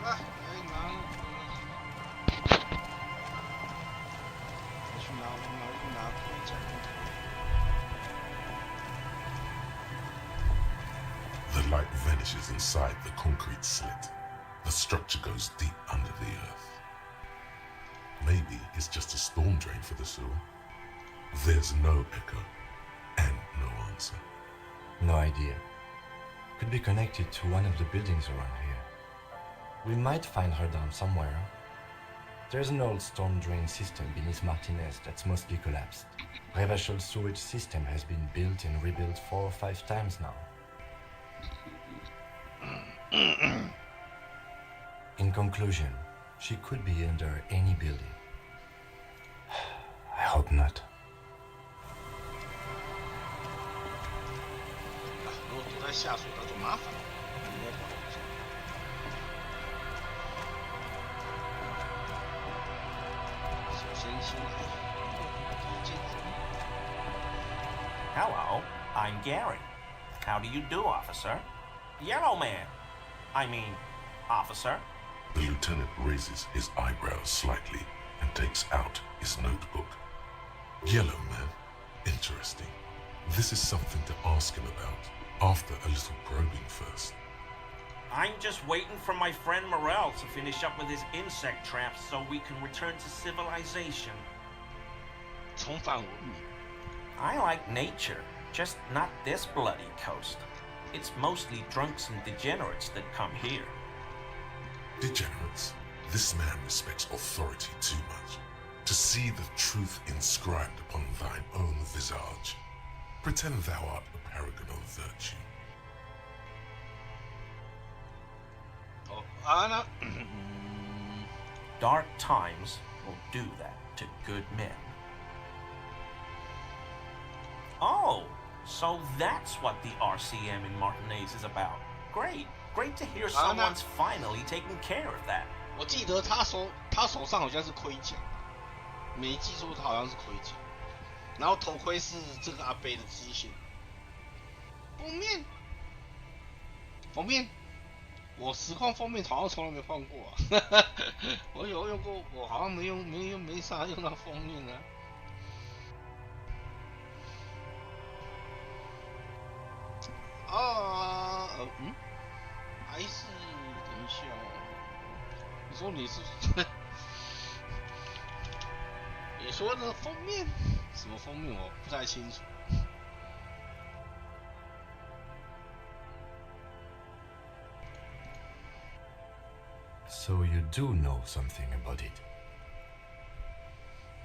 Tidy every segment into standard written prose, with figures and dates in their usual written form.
来拿，去拿盔甲跟头。The light vanishes inside the concrete slit. The structure goes deep under the earth. Maybe it's just a storm drain for the sewer. There's no echo and no answer. No idea. Could be connected to one of the buildings around here. We might find her down somewhere. There's an old storm drain system beneath Martinez that's mostly collapsed. Revachol sewage system has been built and rebuilt 4 or 5 times now. In conclusion, she could be under any building. I hope not. 如果躲在下水道就麻烦了。首先先来第一件事。Hello, I'm Gary. How do you do, officer? Yellow man. I mean, officer. The lieutenant raises his eyebrows slightly and takes out his notebook. Yellow man. Interesting. This is something to ask him about after a little probing first. I'm just waiting for my friend Morel to finish up with his insect traps so we can return to civilization. 重返文明。 I like nature, just not this bloody coast. It's mostly drunks and degenerates that come here. Degenerates. This man respects authority too much. To see the truth inscribed upon thine own visage. Pretend thou art a paragon of virtue. 哦啊那， Dark times will do that to good men. Oh, so that's what the RCM in Martinez is about. Great. Great to hear someone's finally taking care of that. 我记得他手上好像是盔甲，没记错他好像是盔甲，然后头盔是这个阿贝的支线。封面，我实况封面好像从来没换过啊。我有用过，我好像没啥用到封面啊。还是等一下，你说你是，你说的封面什么封面我不太清楚。So you do know something about it?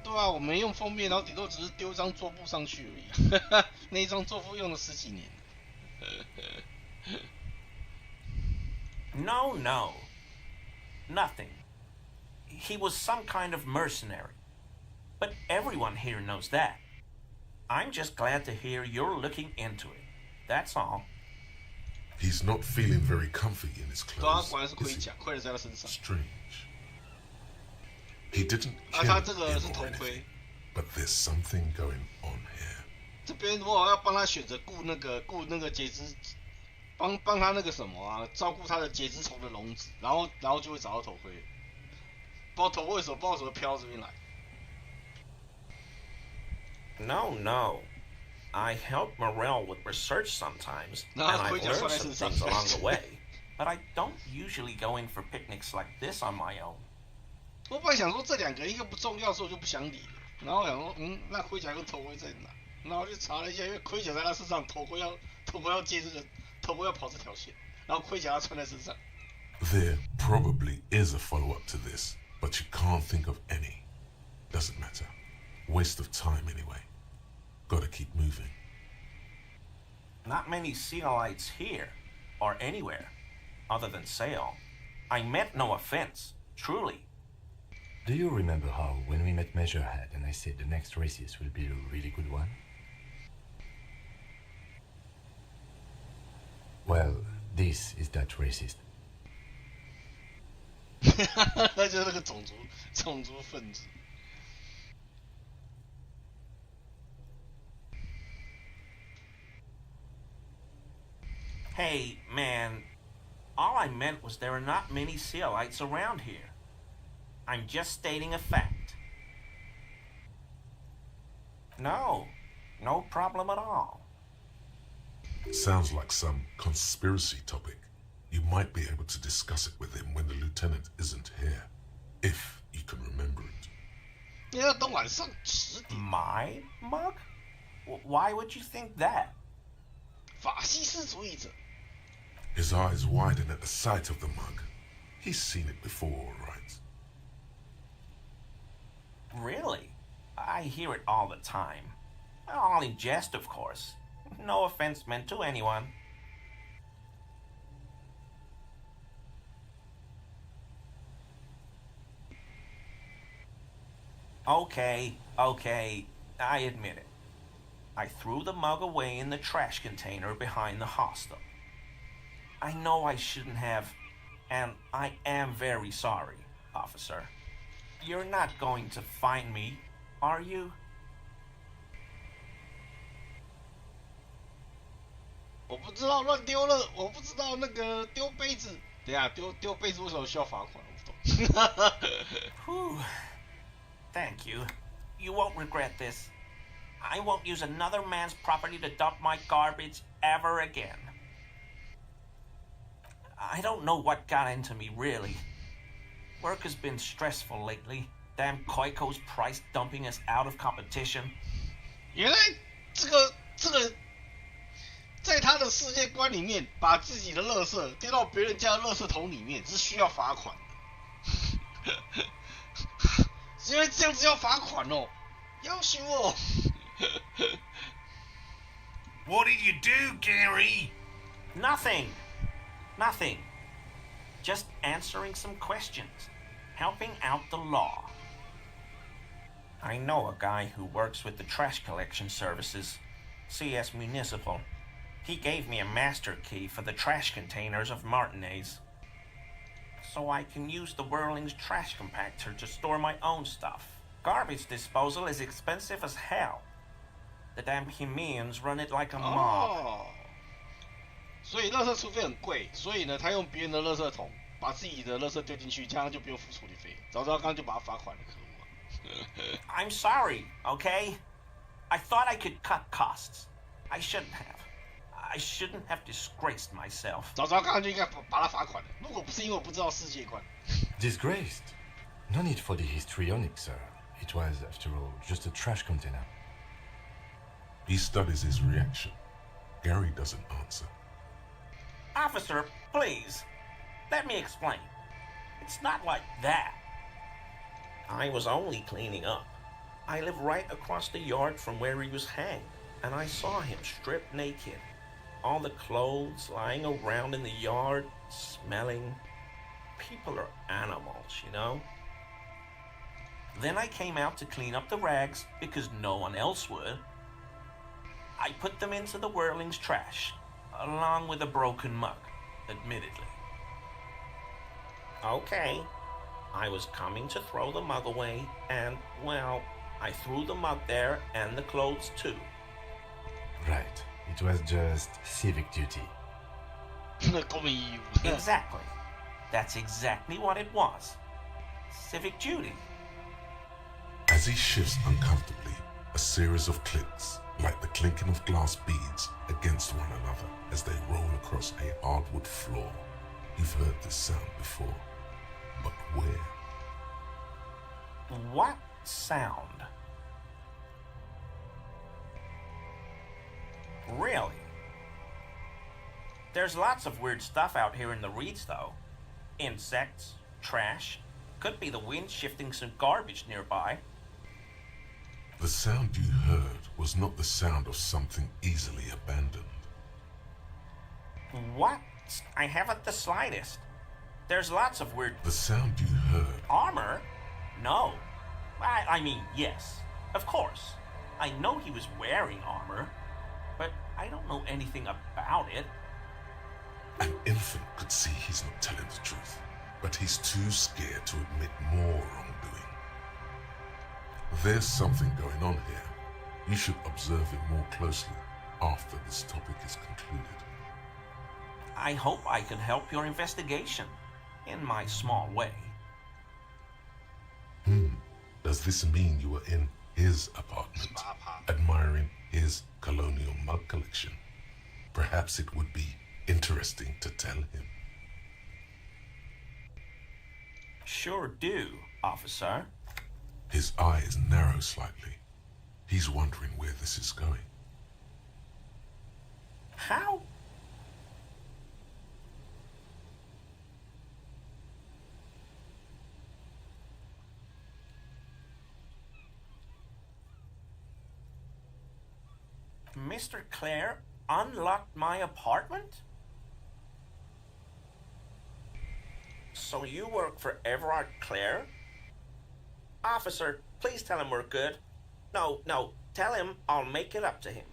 对啊，我没用封面，然后顶多只是丢一张桌布上去而已。那一张桌布用了10几年。No, nothing. He was some kind of mercenary. But everyone here knows that. I'm just glad to hear you're looking into it. That's all. He's not feeling very comfy in his 对啊， clothes, 果然是盔 is he? 甲，盔甲在他身上。 Strange. He didn't 啊， kill 他这个 him 是 or 头 anything, 盔。 but there's something going on here. 这边如果要帮他选择顾那个节肢，帮他那个什么啊，照顾他的节肢虫的笼子，然后就会找到头盔。不知道头盔为什么飘到这边来。 No. I help Morel with research sometimes, No, and I've we just learned wanted some to things along the way. But I don't usually go in for picnics like this on my own. 我本来想说这两个一个不重要，所以我就不想理了。然后想说，那盔甲跟头盔在哪？然后去查了一下，因为盔甲在他身上，头盔要接这个，头盔要跑这条线，然后盔甲要穿在身上。 There probably is a follow-up to this, but you can't think of any. Doesn't matter. Waste of time anyway. Gotta keep moving. Not many Sealites here, or anywhere, other than Sale. I meant no offense, truly. Do you remember how, when we met Measurehead and I said the next races will be a really good one? Well, this is that racist. 那就是那个种族分子。 Hey, man, All I meant was there are not many Seolites around here. I'm just stating a fact. No problem at all. Sounds like some conspiracy topic. You might be able to discuss it with him when the lieutenant isn't here, if you can remember it. 因为等晚上10点， My mug? Why would you think that? 法西斯主义者。 His eyes widen at the sight of the mug. He's seen it before, all right? Really? I hear it all the time. All in jest, of course. No offense meant to anyone. Okay, I admit it. I threw the mug away in the trash container behind the hostel. I know I shouldn't have, and I am very sorry, officer. You're not going to find me, are you? 我不知道乱丢了，我不知道那个丢杯子。等一下丢杯子为什么需要罚款？我不懂。Whew. Thank you. You won't regret this. I won't use another man's property to dump my garbage ever again. I don't know what got into me, really. Work has been stressful lately. Damn Koiko's price dumping us out of competition. 原来这个，在他的世界观里面，把自己的垃圾丢到别人家的垃圾桶里面是需要罚款的。因为这样子要罚款哦，要求哦。What did you do, Gary? Nothing. Just answering some questions. Helping out the law. I know a guy who works with the trash collection services, CS Municipal. He gave me a master key for the trash containers of Martinez. So I can use the Whirling's trash compactor to store my own stuff. Garbage disposal is expensive as hell. The damn Hemians run it like a mob. 哦，所以垃圾处理费很贵，所以呢，他用别人的垃圾桶把自己的垃圾丢进去，这样就不用付处理费。早知道刚刚就把他罚款了，可恶啊！ I'm sorry, okay? I thought I could cut costs. I shouldn't have. I shouldn't have disgraced myself. 早知道刚刚就应该把他罚款了。如果不是因为我不知道世界观， Disgraced? No need for the histrionic, sir. It was, after all, just a trash container. He studies his reaction. Gary doesn't answer. Officer, please. Let me explain. It's not like that. I was only cleaning up. I live right across the yard from where he was hanged, and I saw him stripped naked. All the clothes lying around in the yard, smelling. People are animals, you know? Then I came out to clean up the rags because no one else would. I put them into the Whirling's trash, along with a broken mug, admittedly. Okay, I was coming to throw the mug away, and, well, I threw the mug there and the clothes too. Right. It was just civic duty. 公民义务。 Exactly. That's exactly what it was. Civic duty. As he shifts uncomfortably, a series of clicks, like the clinking of glass beads, against one another as they roll across a hardwood floor. You've heard this sound before, but where? What sound? Really? There's lots of weird stuff out here in the reeds, though. Insects, trash, could be the wind shifting some garbage nearby. The sound you heard was not the sound of something easily abandoned. What? I haven't the slightest. There's lots of weird... The sound you heard... Armor? No. I mean, yes. Of course. I know he was wearing armor, but I don't know anything about it. An infant could see he's not telling the truth, but he's too scared to admit more wrongdoing. There's something going on here. You should observe it more closely after this topic is concluded. I hope I can help your investigation in my small way. Does this mean you were in his apartment, admiring his colonial mug collection? Perhaps it would be interesting to tell him. Sure do, officer. His eyes narrow slightly. He's wondering where this is going. How? Mr. Clare unlocked my apartment? So you work for Everard Clare? Officer, please tell him we're good. No, tell him I'll make it up to him.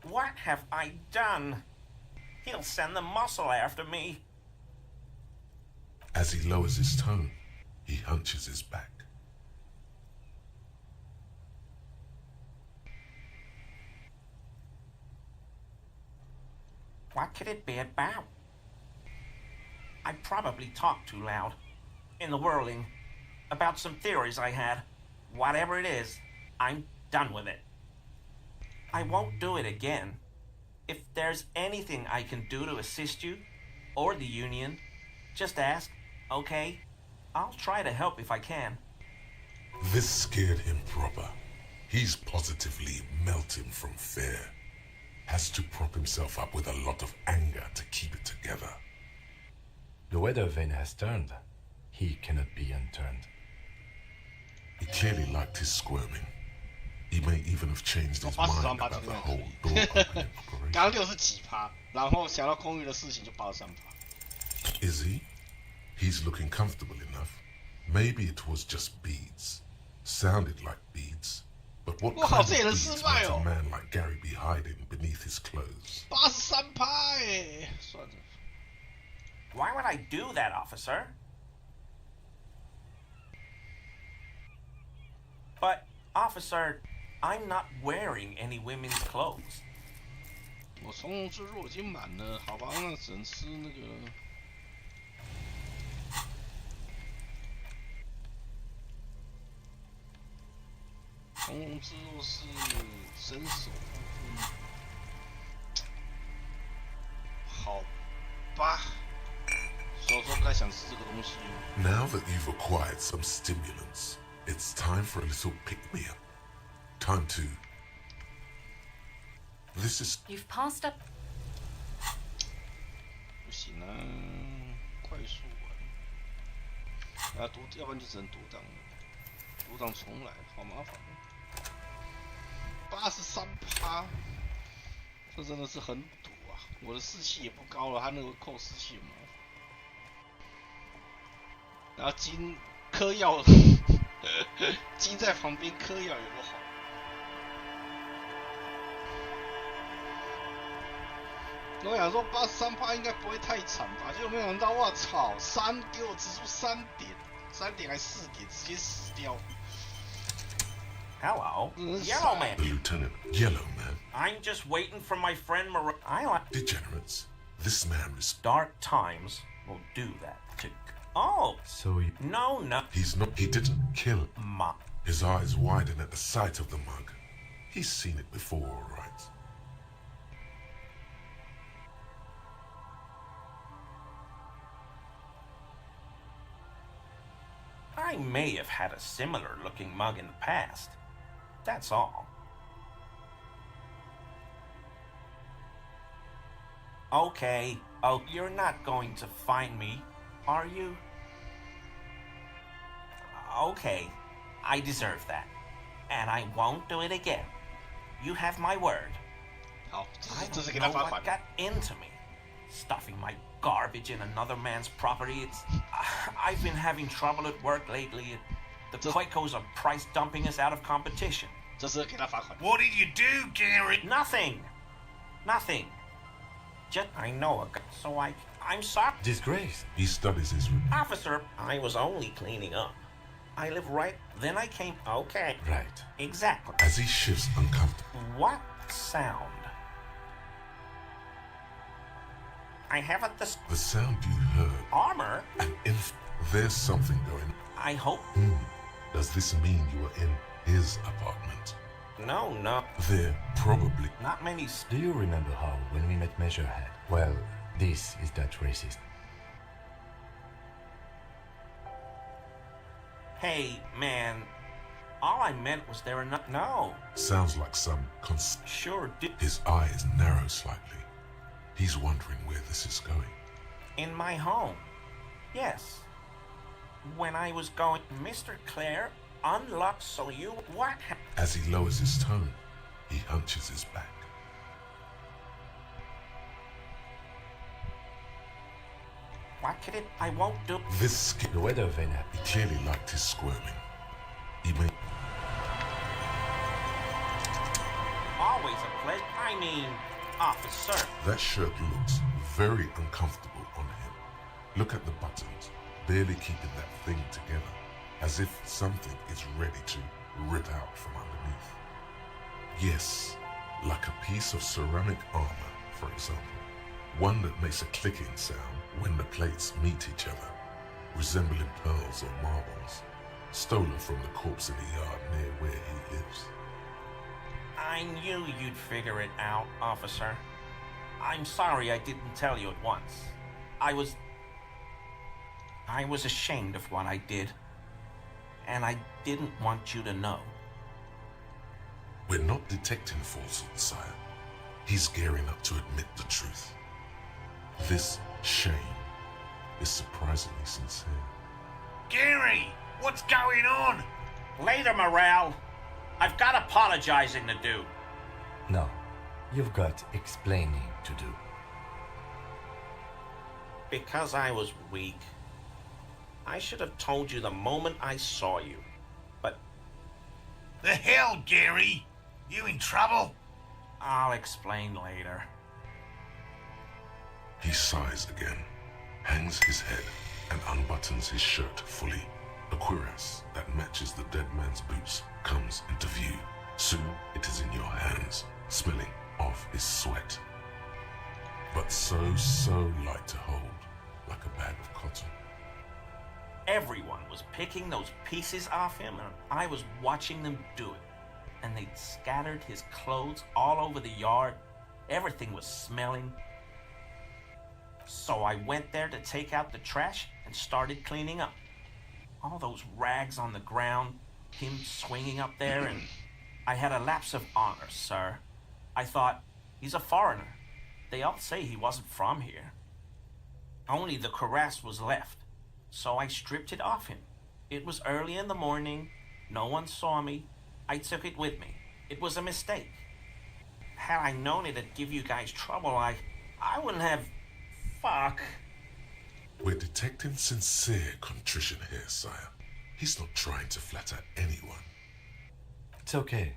What have I done? He'll send the muscle after me. As he lowers his tone, he hunches his back. What could it be about? I probably talked too loud. In the whirling. About some theories I had. Whatever it is, I'm done with it. I won't do it again. If there's anything I can do to assist you, or the Union, just ask, okay? I'll try to help if I can. This scared him proper. He's positively melting from fear. Has to prop himself up with a lot of anger to keep it together. The weather vane has turned. He cannot be unturned. He clearly liked his squirming. He may even have changed his mind about the whole door opening 刚 operation. 60几趴，然后想到空域的事情就83%。Is he? He's looking comfortable enough. Maybe it was just beads. Sounded like beads. But what Wow, kind of 这也能 beads 失 might 败 a 哦 man like Gary be hiding beneath his clothes? 83%哎，算了。 Why would I do that, officer? But, officer, I'm not wearing any women's clothes. 我从容之弱已经满了，好吧，那只能吃那个。从容之弱是身手部分。好吧，所以我说不太想吃这个东西。 Now that you've acquired some stimulants, it's time for a little pick-me-up. Time to... This is... You've passed up. 不行啊，快速完。啊，要不然就只能独档了。独档重来，好麻烦。83%，这真的是很堵啊！我的士气也不高了，他那个扣士气很麻烦。然后金嗑药，金在旁边嗑药也不好。我想说83%应该不会太惨吧，结果没想到，我操，3给我指出3点还4点，直接死掉。 Hello, Yellow Man. Lieutenant Yellow Man. I'm just waiting for my friend I like Degenerates. This man is... dark times will do that too. Oh, So you... no. He's not... He didn't kill. Ma. His eyes widen at the sight of the mug. He's seen it before, all right. I may have had a similar looking mug in the past. That's all. Okay. Oh, you're not going to find me, are you? Okay. I deserve that. And I won't do it again. You have my word. 好， I 这是 don't 给他 know 罚 what 款。 got into me. Stuffing my garbage in another man's property. I've been having trouble at work lately. The Quakos are price dumping us out of competition. 这是给他罚款。 What did you do, Gary? Nothing. Just I know a guy, so I'm sorry. Disgrace. He studies his... Officer, I was only cleaning up. I live right. Then I came. Okay. Right. Exactly. As he shifts uncomfortable. What sound? I haven't the The sound you heard. armor. And if there's something going I hope. does this mean you were in his apartment? No. There probably. Not many. Do you remember how, when we met Measurehead? Well, this is that racist. Hey, man. All I meant was there are not. No. Sounds like some Sure did. His eyes narrow slightly. He's wondering where this is going. In my home. Yes. When I was going, Mr. Clare unlocked so you. What? As he lowers his tone, he hunches his back. What could it? I won't do. This skin. The weather vane He clearly liked his squirming. He made. Always a pleasure. I mean, officer. That shirt looks very uncomfortable on him. Look at the buttons, barely keeping that thing together, as if something is ready to rip out from underneath. Yes, like a piece of ceramic armor, for example. One that makes a clicking sound when the plates meet each other, resembling pearls or marbles, stolen from the corpse in the yard near where he lives. I knew you'd figure it out, officer. I'm sorry I didn't tell you at once. I was ashamed of what I did. And I didn't want you to know. We're not detecting falsehood, sire. He's gearing up to admit the truth. This shame is surprisingly sincere. Gary, what's going on? Later, Morale. I've got apologizing to do. No, you've got explaining to do. Because I was weak. I should have told you the moment I saw you. But The hell, Gary? You in trouble? I'll explain later. He sighs again, hangs his head, and unbuttons his shirt fully. A cuirass that matches the dead man's boots comes into view. Soon it is in your hands, smelling of his sweat. But so light to hold, like a bag of cotton. Everyone was picking those pieces off him, and I was watching them do it. And they'd scattered his clothes all over the yard. Everything was smelling. So I went there to take out the trash and started cleaning up. All those rags on the ground, him swinging up there, and I had a lapse of honor, sir. I thought, he's a foreigner. They all say he wasn't from here. Only the cuirass was left, so I stripped it off him. It was early in the morning. No one saw me. I took it with me. It was a mistake. Had I known it'd give you guys trouble, I wouldn't have... Fuck. We're detecting sincere contrition here, sire. He's not trying to flatter anyone. It's okay.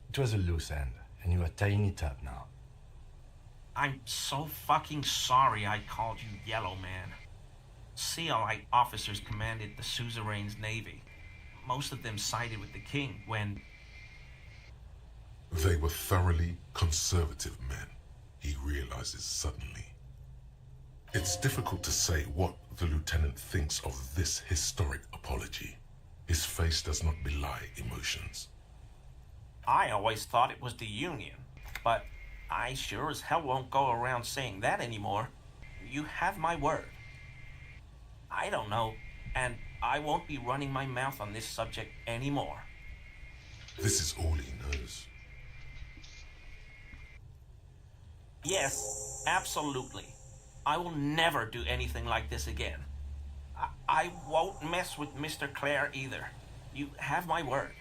It was a loose end, and you are tying it up now. I'm so fucking sorry I called you Yellow Man. CLI officers commanded the suzerain's navy. Most of them sided with the king when... They were thoroughly conservative men, he realizes suddenly. It's difficult to say what the lieutenant thinks of this historic apology. His face does not belie emotions. I always thought it was the Union, but I sure as hell won't go around saying that anymore. You have my word. I don't know, and I won't be running my mouth on this subject anymore. This is all he knows. Yes, absolutely. I will never do anything like this again. I won't mess with Mr. Clare either. You have my word.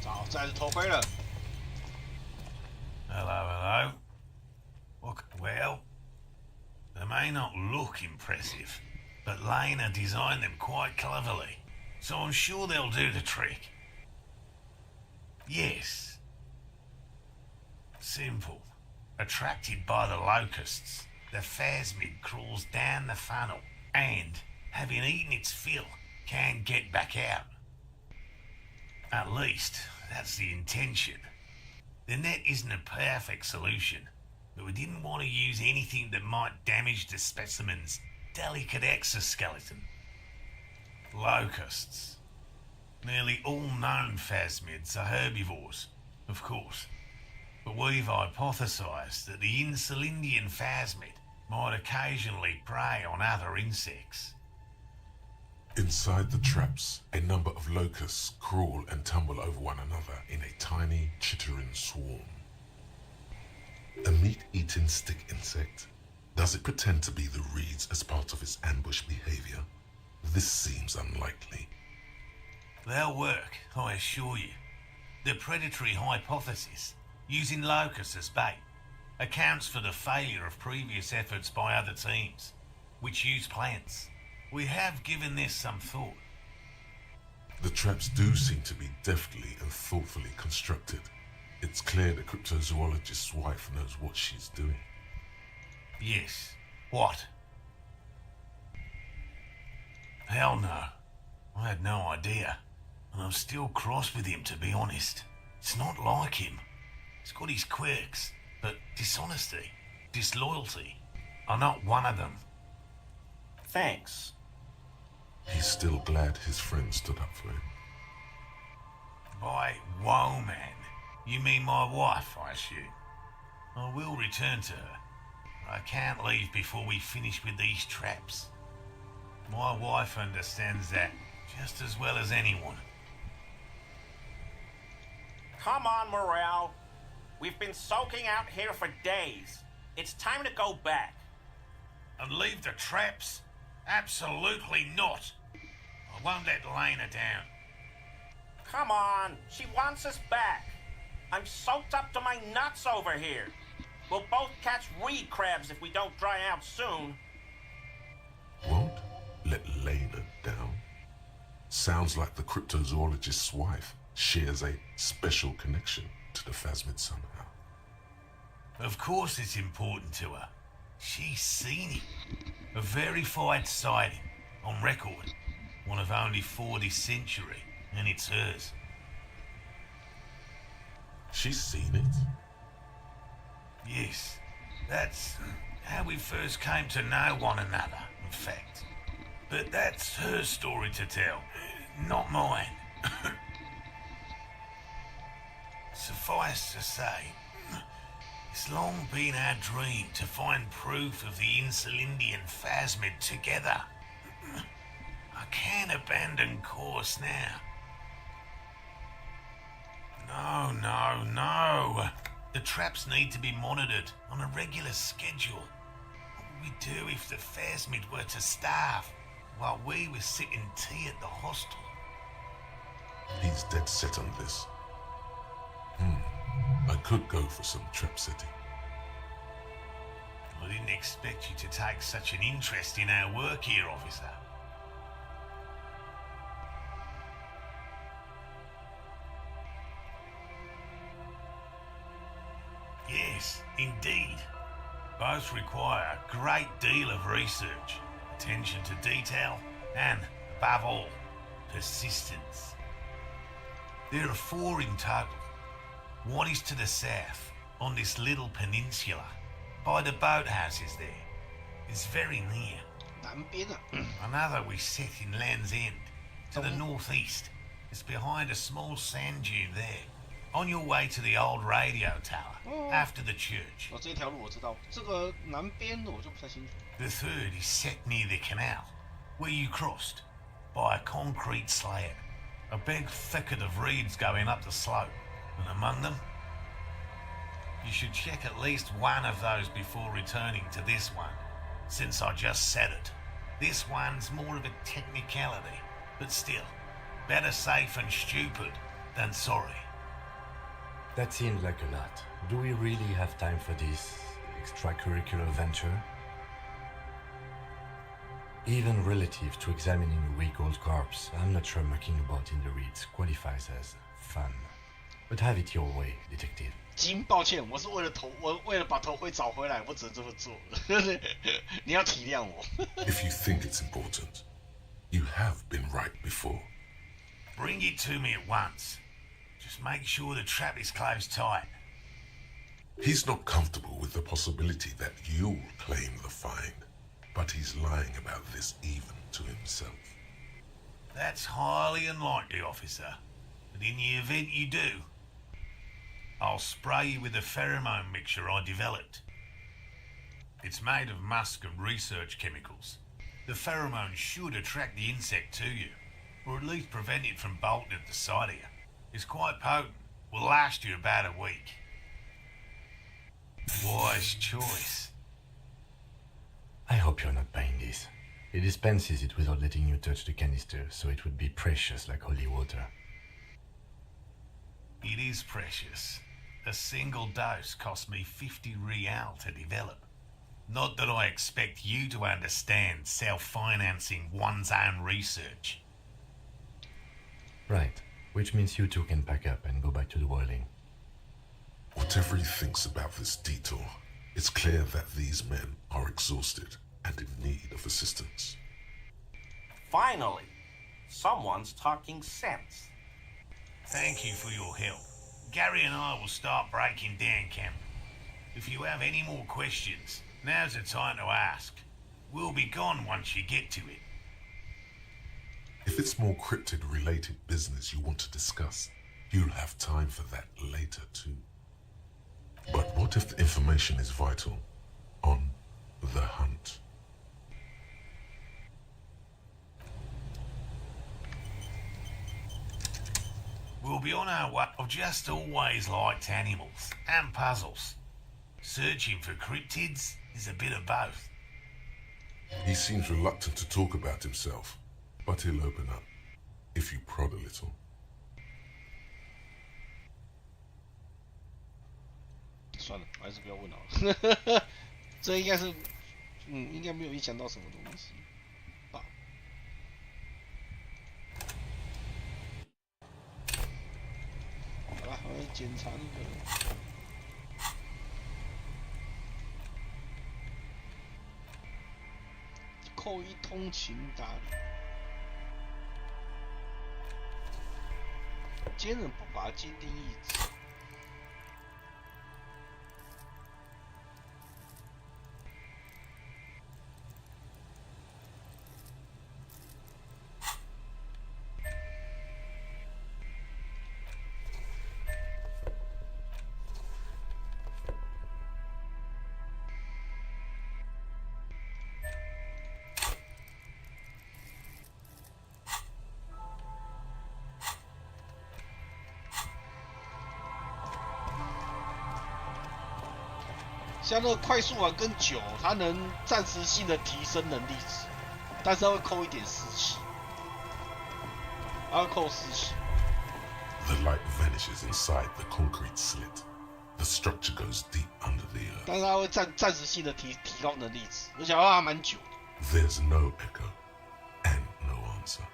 好，再是头盔了。 Hello. Well, they may not look impressive, but Lena designed them quite cleverly, so I'm sure they'll do the trick. Yes. Simple. Attracted by the locusts, the phasmid crawls down the funnel and, having eaten its fill, can get back out. At least, that's the intention. The net isn't a perfect solution, but we didn't want to use anything that might damage the specimen's delicate exoskeleton. Locusts. Nearly all known phasmids are herbivores, of course, but we've hypothesized that the Insulindian phasmid might occasionally prey on other insects. Inside the traps, a number of locusts crawl and tumble over one another in a tiny, chittering swarm. A meat-eating stick insect? Does it pretend to be the reeds as part of its ambush behavior? This seems unlikely. They'll work, I assure you. The predatory hypothesis, using locusts as bait, accounts for the failure of previous efforts by other teams, which use plants. We have given this some thought. The traps do seem to be deftly and thoughtfully constructed. It's clear the cryptozoologist's wife knows what she's doing. Yes. What? Hell no. I had no idea. And I'm still cross with him, to be honest. It's not like him. He's got his quirks, but dishonesty, disloyalty are not one of them. Thanks. He's still glad his friend stood up for him. By woe, man, you mean my wife, I assume? I will return to her. I can't leave before we finish with these traps. My wife understands that just as well as anyone. Come on, Morale. We've been soaking out here for days. It's time to go back. And leave the traps? Absolutely not. I won't let Lena down. Come on, she wants us back. I'm soaked up to my nuts over here. We'll both catch reed crabs if we don't dry out soon. Won't let Lena down? Sounds like the cryptozoologist's wife shares a special connection to the phasmid somehow. Of course it's important to her. She's seen it. A verified sighting, on record. One of only 4 this century, and it's hers. She's seen it? Yes, that's how we first came to know one another, in fact. But that's her story to tell, not mine. Suffice to say, it's long been our dream to find proof of the Insulindian phasmid together. I can't abandon course now. No. The traps need to be monitored on a regular schedule. What would we do if the phasmid were to starve while we were sipping tea at the hostel? He's dead set on this. I could go for some trap setting. I didn't expect you to take such an interest in our work here, officer. Yes, indeed. Both require a great deal of research, attention to detail, and, above all, persistence. There are 4 in total. One is to the south, on this little peninsula, by the boathouses there. It's very near. 南边啊， Another we set in Land's End, to the northeast. It's behind a small sand dune there, on your way to the old radio tower, after the church. 哦，这条路我知道，这个南边的我就不太清楚。 The third is set near the canal, where you crossed, by a concrete slab. A big thicket of reeds going up the slope, and among them, you should check at least one of those before returning to this one, since I just said it. This one's more of a technicality, but still, better safe and stupid than sorry. That seems like a lot. Do we really have time for this extracurricular venture? Even relative to examining a week-old corpse, I'm not sure mucking about in the reeds qualifies as fun. But have it your way, detective. 金，抱歉，我是为了把头盔找回来，我只能这么做。你要体谅我。If you think it's important, you have been right before. Bring it to me at once. Just make sure the trap is closed tight. He's not comfortable with the possibility that you'll claim the find, but he's lying about this even to himself. That's highly unlikely, officer. But in the event you do, I'll spray you with a pheromone mixture I developed. It's made of musk and research chemicals. The pheromone should attract the insect to you, or at least prevent it from bolting at the sight of you. It's quite potent. Will last you about a week. Wise choice. I hope you're not buying this. He dispenses it without letting you touch the canister, so it would be precious like holy water. It is precious. A single dose cost me 50 real to develop. Not that I expect you to understand self-financing one's own research. Right, which means you two can pack up and go back to the whirling. Whatever he thinks about this detour, it's clear that these men are exhausted and in need of assistance. Finally, someone's talking sense. Thank you for your help. Gary and I will start breaking down camp. If you have any more questions, now's the time to ask. We'll be gone once you get to it. If it's more cryptid-related business you want to discuss, you'll have time for that later too. But what if the information is vital? On the hunt. We'll be on our way. I've just always liked animals and puzzles. Searching for cryptids is a bit of both. He seems reluctant to talk about himself, but he'll open up, if you prod a little. 算了，还是不要问好了。这应该是，应该没有影响到什么东西吧。好了，我来检查那个。扣一通勤打理。坚韧不拔坚定意志。像那个快速丸跟酒，它能暂时性的提升能力值，但是它会扣一点士气，它会扣士气。The light vanishes inside the concrete slit. The structure goes deep under the earth. 但是它会暂时性的提高能力值，而且还蛮久的。There's no echo and no answer.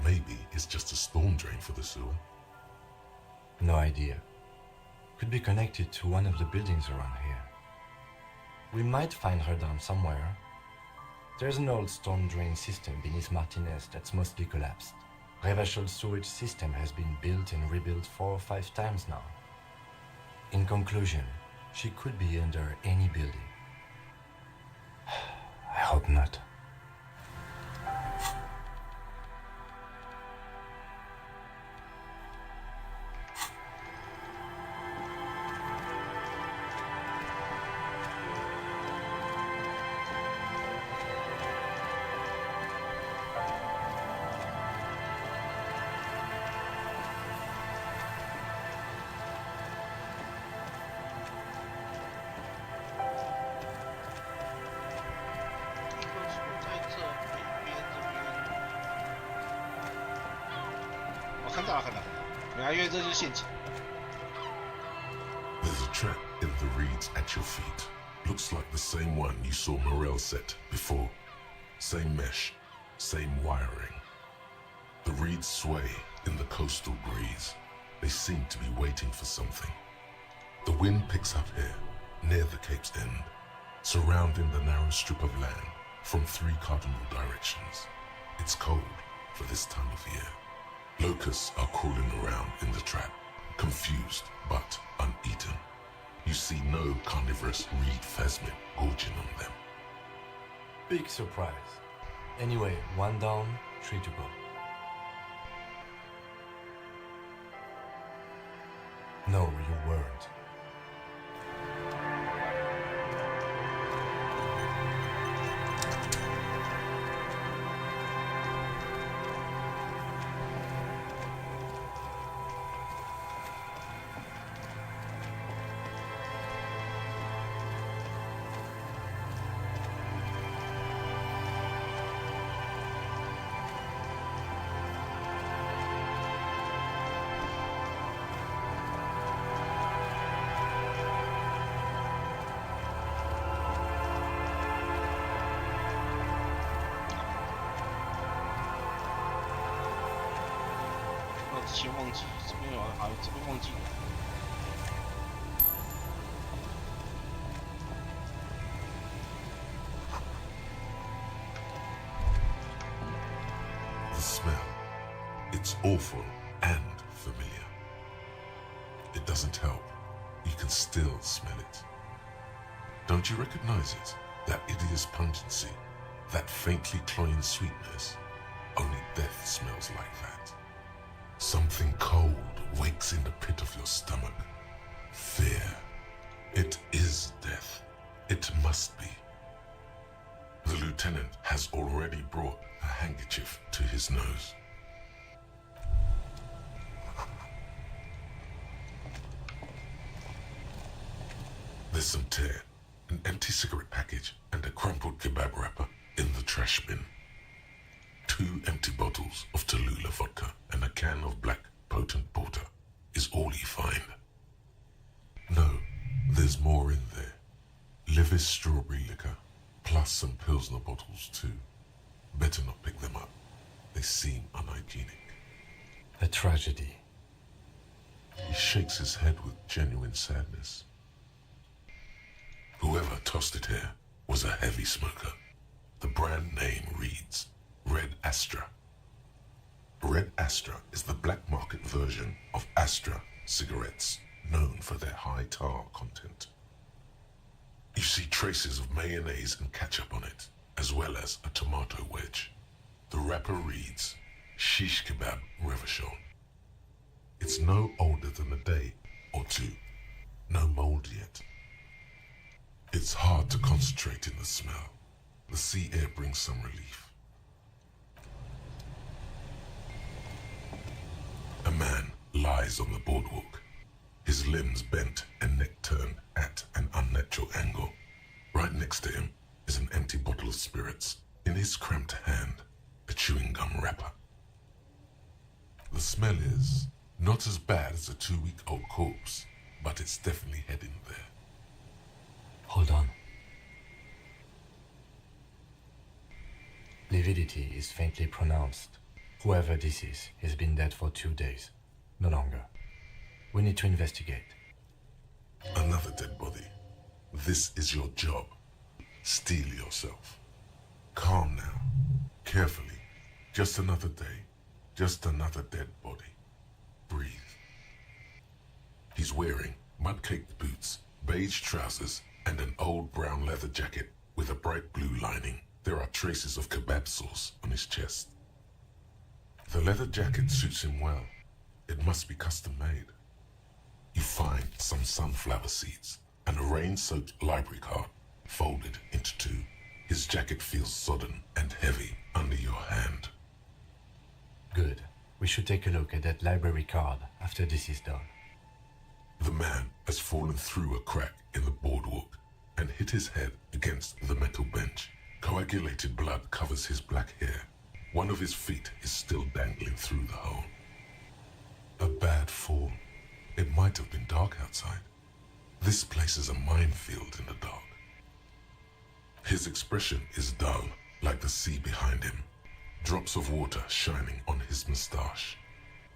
Maybe it's just a storm drain for the sewer. No idea. Could be connected to one of the buildings around here. We might find her down somewhere. There's an old storm drain system beneath Martinez that's mostly collapsed. Revachol sewage system has been built and rebuilt 4 or 5 times now. In conclusion, she could be under any building. I hope not. There's a trap in the reeds at your feet. Looks like the same one you saw Morel set before. Same mesh, same wiring. The reeds sway in the coastal breeze. They seem to be waiting for something. The wind picks up here, near the Cape's end, surrounding the narrow strip of land from 3 cardinal directions. It's cold for this time of year. Locusts are crawling around in the trap, confused but uneaten. You see no carnivorous reed phasmid gorging on them. Big surprise. Anyway, 1 down, 3 to go. No, you weren't.之前忘记，这边这边忘记了。The smell. It's awful and familiar. It doesn't help. You can still smell it. Don't you recognize it? That hideous pungency, that faintly cloying sweetness. Only death smells like that. Something cold wakes in the pit of your stomach. Fear. It is death. It must be. The lieutenant has already brought a handkerchief to his nose. There's some tear, an empty cigarette package, and a crumpled kebab wrapper in the trash bin. 2 empty bottles of Tallulah vodka and a can of black potent porter is all you find. No, there's more in there. Livis strawberry liquor, plus some Pilsner bottles too. Better not pick them up. They seem unhygienic. A tragedy. He shakes his head with genuine sadness. Whoever tossed it here was a heavy smoker. The brand name reads Red Astra. Red Astra is the black market version of Astra cigarettes, known for their high tar content. You see traces of mayonnaise and ketchup on it, as well as a tomato wedge. The wrapper reads Shish Kebab Revachol. It's no older than a day or two. No mold yet. It's hard to concentrate in the smell. The sea air brings some relief. A man lies on the boardwalk, his limbs bent and neck turned at an unnatural angle. Right next to him is an empty bottle of spirits. In his cramped hand, a chewing gum wrapper. The smell is not as bad as a 2-week-old corpse, but it's definitely heading there. Hold on. Lividity is faintly pronounced. Whoever this is has been dead for 2 days. No longer. We need to investigate. Another dead body. This is your job. Steel yourself. Calm now. Carefully. Just another day. Just another dead body. Breathe. He's wearing mud-caked boots, beige trousers, and an old brown leather jacket with a bright blue lining. There are traces of kebab sauce on his chest. The leather jacket suits him well. It must be custom made. You find some sunflower seeds and a rain-soaked library card folded into 2. His jacket feels sodden and heavy under your hand. Good. We should take a look at that library card after this is done. The man has fallen through a crack in the boardwalk and hit his head against the metal bench. Coagulated blood covers his black hair. One of his feet is still dangling through the hole. A bad fall. It might have been dark outside. This place is a minefield in the dark. His expression is dull, like the sea behind him. Drops of water shining on his moustache.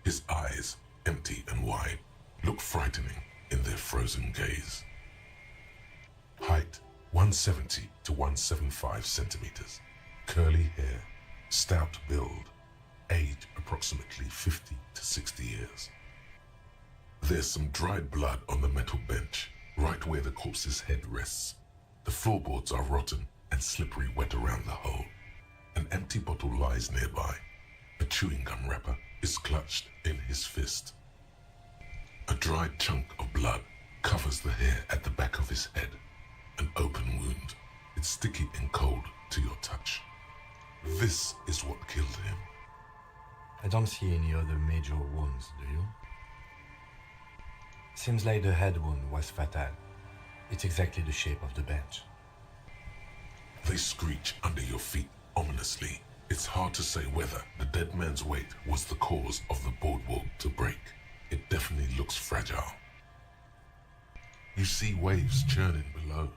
His eyes, empty and wide, look frightening in their frozen gaze. Height, 170 to 175 centimeters. Curly hair, stout build. Age, approximately 50 to 60 years. There's some dried blood on the metal bench. right where the corpse's head rests. The floorboards are rotten and slippery wet around the hole. An empty bottle lies nearby. A chewing gum wrapper is clutched in his fist. A dried chunk of blood covers the hair at the back of his head. An open wound. It's sticky and cold to your touch. This is what killed him. I don't see any other major wounds, do you? Seems like the head wound was fatal. It's exactly the shape of the bench. They screech under your feet ominously. It's hard to say whether the dead man's weight was the cause of the boardwalk to break. It definitely looks fragile. You see waves churning below.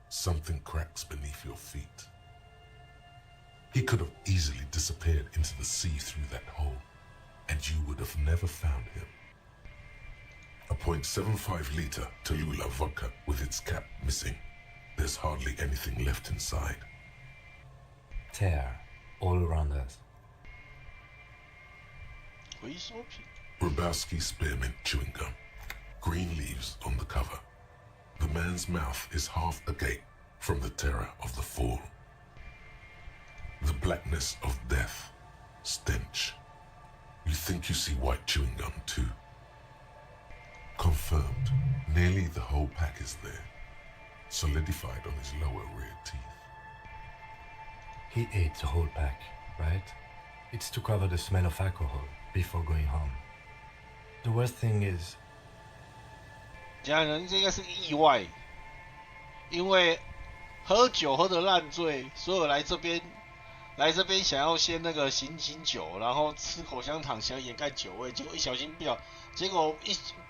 Something cracks beneath your feet. He could have easily disappeared into the sea through that hole, and you would have never found him. A .75-liter Tallulah vodka with its cap missing. There's hardly anything left inside. Tear all around us. 回收品。 Grabowski spearmint chewing gum. Green leaves on the cover. The man's mouth is half agape from the terror of the fall. The blackness of death. Stench. You think you see white chewing gum too. Confirmed. Nearly the whole pack is there. Solidified on his lower rear teeth. He ate the whole pack, right? It's to cover the smell of alcohol before going home. The worst thing is, 家人，这应该是意外，因为喝酒喝得烂醉，所有来这边想要先那个醒酒，然后吃口香糖想掩盖酒味，结果不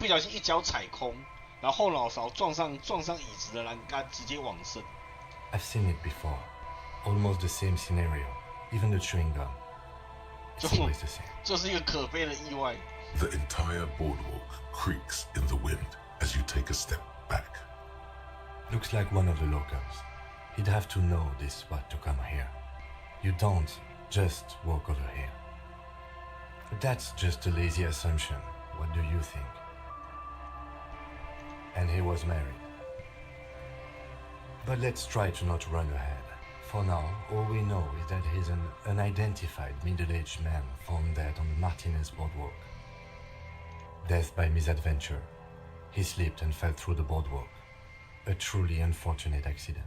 小心一脚踩空，然后后脑勺撞上椅子的栏杆，直接往生。 I've seen it before. Almost the same scenario. Even the chewing gum. It's always the same. 这是一个可悲的意外。 The entire boardwalk creaks in the wind as you take a step back. Looks like one of the locals. He'd have to know this spot to come here. You don't just walk over here. But that's just a lazy assumption. What do you think? And he was married. But let's try to not run ahead. For now, all we know is that he's an unidentified middle-aged man found dead on the Martinez boardwalk. Death by misadventure. He slipped and fell through the boardwalk. A truly unfortunate accident.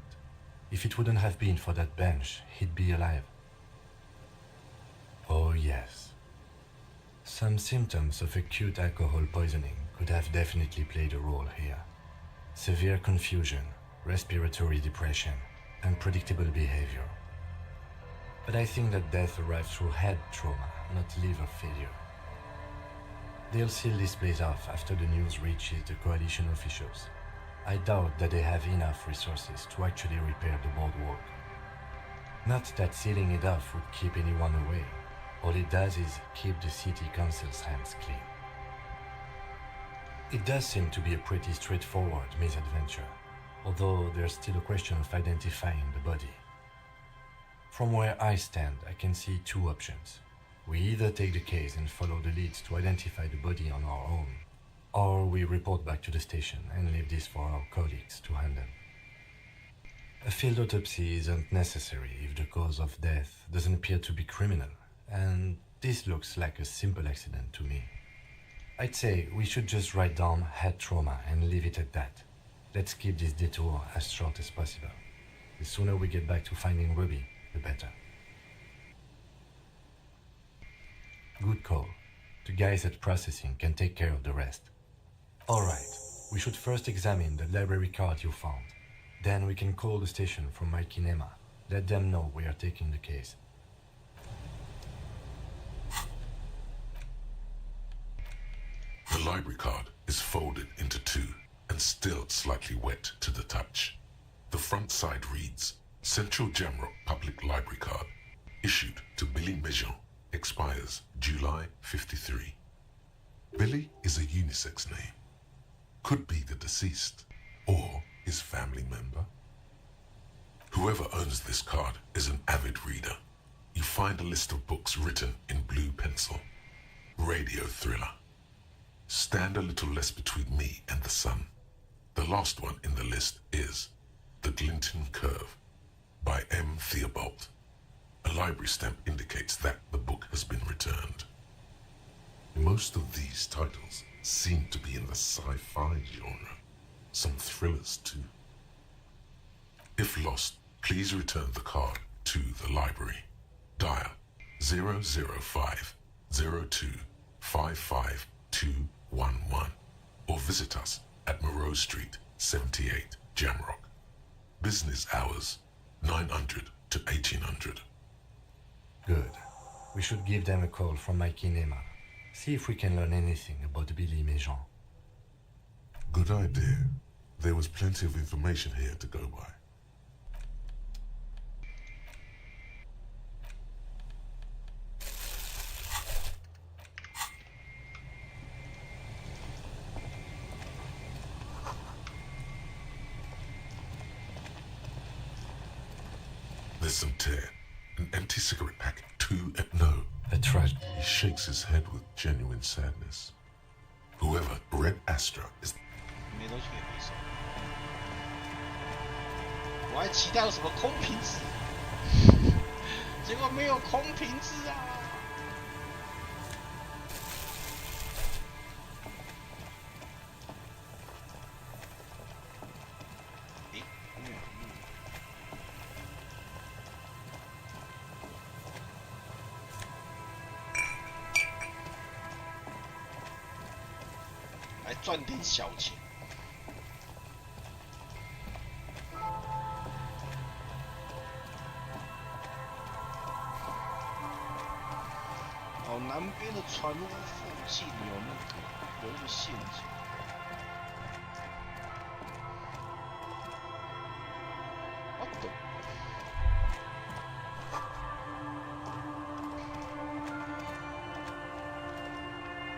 If it wouldn't have been for that bench, he'd be alive. Oh yes. Some symptoms of acute alcohol poisoning could have definitely played a role here. Severe confusion, respiratory depression, unpredictable behavior. But I think that death arrived through head trauma, not liver failure. They'll seal this place off after the news reaches the coalition officials. I doubt that they have enough resources to actually repair the boardwalk. Not that sealing it off would keep anyone away. All it does is keep the city council's hands clean. It does seem to be a pretty straightforward misadventure, although there's still a question of identifying the body. From where I stand, I can see two options. We either take the case and follow the leads to identify the body on our own, or we report back to the station and leave this for our colleagues to handle. A field autopsy isn't necessary if the cause of death doesn't appear to be criminal, and this looks like a simple accident to me. I'd say we should just write down head trauma and leave it at that. Let's keep this detour as short as possible. The sooner we get back to finding Ruby, the better. Good call. The guys at processing can take care of the rest. Alright, we should first examine the library card you found. Then we can call the station from my kinema. Let them know we are taking the case. The library card is folded into two and still slightly wet to the touch. The front side reads, Central Jamrock Public Library Card, issued to Billy Mejean, expires July 53. Billy is a unisex name. Could be the deceased or his family member. Whoever owns this card is an avid reader. You find a list of books written in blue pencil. Radio thriller. Stand a little less between me and the sun. The last one in the list is The Glinton Curve by M. Theobald. A library stamp indicates that the book has been returned. Most of these titles seem to be in the sci-fi genre, some thrillers too. If lost, please return the card to the library. Dial 005 02 55211 or visit us at Moreau Street, 78, Jamrock. Business hours, 900 to 1800. Good. We should give them a call from my kinema. See if we can learn anything about Billy Méjean. Good idea. There was plenty of information here to go by. There's some tear, an empty cigarette packet, two, and no. A trash. He shakes his head with genuine sadness. Whoever Red Astra is. 没东西可以回收。我还期待有什么空瓶子，结果没有空瓶子啊！诶，没有。来赚点小钱。哦，南边的船屋附近有一个陷阱。What the？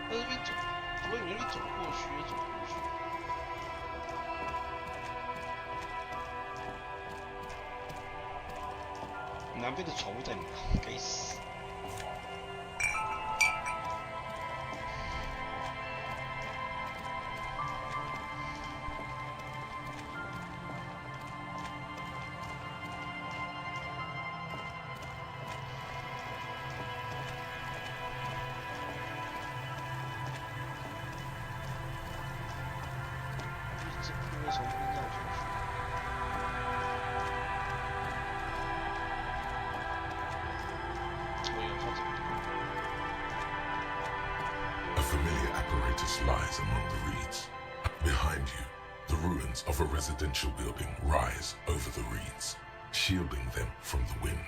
在这边走，我以为那边走过去，走过去。南边的船屋在哪？该死！ A familiar apparatus lies among the reeds. Behind you, the ruins of a residential building rise over the reeds, shielding them from the wind.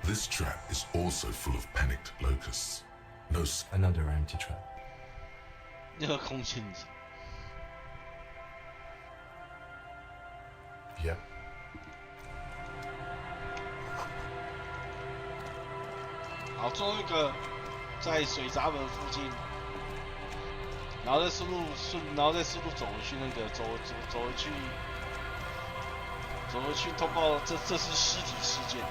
This trap is also full of panicked locusts. No. Another empty trap. 那个空陷阱。 Yep. 好，最后一个在水闸门附近，然后再顺路走回去那个走回去通报这是尸体事件。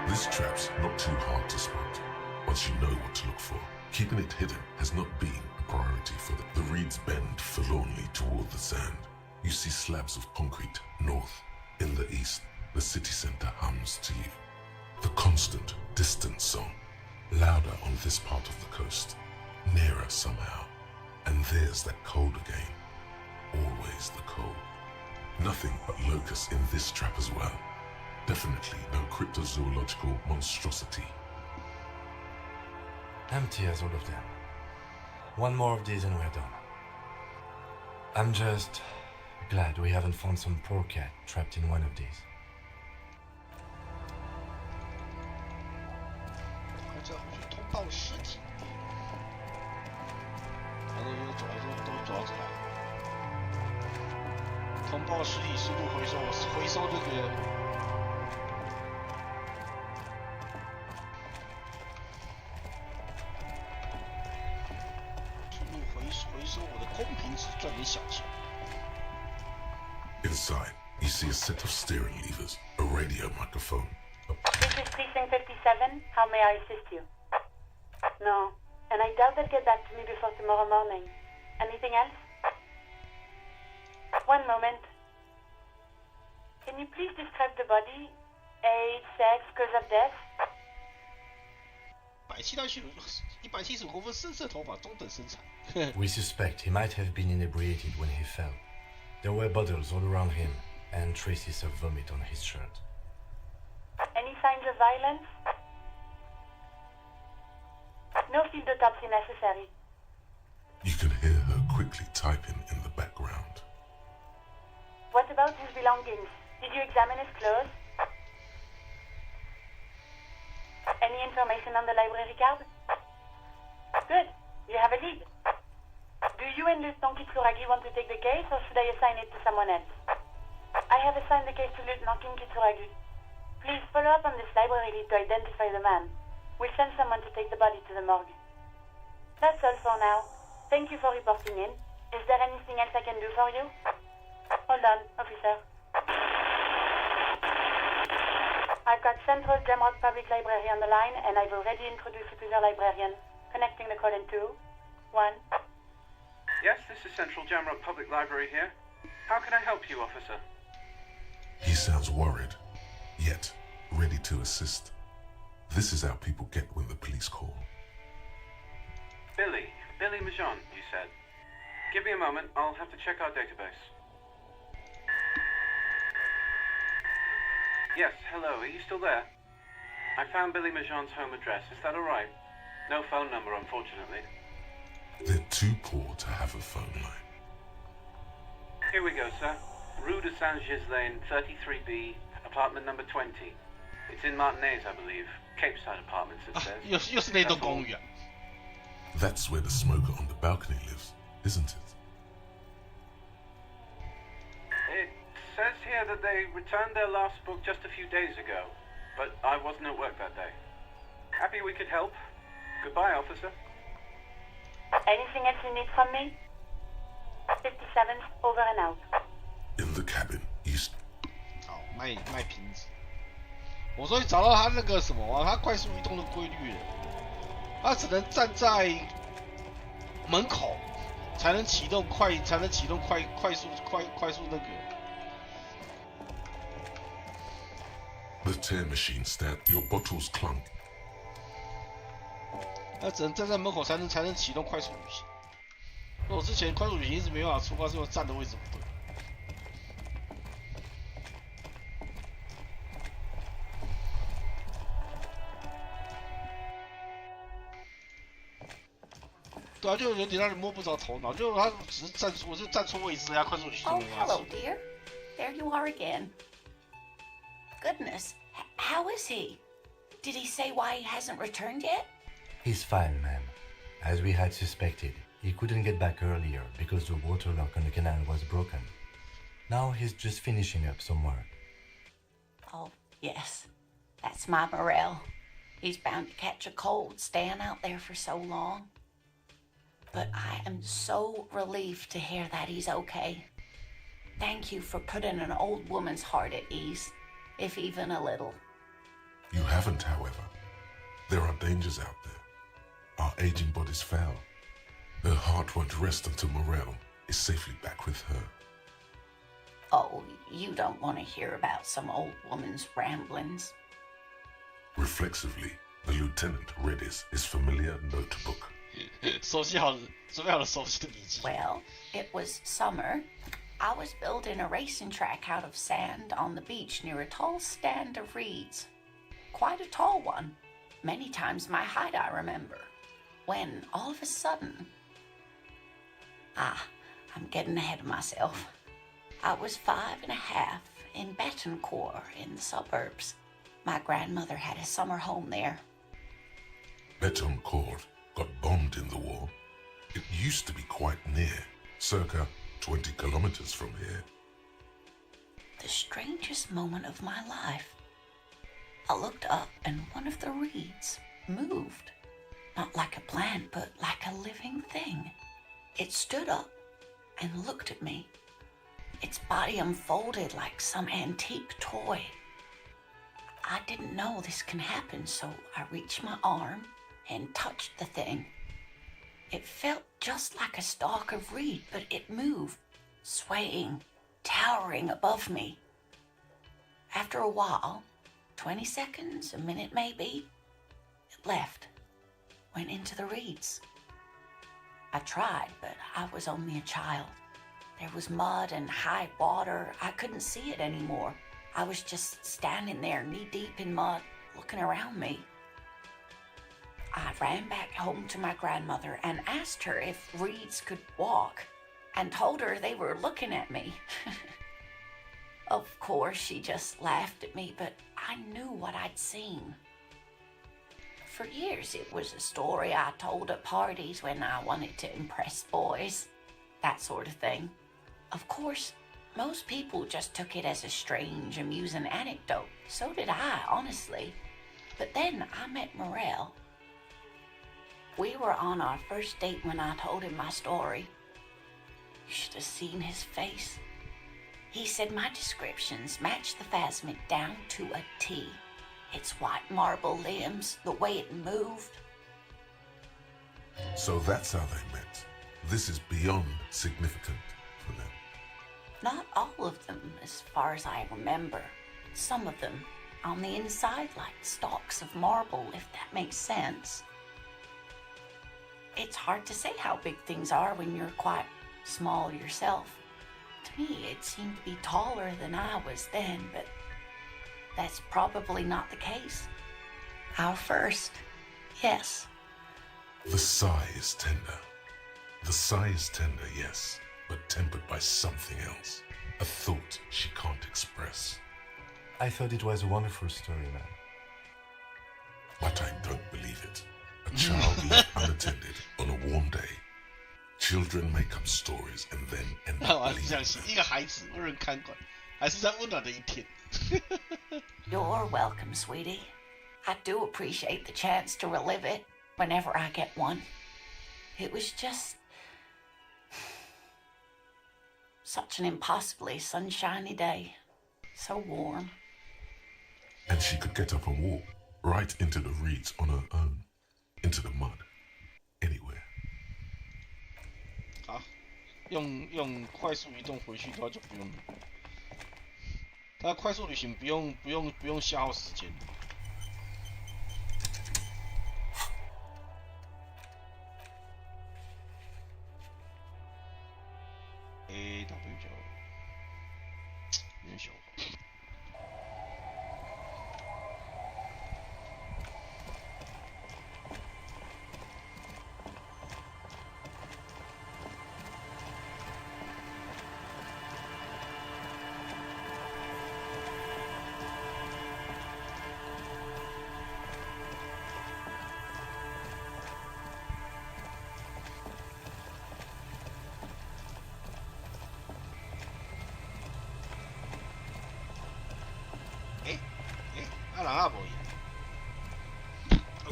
This trap's not too hard to spot, once you know what to look for. Keeping it hidden has not been a priority for them. The reeds bend forlornly toward the sand. You see slabs of concrete north. In the east, the city center hums to you. The constant, distant song, louder on this part of the coast, nearer somehow. And there's that cold again. Always the cold. Nothing but locusts in this trap as well. Definitely no cryptozoological monstrosity. Empty as all of them. One more of these and we're done. I'm just glad we haven't found some poor cat trapped in one of these. 报尸体速度回收这个。回收我的公平值，赚点小钱。Inside, you see a set of steering levers, a radio microphone. This is Precinct 57. How may I assist you? No, and I doubt they'll get back to me before tomorrow morning. Anything else? One moment. Can you please describe the body? Age, sex, cause of death? 170公分，深色头发，中等身材。We suspect he might have been inebriated when he fell. There were bottles all around him and traces of vomit on his shirt. Any signs of violence? No field autopsy necessary. You can hear her quickly typing in the background. What about his belongings? Did you examine his clothes? Any information on the library card? Good. You have a lead. Do you and Lieutenant Kitsuragi want to take the case, or should I assign it to someone else? I have assigned the case to Lieutenant Kitsuragi. Please follow up on this library lead to identify the man. We'll send someone to take the body to the morgue. That's all for now. Thank you for reporting in. Is there anything else I can do for you? Hold on, officer. I've got Central Jamrock Public Library on the line, and I've already introduced you to their librarian. Connecting the call in 2, 1. Yes, this is Central Jamrock Public Library here. How can I help you, officer? He sounds worried, yet ready to assist. This is how people get when the police call. Billy Majon, you said. Give me a moment, I'll have to check our database. Yes, hello, are you still there? I found Billy Majon's home address, is that alright? No phone number, unfortunately. They're too poor to have a phone line. Here we go, sir. Rue de Saint-Gislain, 33B, apartment number 20. It's in Martinez, I believe. Capeside Apartments, it says. 又是那栋公寓啊。 That's where the smoker on the balcony lives, isn't it? It says here that they returned their last book just a few days ago, but I wasn't at work that day. Happy we could help. Goodbye, officer. Anything else you need from me? 57, over and out. In the cabin, east. 好，卖瓶子。我终于找到他那个什么他快速移动的规律了。他只能站在门口，才能启动快速那个。The tear machine stabbed your bottles clunk. 他只能站在门口才能启动快速旅行。我之前快速旅行一直没办法出发，是因为站的位置不对。对啊，就有点让人摸不着头脑，就他只是站错位置，然后快速旅行 Oh, 就没办法 hello, dear. There you are again. Goodness, how is he? Did he say why he hasn't returned yet? He's fine, ma'am. As we had suspected, he couldn't get back earlier because the water lock on the canal was broken. Now he's just finishing up some work. Oh, yes. That's my Morel. He's bound to catch a cold staying out there for so long. But I am so relieved to hear that he's okay. Thank you for putting an old woman's heart at ease, if even a little. You haven't, however. There are dangers out there. Our aging body's foul. Her heart won't rest until Morel is safely back with her. Oh, you don't want to hear about some old woman's ramblings. Reflexively, the lieutenant read his familiar notebook. 准备好了熟悉的笔记。 Well, it was summer. I was building a racing track out of sand on the beach near a tall stand of reeds. Quite a tall one. Many times my height, I remember. When, all of a sudden... I'm getting ahead of myself. I was 5.5 in Betancourt in the suburbs. My grandmother had a summer home there. Betancourt got bombed in the war. It used to be quite near, circa 20 kilometers from here. the strangest moment of my life. I looked up and one of the reeds moved. Not like a plant, but like a living thing. It stood up and looked at me. Its body unfolded like some antique toy. I didn't know this can happen, so I reached my arm and touched the thing. It felt just like a stalk of reed, but it moved, swaying, towering above me. After a while, 20 seconds, a minute maybe, it left, went into the reeds. I tried, but I was only a child. There was mud and high water. I couldn't see it anymore. I was just standing there knee-deep in mud, looking around me. I ran back home to my grandmother and asked her if reeds could walk, and told her they were looking at me. Of course, she just laughed at me, but I knew what I'd seen. For years, it was a story I told at parties when I wanted to impress boys, that sort of thing. Of course, most people just took it as a strange, amusing anecdote. So did I, honestly. But then I met Morel. We were on our first date when I told him my story. You should have seen his face. He said my descriptions matched the phasmid down to a T. Its white marble limbs, the way it moved. So that's how they met. This is beyond significant for them. Not all of them, as far as I remember. Some of them on the inside like stalks of marble, if that makes sense. It's hard to say how big things are when you're quite small yourself. To me, it seemed to be taller than I was then, but that's probably not the case. Our first, yes. The sigh is tender. The sigh is tender, yes, but tempered by something else. A thought she can't express. I thought it was a wonderful story, man. But I don't believe it. A child left unattended on a warm day. Children make up stories and then end 那 up 我相 believing 信一个孩子无人看管，还是在温暖的一天。You're welcome, sweetie. I do appreciate the chance to relive it whenever I get one. It was just such an impossibly sunshiny day. So warm. And she could get up and walk right into the reeds on her own. Into the mud. Anywhere. 好，用快速移动回去的话就不用。它快速旅行不用消耗时间。AW 就有点小。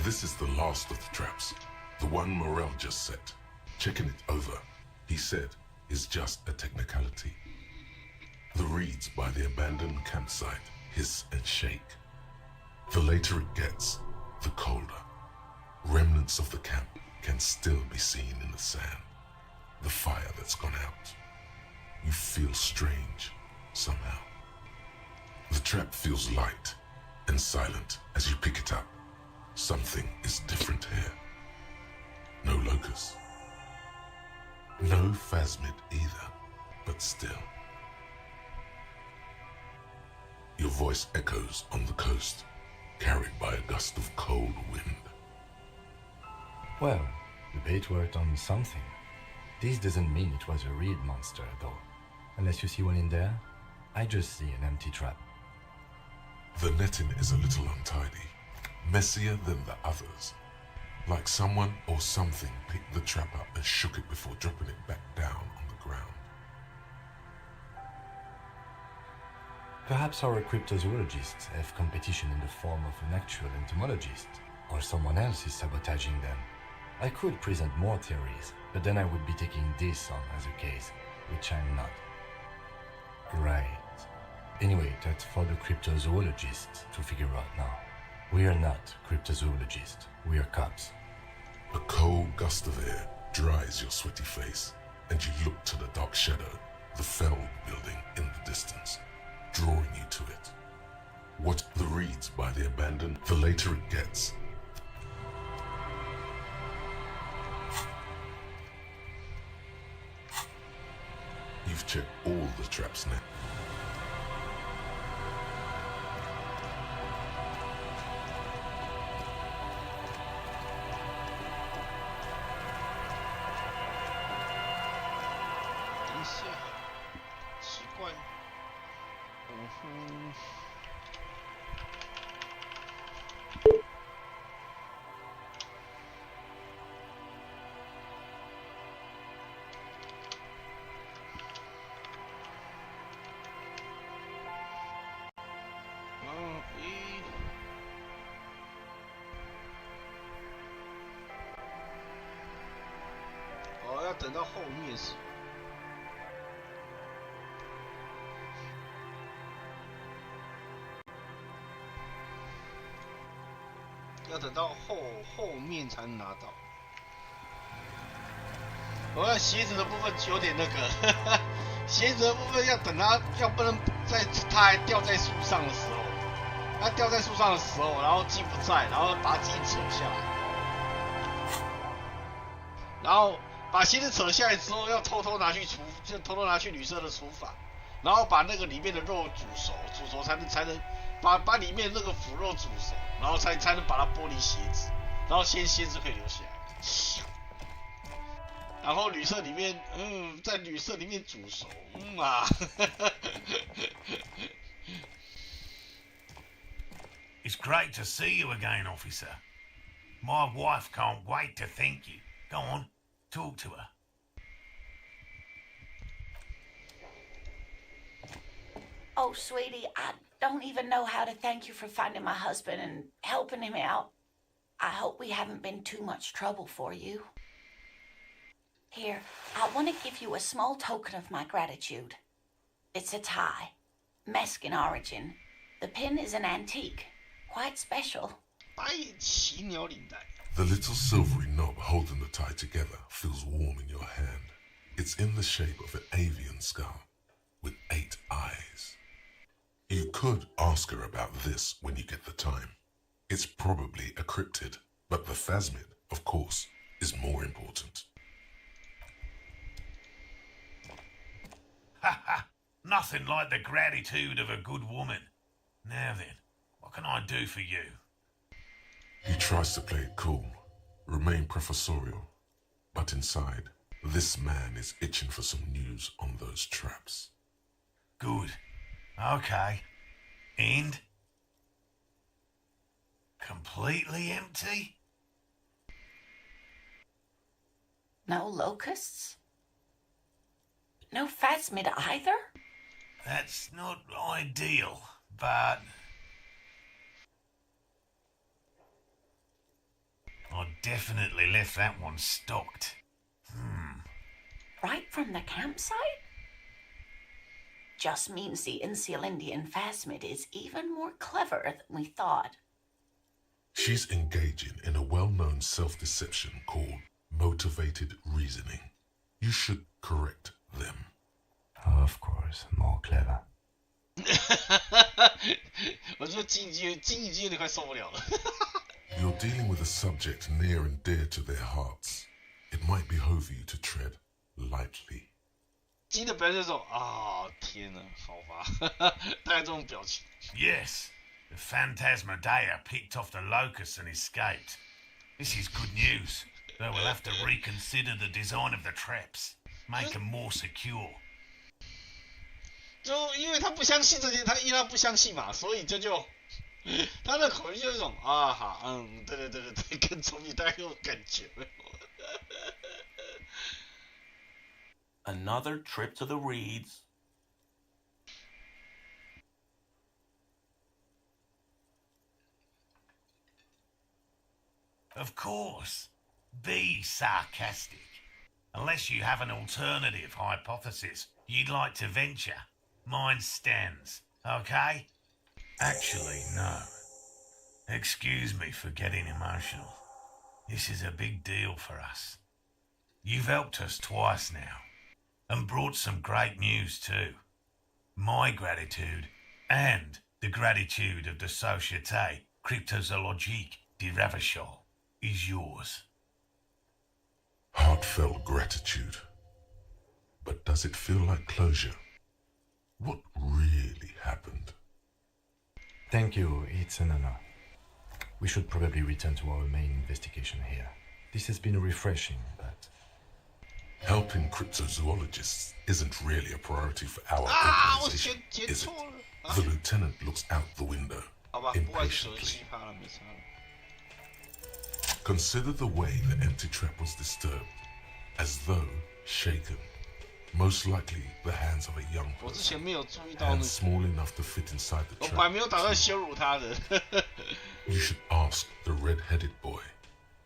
This is the last of the traps. The one Morel just set. Checking it over, he said, is just a technicality. The reeds by the abandoned campsite hiss and shake. The later it gets, the colder. Remnants of the camp can still be seen in the sand. The fire that's gone out. You feel strange, somehow. The trap feels light and silent as you pick it up. Something is different here. No locust. No phasmid either, but still. Your voice echoes on the coast, carried by a gust of cold wind. Well, the bait worked on something. This doesn't mean it was a reed monster, though. Unless you see one in there, I just see an empty trap. The netting is a little untidy, messier than the others. Like someone or something picked the trap up and shook it before dropping it back down on the ground. Perhaps our cryptozoologists have competition in the form of an actual entomologist, or someone else is sabotaging them. I could present more theories, but then I would be taking this on as a case, which I'm not. Right. Anyway, that's for the cryptozoologists to figure out now. We are not cryptozoologists, we are cops. A cold gust of air dries your sweaty face, and you look to the dark shadow, the fell building in the distance, drawing you to it. What the reeds by the abandoned, the later it gets. You've checked all the traps now.要等到后面是。要等到后面才能拿到。我看鞋子的部分有点那个，鞋子的部分要等它，要不能在它还吊在树上的时候，它吊在树上的时候，然后鸡不在，然后把鸡扯下来，然后把鞋子扯下来之后，要偷偷拿去旅社的厨房，然后把那个里面的肉煮熟才能把里面那个腐肉煮熟，然后才能把它剥离鞋子，然后鞋子可以留下来。然后旅社里面，在旅社里面煮熟，It's great to see you again, officer. My wife can't wait to thank you. Go on, talk to her. Oh, sweetie, I don't even know how to thank you for finding my husband and helping him out. I hope we haven't been too much trouble for you. Here, I want to give you a small token of my gratitude. It's a tie, Mexican origin. The pin is an antique, quite special. The little silvery knob holding the tie together feels warm in your hand. It's in the shape of an avian skull, with 8 eyes. You could ask her about this when you get the time. It's probably a cryptid, but the phasmid, of course, is more important. Ha ha! Nothing like the gratitude of a good woman. Now then, what can I do for you? He tries to play it cool, remain professorial, but inside, this man is itching for some news on those traps. Good. Okay. And? Completely empty? No locusts? No phasmid either? That's not ideal, but I definitely left that one stocked. Right from the campsite? Just means the Insulindian phasmid is even more clever than we thought. She's engaging in a well-known self-deception called motivated reasoning. You should correct them. Of course, more clever. 我觉得金鱼有点快受不了了。You're dealing with a subject near and dear to their hearts. It might behove you to tread lightly. 金的表情就是天哪，好吧，大概这种表情。Yes, the Phantasmadea picked off the locust and escaped. This is good news, though we'll have to reconsider the design of the traps, make them more secure. 就因为他不相信这些，因为他不相信嘛，所以就他的口音就一种好，对，跟聪明大概有感觉。Another trip to the reeds. Of course. Be sarcastic. Unless you have an alternative hypothesis you'd like to venture, mine stands, okay? Actually, no. Excuse me for getting emotional. This is a big deal for us. You've helped us twice now, and brought some great news too. My gratitude, and the gratitude of the Société Cryptozoologique de Ravachol, is yours. Heartfelt gratitude. But does it feel like closure? What really happened? Thank you, it's an honor. We should probably return to our main investigation here. This has been refreshing, but... Helping cryptozoologists isn't really a priority for our 我 organization, 剪 is it? 错了。 The lieutenant looks out the window 好吧，不好意思，手 impatiently. 机怕了，没差了。 Consider the way the empty trap was disturbed, as though shaken. Most likely the hands of a young 我之 person, 前没有注意到那 hands 个， small enough to fit inside the 我本来 trap. 没有打算羞辱他的。 You should ask the red-headed boy,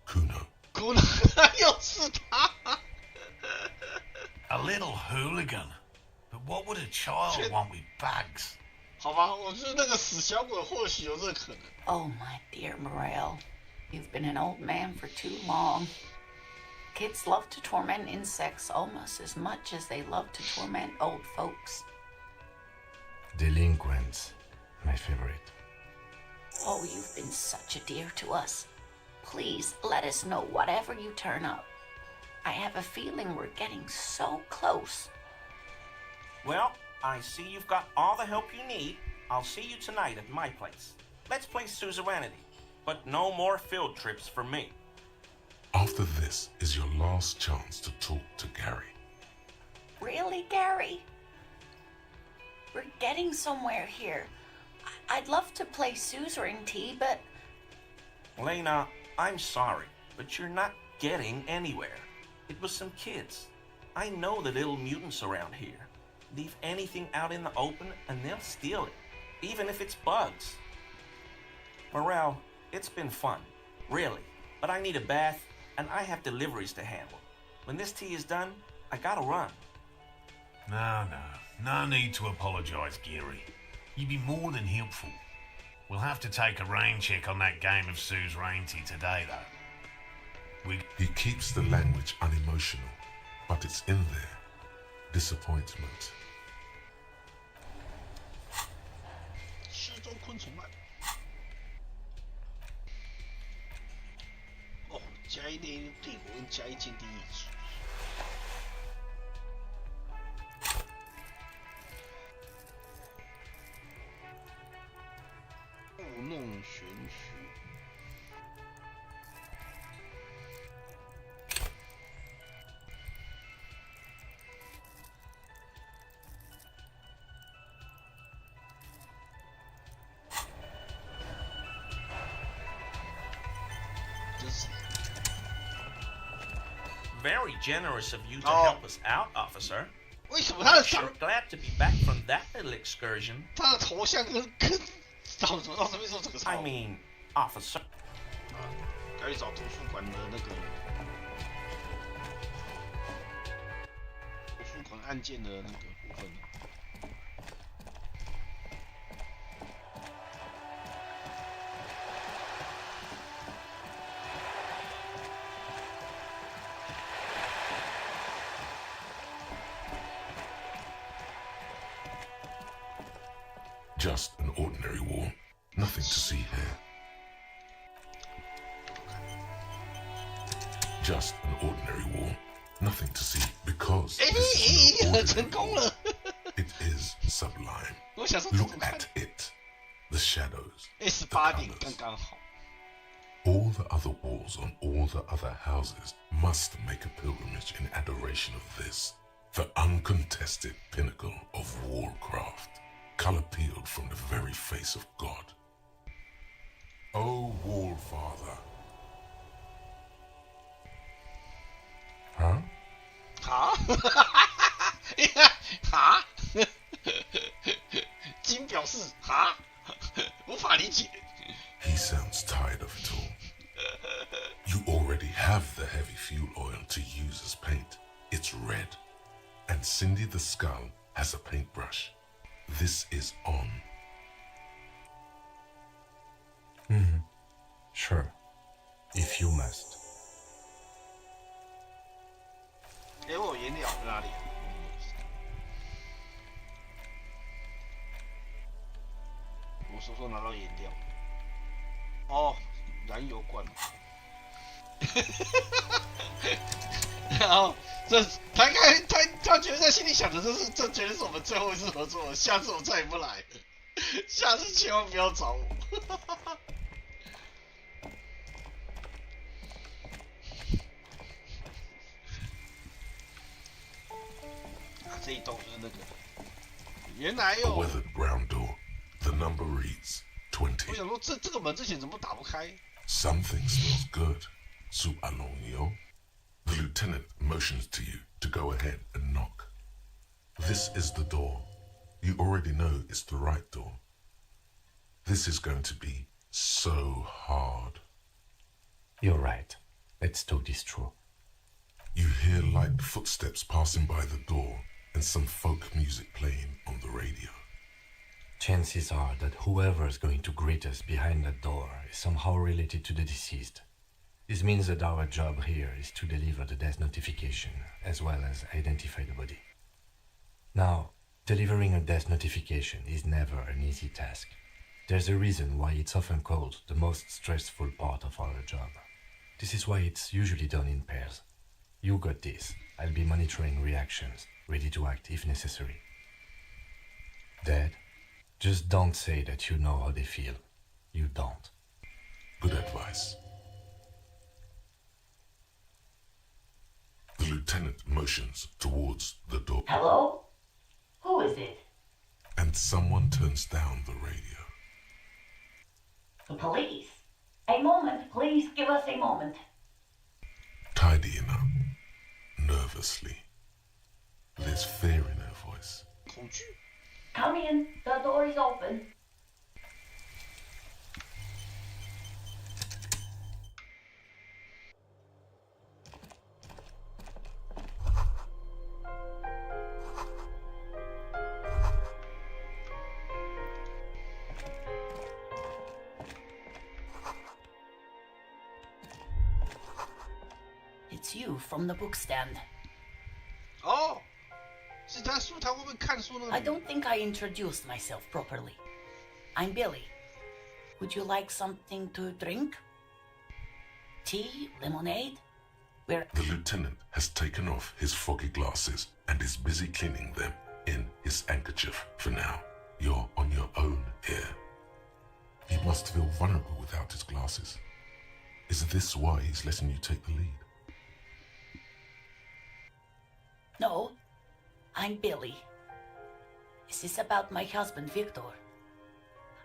Kuno. 姑娘，又是他。 A little hooligan. But what would a child want with bags? 好吧，我觉得那个死小鬼或许有这个可能。 Oh, my dear Morel, you've been an old man for too long. Kids love to torment insects almost as much as they love to torment old folks. Delinquents, my favorite. Oh, you've been such a dear to us. Please let us know whatever you turn up. I have a feeling we're getting so close. Well, I see you've got all the help you need. I'll see you tonight at my place. Let's play suzerainty, but no more field trips for me. After this is your last chance to talk to Gary. Really, Gary? We're getting somewhere here. I'd love to play suzerainty, but... Lena, I'm sorry, but you're not getting anywhere. It was some kids. I know the little mutants around here. Leave anything out in the open and they'll steal it, even if it's bugs. Morel, it's been fun, really, but I need a bath and I have deliveries to handle. When this tea is done, I gotta run. No need to apologise, Geary. You'd be more than helpful. We'll have to take a rain check on that game of suzerainty today, though. He keeps the language unemotional, but it's in there. Disappointment. 失踪昆虫案。哦，加一列帝国跟加一鉴定意志。故弄玄虚。 Very generous of you to help us out, officer. 为什么他的 Sure 长 glad to be back from that little excursion. 他的头像跟到什么时候这个差 I mean, officer. 该去找图书馆的那个图书馆案件的那个部分。 Just an ordinary war. Nothing to see here. Just an ordinary war. Nothing to see because this is no 成 ordinary 功 war. 了！ It is sublime. 我想说 Look at it. The shadows. S The 8点 colors. 刚刚好。 All the other walls on all the other houses must make a pilgrimage in adoration of this, the uncontested pinnacle of warcraft, color peeled from the very face of God. O Wall Father. Huh? 啊？哈？金表示哈？无法理解。 He sounds tired of it all. You and Cindy the Skull has a paintbrush. This is on. Sure, if you must. 我有颜料在哪里？我手上拿到颜料。哦，燃油罐。然后他觉得在心里想着，这绝对是我们最后一次合作，下次我再也不来了，下次千万不要找我。这一栋就是那个，原来 A 有。weathered brown door. The number reads 20. 我想说，这个门之前怎么打不开？ Something smells good. So allons-y. The lieutenant motions to you to go ahead and knock. This is the door. You already know it's the right door. This is going to be so hard. You're right. Let's talk this through. You hear light footsteps passing by the door and some folk music playing on the radio. Chances are that whoever is going to greet us behind that door is somehow related to the deceased. This means that our job here is to deliver the death notification, as well as identify the body. Now, delivering a death notification is never an easy task. There's a reason why it's often called the most stressful part of our job. This is why it's usually done in pairs. You got this. I'll be monitoring reactions, ready to act if necessary. Dad, just don't say that you know how they feel. You don't. Good advice. The lieutenant motions towards the door. Hello? Who is it? And someone turns down the radio. The police. A moment, please give us a moment. Tidying up, nervously. There's fear in her voice. 恐惧。 Come in, the door is open. It's you from the book stand. 哦，是他书堂外面看书那个。 I don't think I introduced myself properly. I'm Billy. Would you like something to drink? Tea? Lemonade? We're... The lieutenant has taken off his foggy glasses and is busy cleaning them in his handkerchief for now. You're on your own here. He must feel vulnerable without his glasses. Is this why he's letting you take the lead? No, I'm Billy. Is this about my husband, Victor?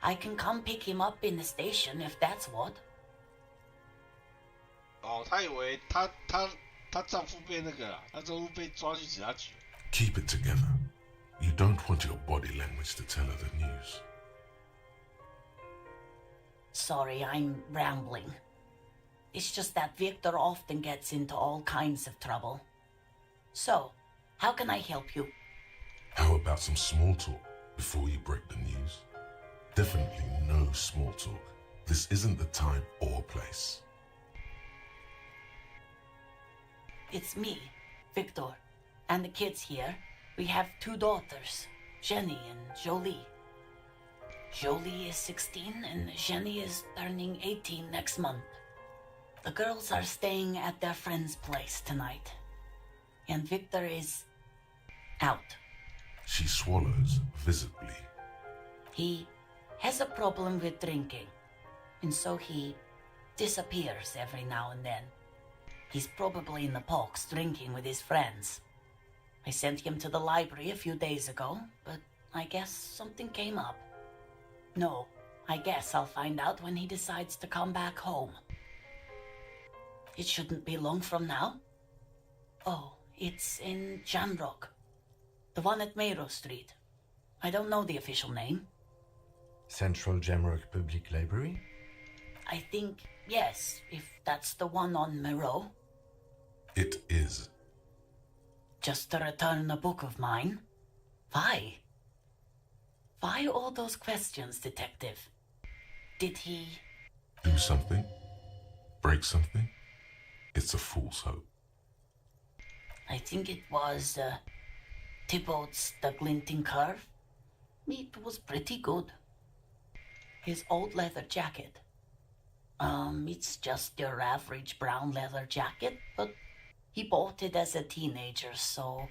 I can come pick him up in the station if that's what. 哦，他以为她丈夫被那个啦，她丈夫被抓去警察局。 Keep it together. You don't want your body language to tell her the news. Sorry, I'm rambling. It's just that Victor often gets into all kinds of trouble. So, how can I help you? How about some small talk before you break the news? Definitely no small talk. This isn't the time or place. It's me, Victor, and the kids here. We have 2 daughters, Jenny and Jolie. Jolie is 16 and Jenny is turning 18 next month. The girls are staying at their friend's place tonight. And Victor is out. She swallows visibly. He has a problem with drinking, and so he disappears every now and then. He's probably in the parks drinking with his friends. I sent him to the library a few days ago, but I guess something came up. No, I guess I'll find out when he decides to come back home. It shouldn't be long from now. Oh, it's in Jamrock. The one at Mayro Street. I don't know the official name. Central Jamrock Public Library? I think, yes, if that's the one on Mayro. It is. Just to return a book of mine? Why? Why all those questions, Detective? Did he... Do something? Break something? It's a fool's hope. I think it was, Thibault's The Glinting Curve. It was pretty good. His old leather jacket. It's just your average brown leather jacket, but he bought it as a teenager, so...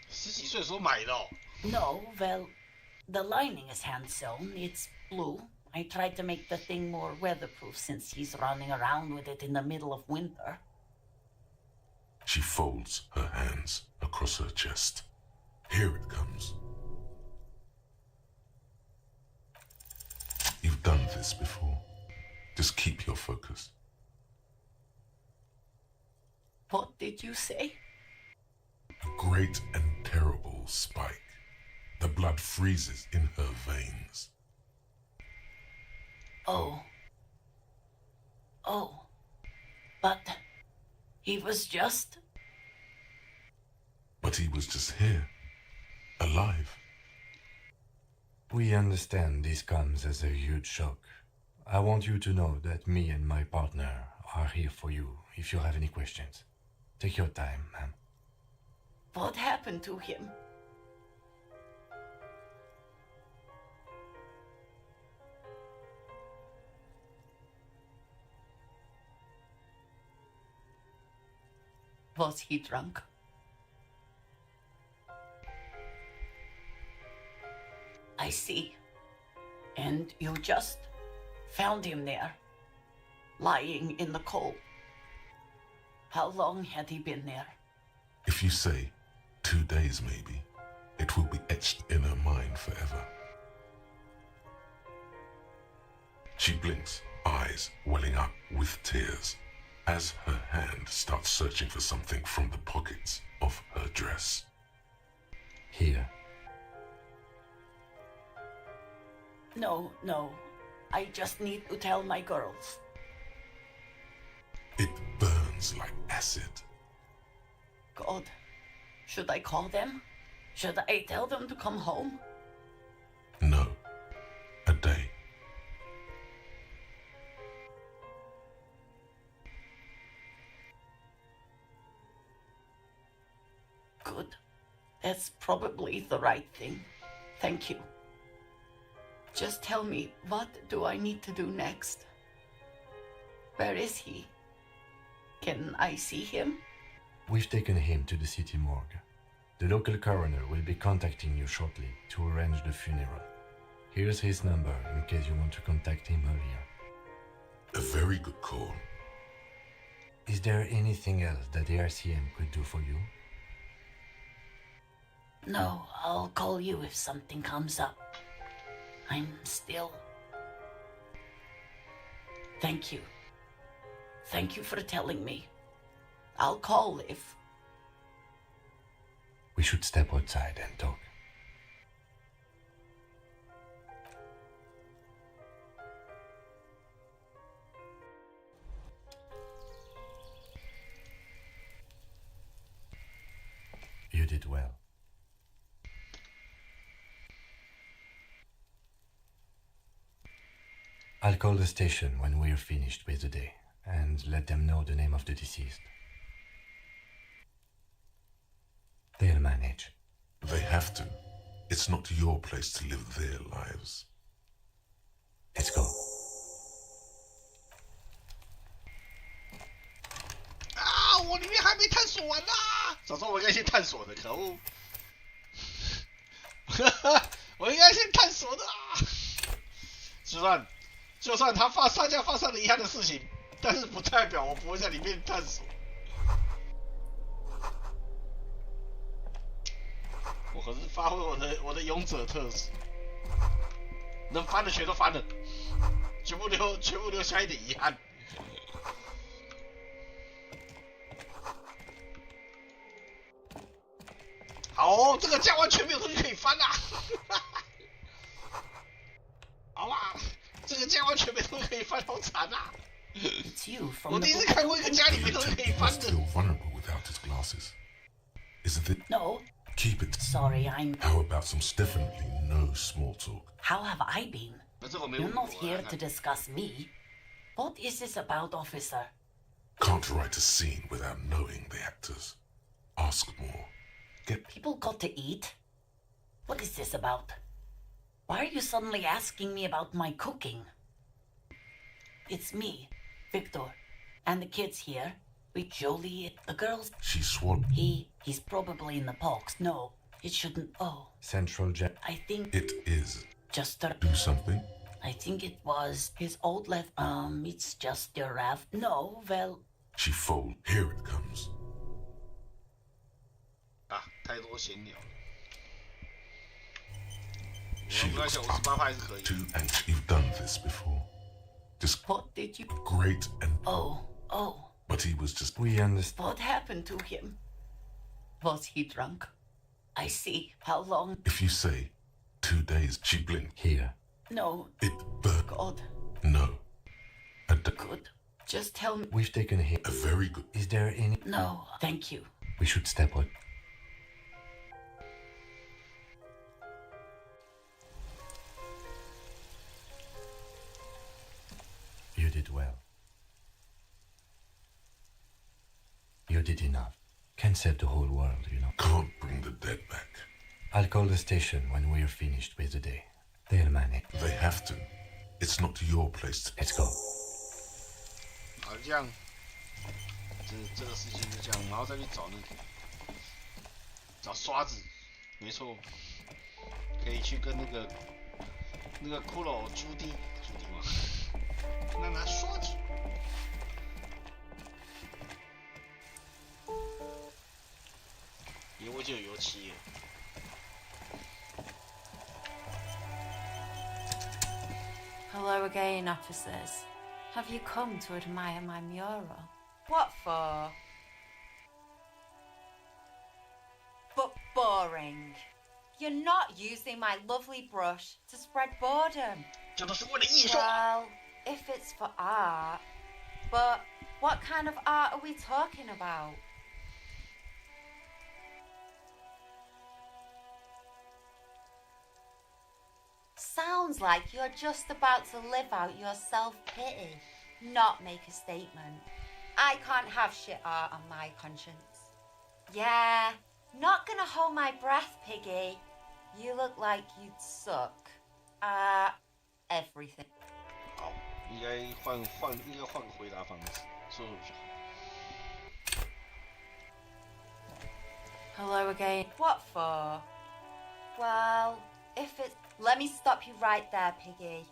十几岁的时候买的哦。No, well, the lining is hand-sewn. It's blue. I tried to make the thing more weatherproof since he's running around with it in the middle of winter. She folds her hands across her chest. Here it comes. You've done this before. Just keep your focus. What did you say? A great and terrible spike. The blood freezes in her veins. Oh. But he was just... But he was just here. Alive. We understand this comes as a huge shock. I want you to know that me and my partner are here for you if you have any questions. Take your time, ma'am. What happened to him? Was he drunk? I see. And you just found him there, lying in the cold. How long had he been there? If you say 2 days maybe, it will be etched in her mind forever. She blinks, eyes welling up with tears, as her hand starts searching for something from the pockets of her dress. Here. No. I just need to tell my girls. It burns like acid. God, should I call them? Should I tell them to come home? No. A day. Good. That's probably the right thing. Thank you. Just tell me, what do I need to do next? Where is he? Can I see him? We've taken him to the city morgue. The local coroner will be contacting you shortly to arrange the funeral. Here's his number in case you want to contact him earlier. A very good call. Is there anything else that the RCM could do for you? No, I'll call you if something comes up. I'm still... Thank you. Thank you for telling me. I'll call if... We should step outside and talk. You did well. I'll call the station when we're finished with the day and let them know the name of the deceased. They'll manage. They have to. It's not your place to live their lives. Let's go. 啊！我里面还没探索完呢、早知道我应该先探索的，可恶！我应该先探索的啊！就算他上架发生了遗憾的事情，但是不代表我不会在里面探索。我可是发挥我的勇者特质，能翻的全都翻了，全部留下一点遗憾。好哦，这个架完全没有东西可以翻啦、好啦，这个架完全没东西可以翻，好惨啊！我第一次看过一个家里没东西可以翻的。 Still vulnerable without his glass. passes. Is it? No. Keep it. Sorry, I'm... How about some definitely no small talk? How have I been? You're not here to discuss me. What is this about, officer? Can't write a scene without knowing the actors. Ask more. Get... People got to eat. What is this about? Why are you suddenly asking me about my cooking? It's me, Victor, and the kids here. We Jolie, the girls. She swallowed. He's probably in the box. No, it shouldn't. Oh. Central jet. I think... It is. Just a... Do something? I think it was his old left... it's just a raft. No, well... She fold. Here it comes. 啊，太多闲聊了。 She 没关系， looks 我18 up 还是可以。 to, and you've done this before. Just What did you... great and... Oh. But he was just... We understand. What happened to him? Was he drunk? I see. How long? If you say 2 days, she blinked. Here. No. It burned. God. No. Good. Just tell me... We've taken a hit. A very good... Is there any... No, thank you. We should step on. You did well. You did enough. Can't save the whole world, you know. Can't bring the dead back. I'll call the station when we're finished with the day. They'll manage. They have to. It's not your place to... Let's go. 好，这样，这个事情就这样，然后再去找找刷子，没错，可以去跟那个骷髅朱棣吗？让他刷子。因为就有油漆耶。 Hello again, officers. Have you come to admire my mural? What for? But boring. You're not using my lovely brush to spread boredom. 这都是为了艺术。 Well, if it's for art. But what kind of art are we talking about? Sounds like you're just about to live out your self-pity, not make a statement. I can't have shit art on my conscience. Yeah, not gonna hold my breath, Piggy. You look like you'd suck at everything. 好，应该换个回答方式，说比较好。 Hello again. What for? Well, if it's... Let me stop you right there, Piggy.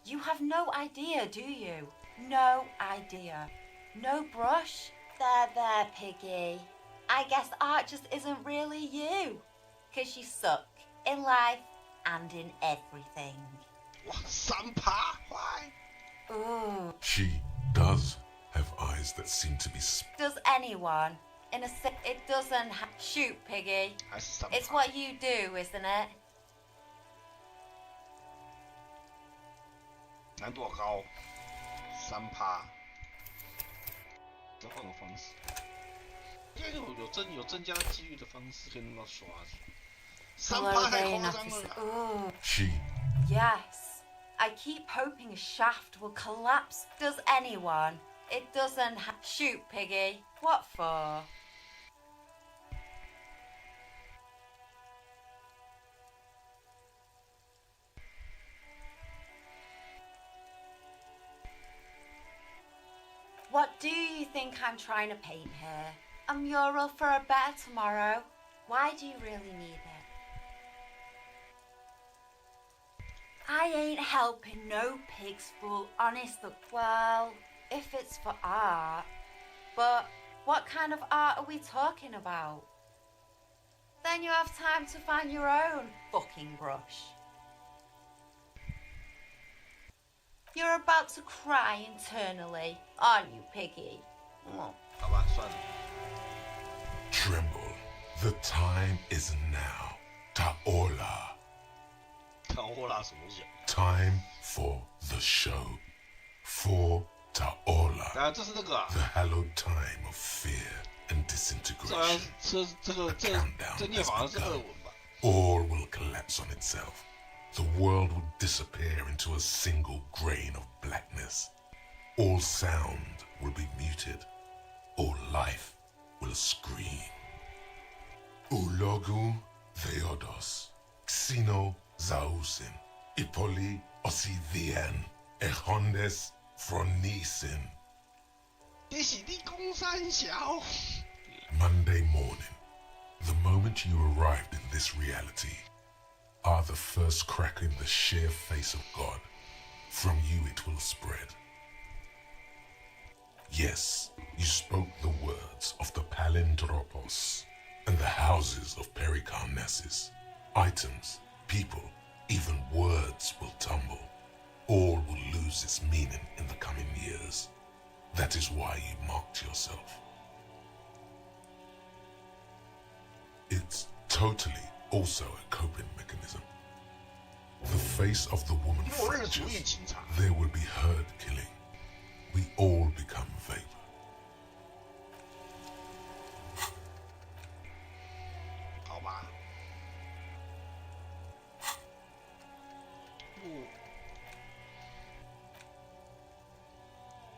You have no idea, do you? No idea. No brush? There, Piggy. I guess art just isn't really you. 'Cause you suck in life and in everything. 哇，3趴 ，why？ Ooh. She does have eyes that seem to be... Does anyone in a... It doesn't... Shoot, Piggy. 还是3%。 It's what you do, isn't it? 难度好高，3趴。再换个方式，应该有增加几率的方式，可以弄到刷子。3 Hello 趴太 again, 夸张了 officer. 啦。 Ooh. She... Yes. I keep hoping a shaft will collapse. Does anyone? It doesn't shoot, Piggy. What for? What do you think I'm trying to paint here? A mural for a better tomorrow? Why do you really need it? I ain't helping no pigs fool, honest. Well, if it's for art. But what kind of art are we talking about? Then you have time to find your own fucking brush. You're about to cry internally, aren't you, Piggy? 好吧，算了。 Tremble. The time is now. Taola. 看我拉什么东西？ Time for the show. For Taola. 啊，这是那个啊。 The hallowed time of fear. and 这 disintegration. 这念法好像是俄文吧？ All will collapse on itself. The world will disappear into a single grain of blackness. All sound will be muted. All life will scream. Ulogu Theodos, Xeno Zausin, Ipoli Ossivian, Echondes Fronisin. 这是你公三小。 Monday morning, the moment you arrived in this reality, are the first crack in the sheer face of God. From you it will spread. Yes, you spoke the words of the Palindropos and the houses of Pericarnassus. Items, people, even words will tumble. All will lose its meaning in the coming years. That is why you marked yourself. It's totally also a coping mechanism. The face of the woman 因为我认识主义 fractures. 警察。 There will be herd killing. We all become vapor. 好吧。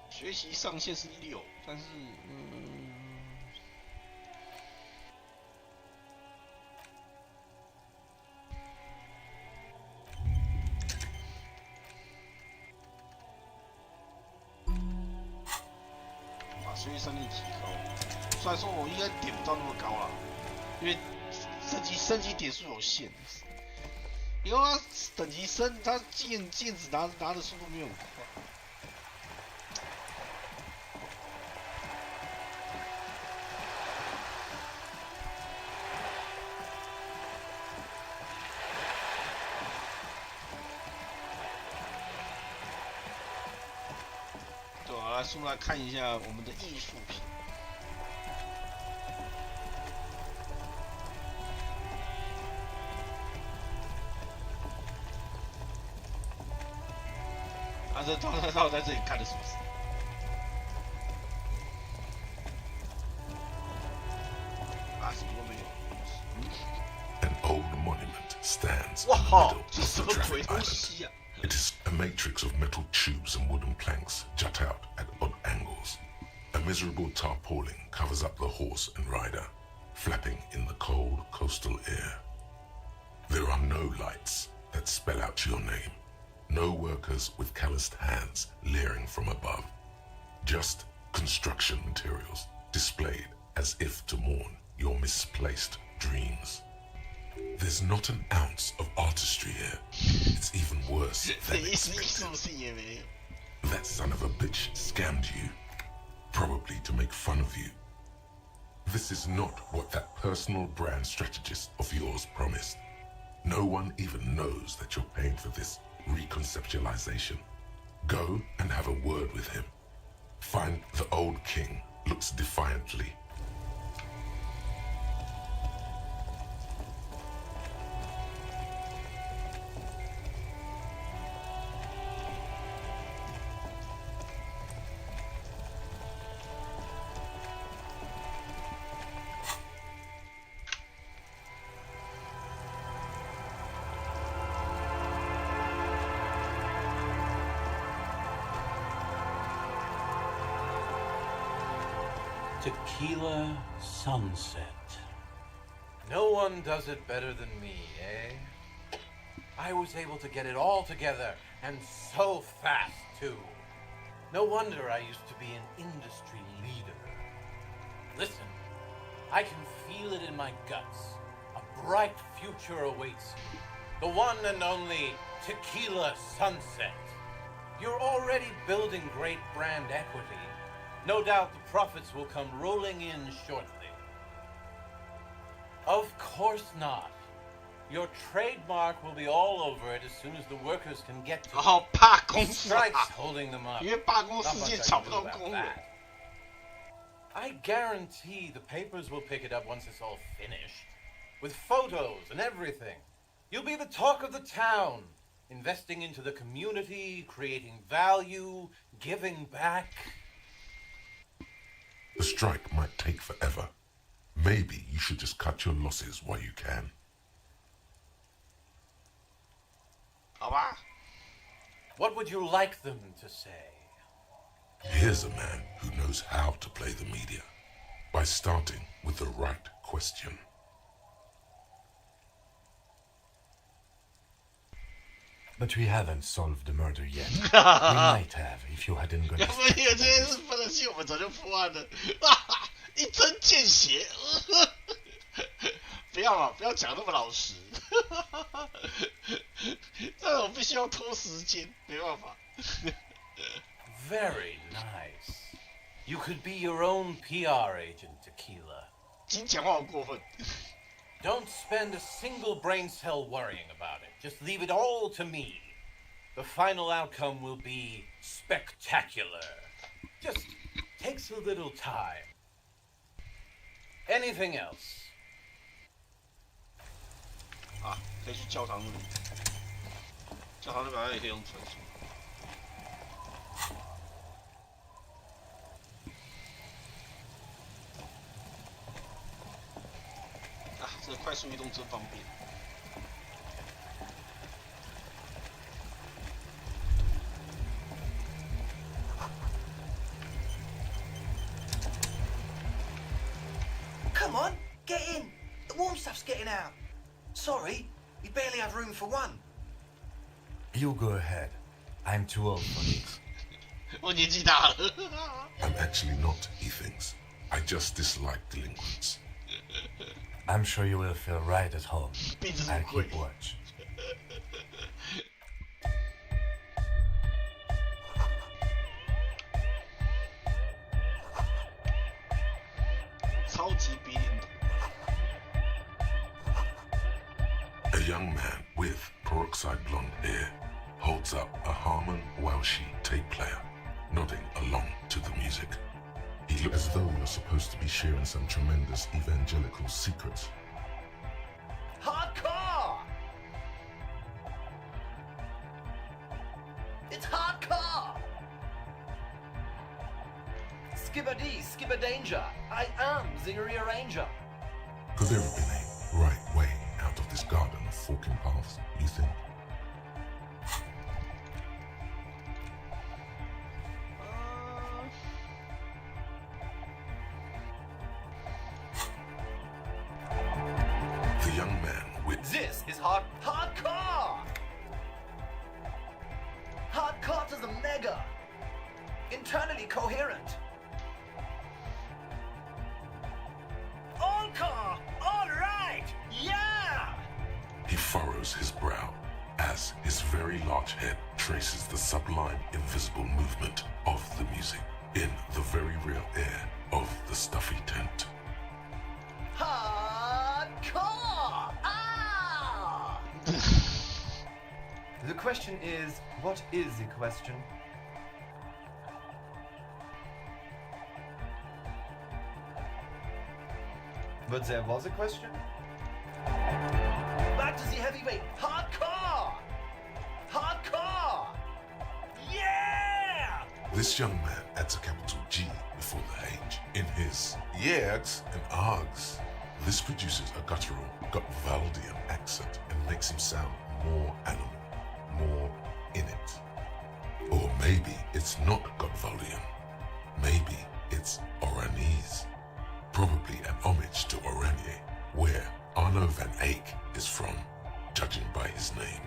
学习上限是6，但是把学习胜率提高。虽然说我应该点不到那么高啦，因为升级点数有限。因为它等级升，它剑子拿的速度没有很快。 对啊，来看一下我们的艺术品。啊，这他有在这里看的是不是？啊，什么都没有。An old monument stands in 哇 the 靠， middle 这 of 什 the 么鬼 traffic 东 island. 西啊？ It is a matrix of metal tubes and wooden planks jut out at odd angles. A miserable tarpaulin covers up the horse and rider, flapping in the cold coastal air. There are no lights that spell out your name. No workers with calloused hands leering from above. Just construction materials displayed as if to mourn your misplaced dreams. There's not an ounce of artistry here. It's even worse 这 than 艺术 expected. 性也没有。 That son of a bitch scammed you, probably to make fun of you. This is not what that personal brand strategist of yours promised. No one even knows that you're paying for this reconceptualization. Go and have a word with him. Find the old king looks defiantly. Tequila sunset. No one does it better than me, eh? I was able to get it all together, and so fast, too. No wonder I used to be an industry leader. Listen, I can feel it in my guts. A bright future awaits you. The one and only Tequila Sunset. You're already building great brand equity. No doubt the profits will come rolling in shortly. Of course not. Your trademark will be all over it as soon as the workers can get to 然后罢工 it. 是 Strikes 吧？ holding them up. 因为罢工 Not 事 much 件 I 找 can 不 do 到 about 工人。 that. I guarantee the papers will pick it up once it's all finished. With photos and everything. You'll be the talk of the town. Investing into the community, creating value, giving back. The strike might take forever. Maybe you should just cut your losses while you can. 好吧。 What would you like them to say? Here's a man who knows how to play the media by starting with the right question. But we haven't solved the murder yet. We might have if you hadn't got 要不然这件事分得清，我们早就破案了。一针见血。不要嘛，不要讲那么老实。这种必须要拖时间，没办法。Very nice. You could be your own PR agent, Tequila. 金讲话好过分。Don't spend a single brain cell worrying about it. Just leave it all to me. The final outcome will be spectacular. Just takes a little time. Anything else? 啊，可以去教堂那里。教堂那边也可以用传输。啊，这个快速移动真方便。Come on, get in. The warm stuff's getting out. Sorry, we barely have room for one. You go ahead. I'm too old for this. 我年纪大了。I'm actually not, he thinks. I just dislike delinquents. I'm sure you will feel right at home. 鼻子 I'll 很贵 keep。watch. 超级鼻灵图。 A young man with peroxide blonde hair holds up a Harman Welshi tape player, nodding along to the music. He looks as though you're supposed to be sharing some tremendous evangelical secrets. Hardcore! It's hardcore! Skibber-dee, skibber-danger. I am the rearranger. Could there have been a right way out of this garden of forking paths, you think? The young man with This is hardcore! Hardcore to the mega. Internally coherent. Encore! All right! Yeah! he furrows his brow as his very large head traces the sublime invisible movement of the music in the very real air of the stuffy tent. Hardcore! Ah! The question is, what is the question? But there was a question? Back to the heavyweight. Hardcore! Hardcore! Yeah! This young man adds a capital G before the H in his yegs and args. This produces a guttural Gotwaldian accent and makes him sound more animal, more in it. Or maybe it's not Gotwaldian. Maybe it's Oranese. Probably an homage to Oranje, where Arno van Eyck is from, judging by his name.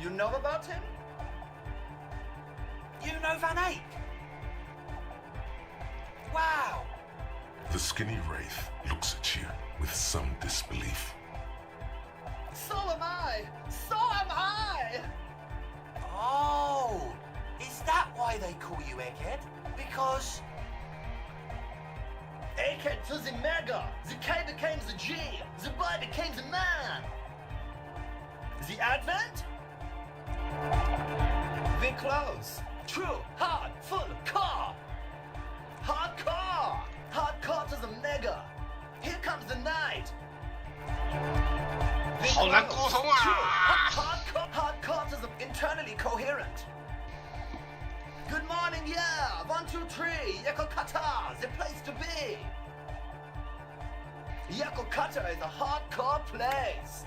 You know about him? You know Van Eyck? Wow! The skinny wraith looks at you with some disbelief. So am I! So am I! Oh! Is that why they call you Egghead? Because... Egghead to the mega! The K became the G! The boy became the man! The Advent? We're close! True, hard, full, core! Hardcore! Hardcore to the mega! Here comes the night! 好难沟通啊！ Hardcore to the internally coherent. Good morning, yeah! 1, 2, 3, Yakokata, the place to be! Yakokata is a hardcore place!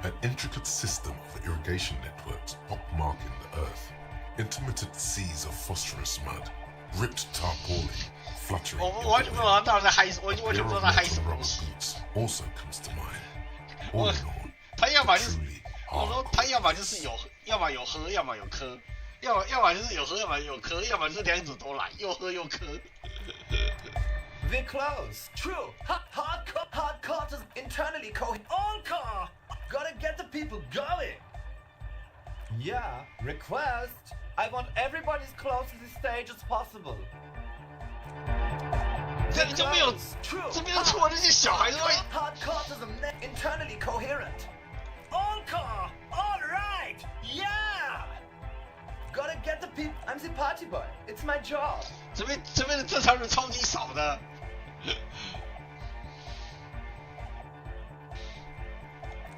An intricate system of irrigation networks pockmarking the earth. Intermittent seas of phosphorus mud, ripped tarpaulin, fluttering. 我完全不知道他到底在嗨，我完全不知道他嗨什么东 rubber 西。 boots also comes to mind. All in all, 他要么就是 truly 我说 hardcore. 他要么就是有，要么有喝，要么有磕，要么就是有喝，要么有磕，要么就是两者都来，又喝又磕。 We're close. True. Hardcore is internally all car. Gotta get the people going. Yeah, request. I want everybody as close to the stage as possible. 这没有 True. 这没有错，这些小孩子会 Hardcore is internally coherent. All car. All right. Yeah. Gotta get the people. I'm the party boy. It's my job. 这边的正常人超级少的。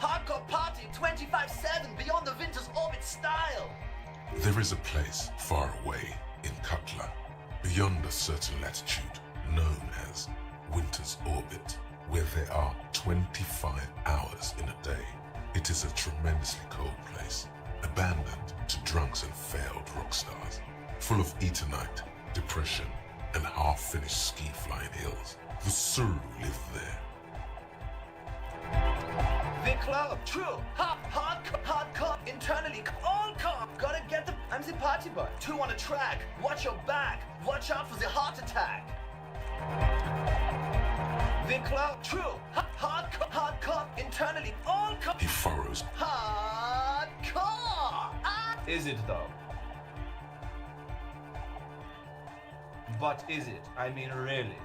Hardcore party 25/7 beyond the winter's orbit style. There is a place far away in Katla, beyond a certain latitude, known as Winter's Orbit, where there are 25 hours in a day. It is a tremendously cold place, abandoned to drunks and failed rock stars, full of etonite, depression, and half-finished ski-flying hills. The Suru live there. The club. True. Hardcore. Internally. All car. Gotta get the. I'm the party boy. 2 on a track. Watch your back. Watch out for the heart attack. The club. True. Hardcore. Internally. All car. He furrows. Hardcore. Is it though? But is it? I mean, really?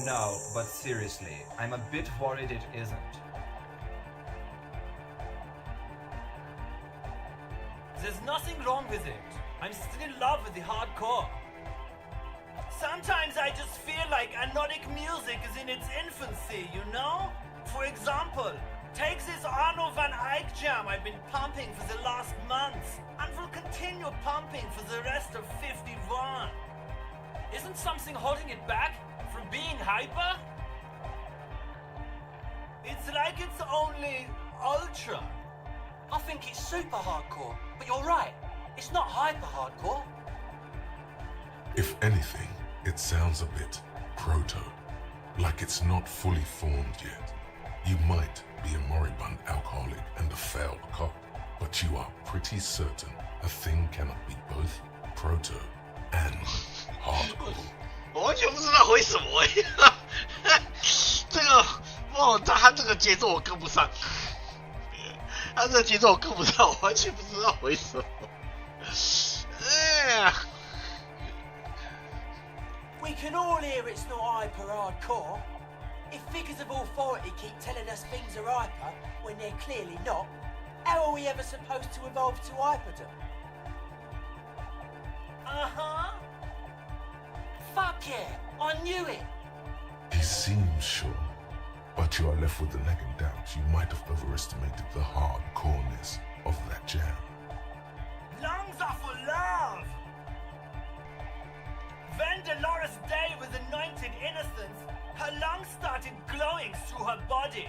No, but seriously, I'm a bit worried it isn't. There's nothing wrong with it. I'm still in love with the hardcore. Sometimes I just feel like anodic music is in its infancy, you know? For example, take this Arno van Eyck jam I've been pumping for the last months and will continue pumping for the rest of 51. Isn't something holding it back from being hyper? It's like it's only ultra. I think it's super hardcore, but you're right. It's not hyper hardcore. If anything, it sounds a bit proto, like it's not fully formed yet. You might be a moribund alcoholic and a failed cop, but you are pretty certain a thing cannot be both proto and hardcore. 我完全不知道回什么这个哦，他这个节奏我跟不上，他这个节奏我跟不上，我完全不知道回什么。哎呀 We can all hear it's not hyper hardcore. If figures of authority keep telling us things are hyper when they're clearly not, how are we ever supposed to evolve to hyperdom? Uh-huh. Fuck yeah, I knew it. He seems sure, but you are left with the nagging doubt you might have overestimated the hardcoreness of that jam. Lungs are for love. When Dolores Day was anointed innocence, her lungs started glowing through her body.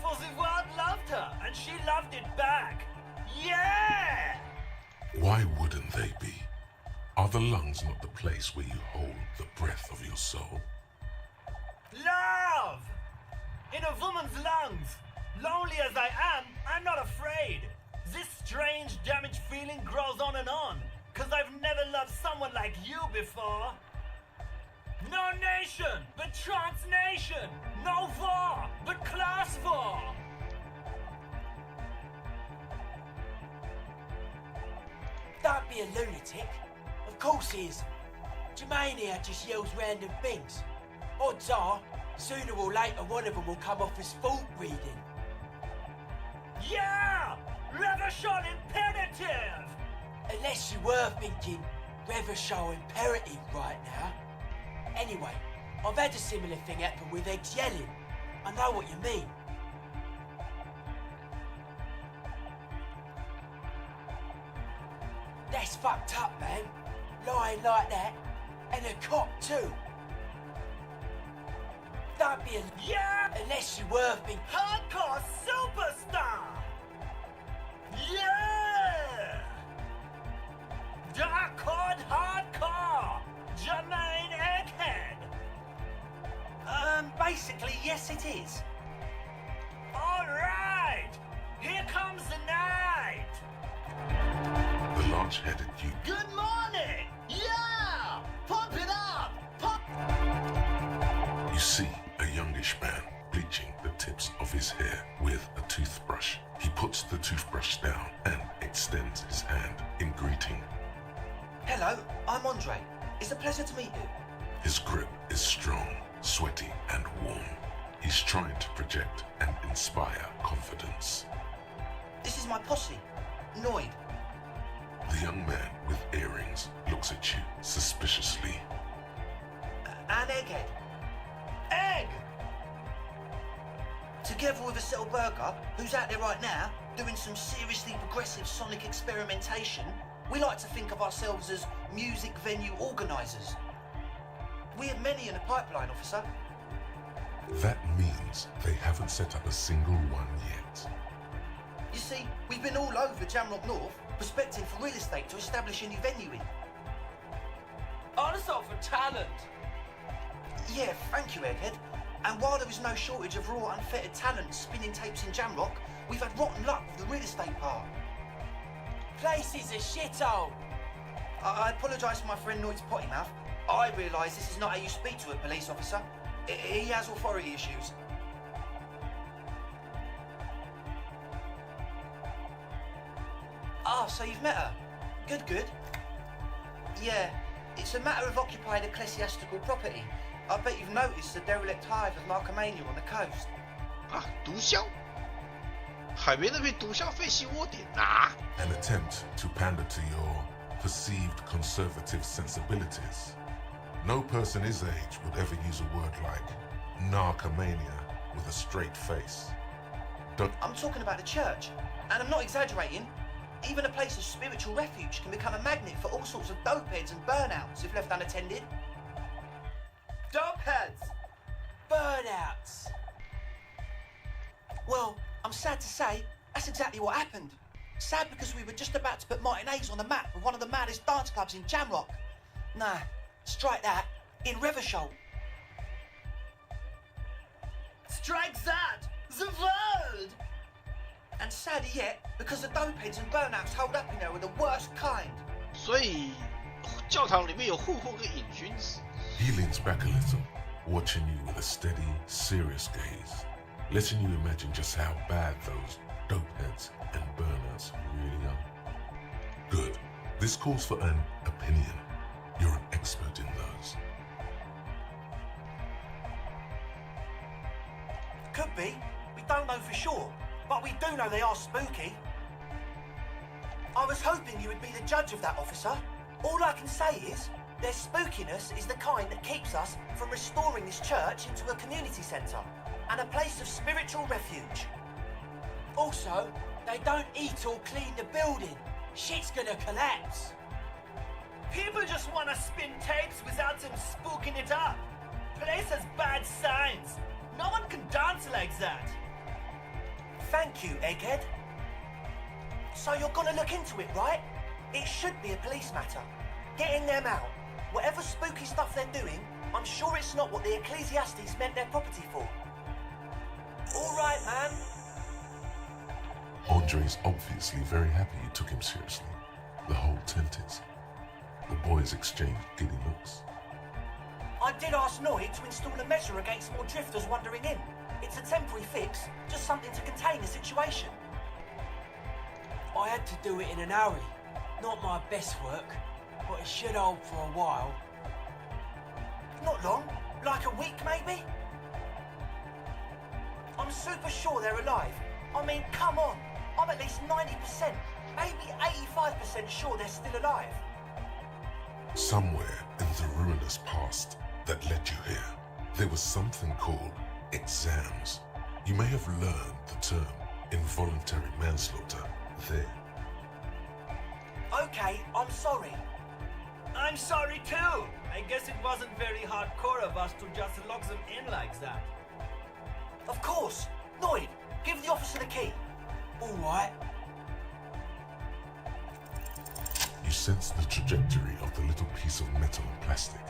For the world loved her, and she loved it back. Yeah! Why wouldn't they be? Are the lungs not the place where you hold the breath of your soul? Love! In a woman's lungs. Lonely as I am, I'm not afraid. This strange, damaged feeling grows on and on. 'Cause I've never loved someone like you before. No nation, but transnation. No war, but class war. Don't be a lunatic. Of course he is. Jermaine here just yells random things. Odds are, sooner or later one of them will come off as fault reading. Yeah! Revershon imperative! Unless you were thinking Revershon imperative right now. Anyway, I've had a similar thing happen with eggs yelling. I know what you mean. That's fucked up, man. Lying like that. And a cop, too. Don't be a... Yeah! Unless you're worth being... Hardcore superstar! Yeah! Dark hardcore! Jermaine Egghead! Basically, yes it is. Alright! Here comes the night! The large-headed youth. Good morning! Yeah! Pump it up! Pump! You see a youngish man bleaching the tips of his hair with a toothbrush. He puts the toothbrush down and extends his hand in greeting. Hello, I'm Andre. It's a pleasure to meet you. His grip is strong, sweaty, and warm. He's trying to project and inspire confidence. This is my posse, Noid. The young man with earrings looks at you suspiciously. And Egghead. Egg! Together with a Cell Burger, who's out there right now, doing some seriously progressive sonic experimentation, we like to think of ourselves as music venue organisers. We have many in the pipeline, officer. That means they haven't set up a single one yet. You see, we've been all over Jamrock North, prospecting for real estate to establish a new venue in. Also for talent. Yeah, thank you, Egghead. And while there is no shortage of raw, unfettered talent spinning tapes in Jamrock, we've had rotten luck with the real estate part. Place is a shithole. I apologise for my friend Noid's potty mouth. I realise this is not how you speak to a police officer. He has authority issues. Ah, so you've met her. Good, good. Yeah, it's a matter of occupied ecclesiastical property. I bet you've noticed the derelict hive of Markomania on the coast. 啊，毒枭，海边那边毒枭废弃窝点啊！ An attempt to pander to your perceived conservative sensibilities. No person his age would ever use a word like narcomania with a straight face. I'm talking about the church, and I'm not exaggerating. Even a place of spiritual refuge can become a magnet for all sorts of dopeheads and burnouts if left unattended. Dopeheads! Burnouts! Well, I'm sad to say, that's exactly what happened. Sad because we were just about to put Martinez on the map with one of the maddest dance clubs in Jamrock. Nah, strike that, in Reversholt. Strike that! The world! And sadder yet, because the dopeheads and burnouts hold up in there were the worst kind. 所以教堂里面有户户跟瘾君子。 He leans back a little, watching you with a steady, serious gaze, letting you imagine just how bad those dopeheads and burnouts really are. Good. This calls for an opinion. You're an expert in those. Could be. We don't know for sure. But we do know they are spooky. I was hoping you would be the judge of that, officer. All I can say is, their spookiness is the kind that keeps us from restoring this church into a community centre and a place of spiritual refuge. Also, they don't eat or clean the building. Shit's gonna collapse. People just want to spin tapes without them spooking it up. Place has bad signs. No one can dance like that. Thank you, Egghead. So you're gonna look into it, right? It should be a police matter. Getting them out. Whatever spooky stuff they're doing, I'm sure it's not what the Ecclesiastes meant their property for. All right, man. Andre's obviously very happy you took him seriously. The whole tent is. The boys exchanged giddy looks. I did ask Noid to install a measure against more drifters wandering in. It's a temporary fix, just something to contain the situation. I had to do it in an hurry. Not my best work, but it should hold for a while. Not long, like a week maybe? I'm super sure they're alive. I mean, come on. I'm at least 90%, maybe 85% sure they're still alive. Somewhere in the ruinous past that led you here, there was something called exams. You may have learned the term involuntary manslaughter there. Okay, I'm sorry. I'm sorry too. I guess it wasn't very hardcore of us to just lock them in like that. Of course. Noid, give the officer the key. All right. You sense the trajectory of the little piece of metal and plastic.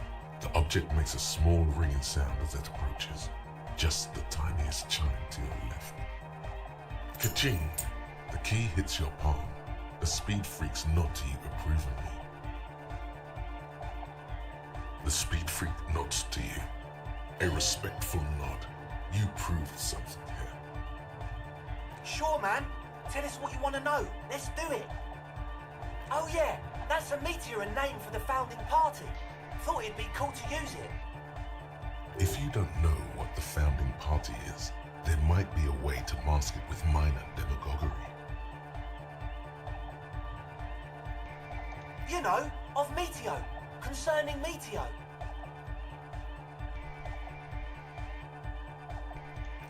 The object makes a small ringing sound as it approaches, just the tiniest chime to your left. Ka-ching! The key hits your palm. The speed freaks nod to you approvingly. The speed freak nods to you. A respectful nod. You proved something here. Sure, man. Tell us what you want to know. Let's do it. Oh yeah, that's a meteor and name for the founding party. Thought it'd be cool to use it. If you don't know what the founding party is, there might be a way to mask it with minor demagoguery. You know, of Meteo. Concerning Meteo.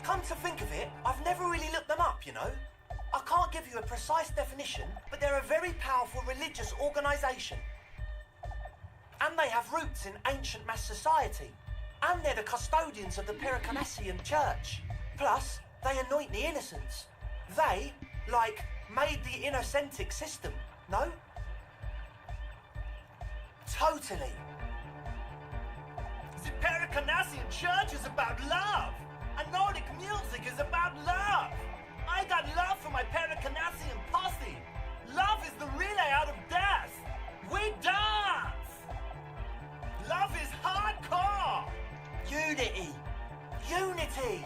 Come to think of it, I've never really looked them up, you know. I can't give you a precise definition, but they're a very powerful religious organisation. And they have roots in ancient mass society. And they're the custodians of the Pericarnassian Church. Plus, they anoint the innocents. They, like, made the innocentic system, no? Totally. The Pericarnassian Church is about love. And Nordic music is about love. I got love for my Pericarnassian posse. Love is the relay out of death. We dance. Love is hardcore. Unity. Unity.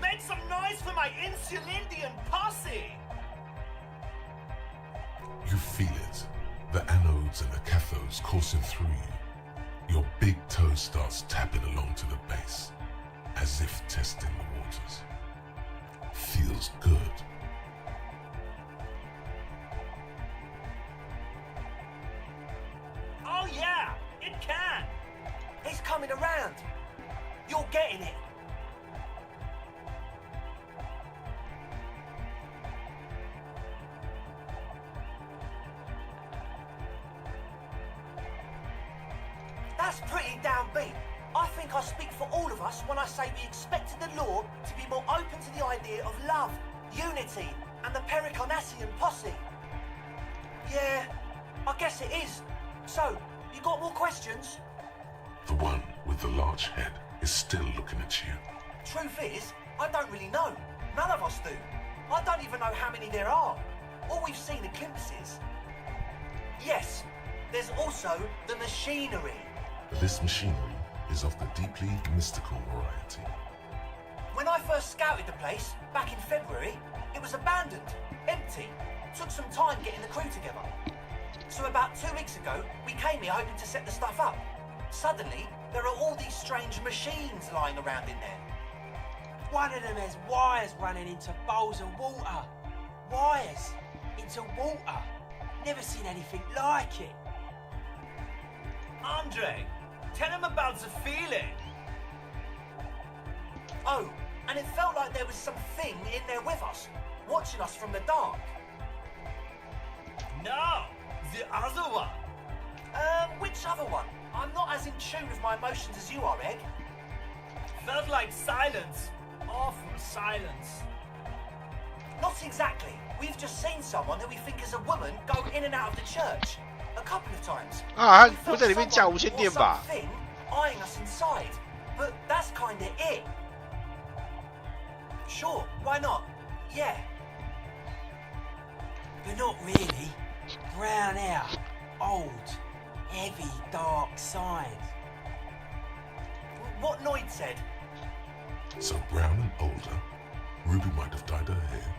Make some noise for my Insulindian posse. You feel it. The anodes and the cathodes coursing through you. Your big toe starts tapping along to the base, as if testing the waters. Feels good. Oh yeah, it can. It's coming around. You're getting it. That's pretty downbeat. I think I speak for all of us when I say we expected the law to be more open to the idea of love, unity, and the Pericarnassian posse. Yeah, I guess it is. So, you got more questions? The one with the large head is still looking at you. Truth is, I don't really know. None of us do. I don't even know how many there are. All we've seen are glimpses. Yes, there's also the machinery. This machinery is of the deeply mystical variety. When I first scouted the place, back in February, it was abandoned, empty. Took some time getting the crew together. So about 2 weeks ago, we came here hoping to set the stuff up. Suddenly, there are all these strange machines lying around in there. One of them has wires running into bowls of water. Wires into water. Never seen anything like it. Andre, tell him about the feeling. Oh, and it felt like there was something in there with us, watching us from the dark. No, the other one. Which other one? I'm not as in tune with my emotions as you are, Egg. Felt like silence. Awful silence. Not exactly. We've just seen someone who we think is a woman go in and out of the church a couple of times. 啊，他不在里面架无线电吧？ Something eyeing us inside, but that's kinda it. Sure, why not? Yeah. But not really. Brown hair, old, heavy, dark signs. What Noid said. So brown and older, Ruby might have dyed her hair,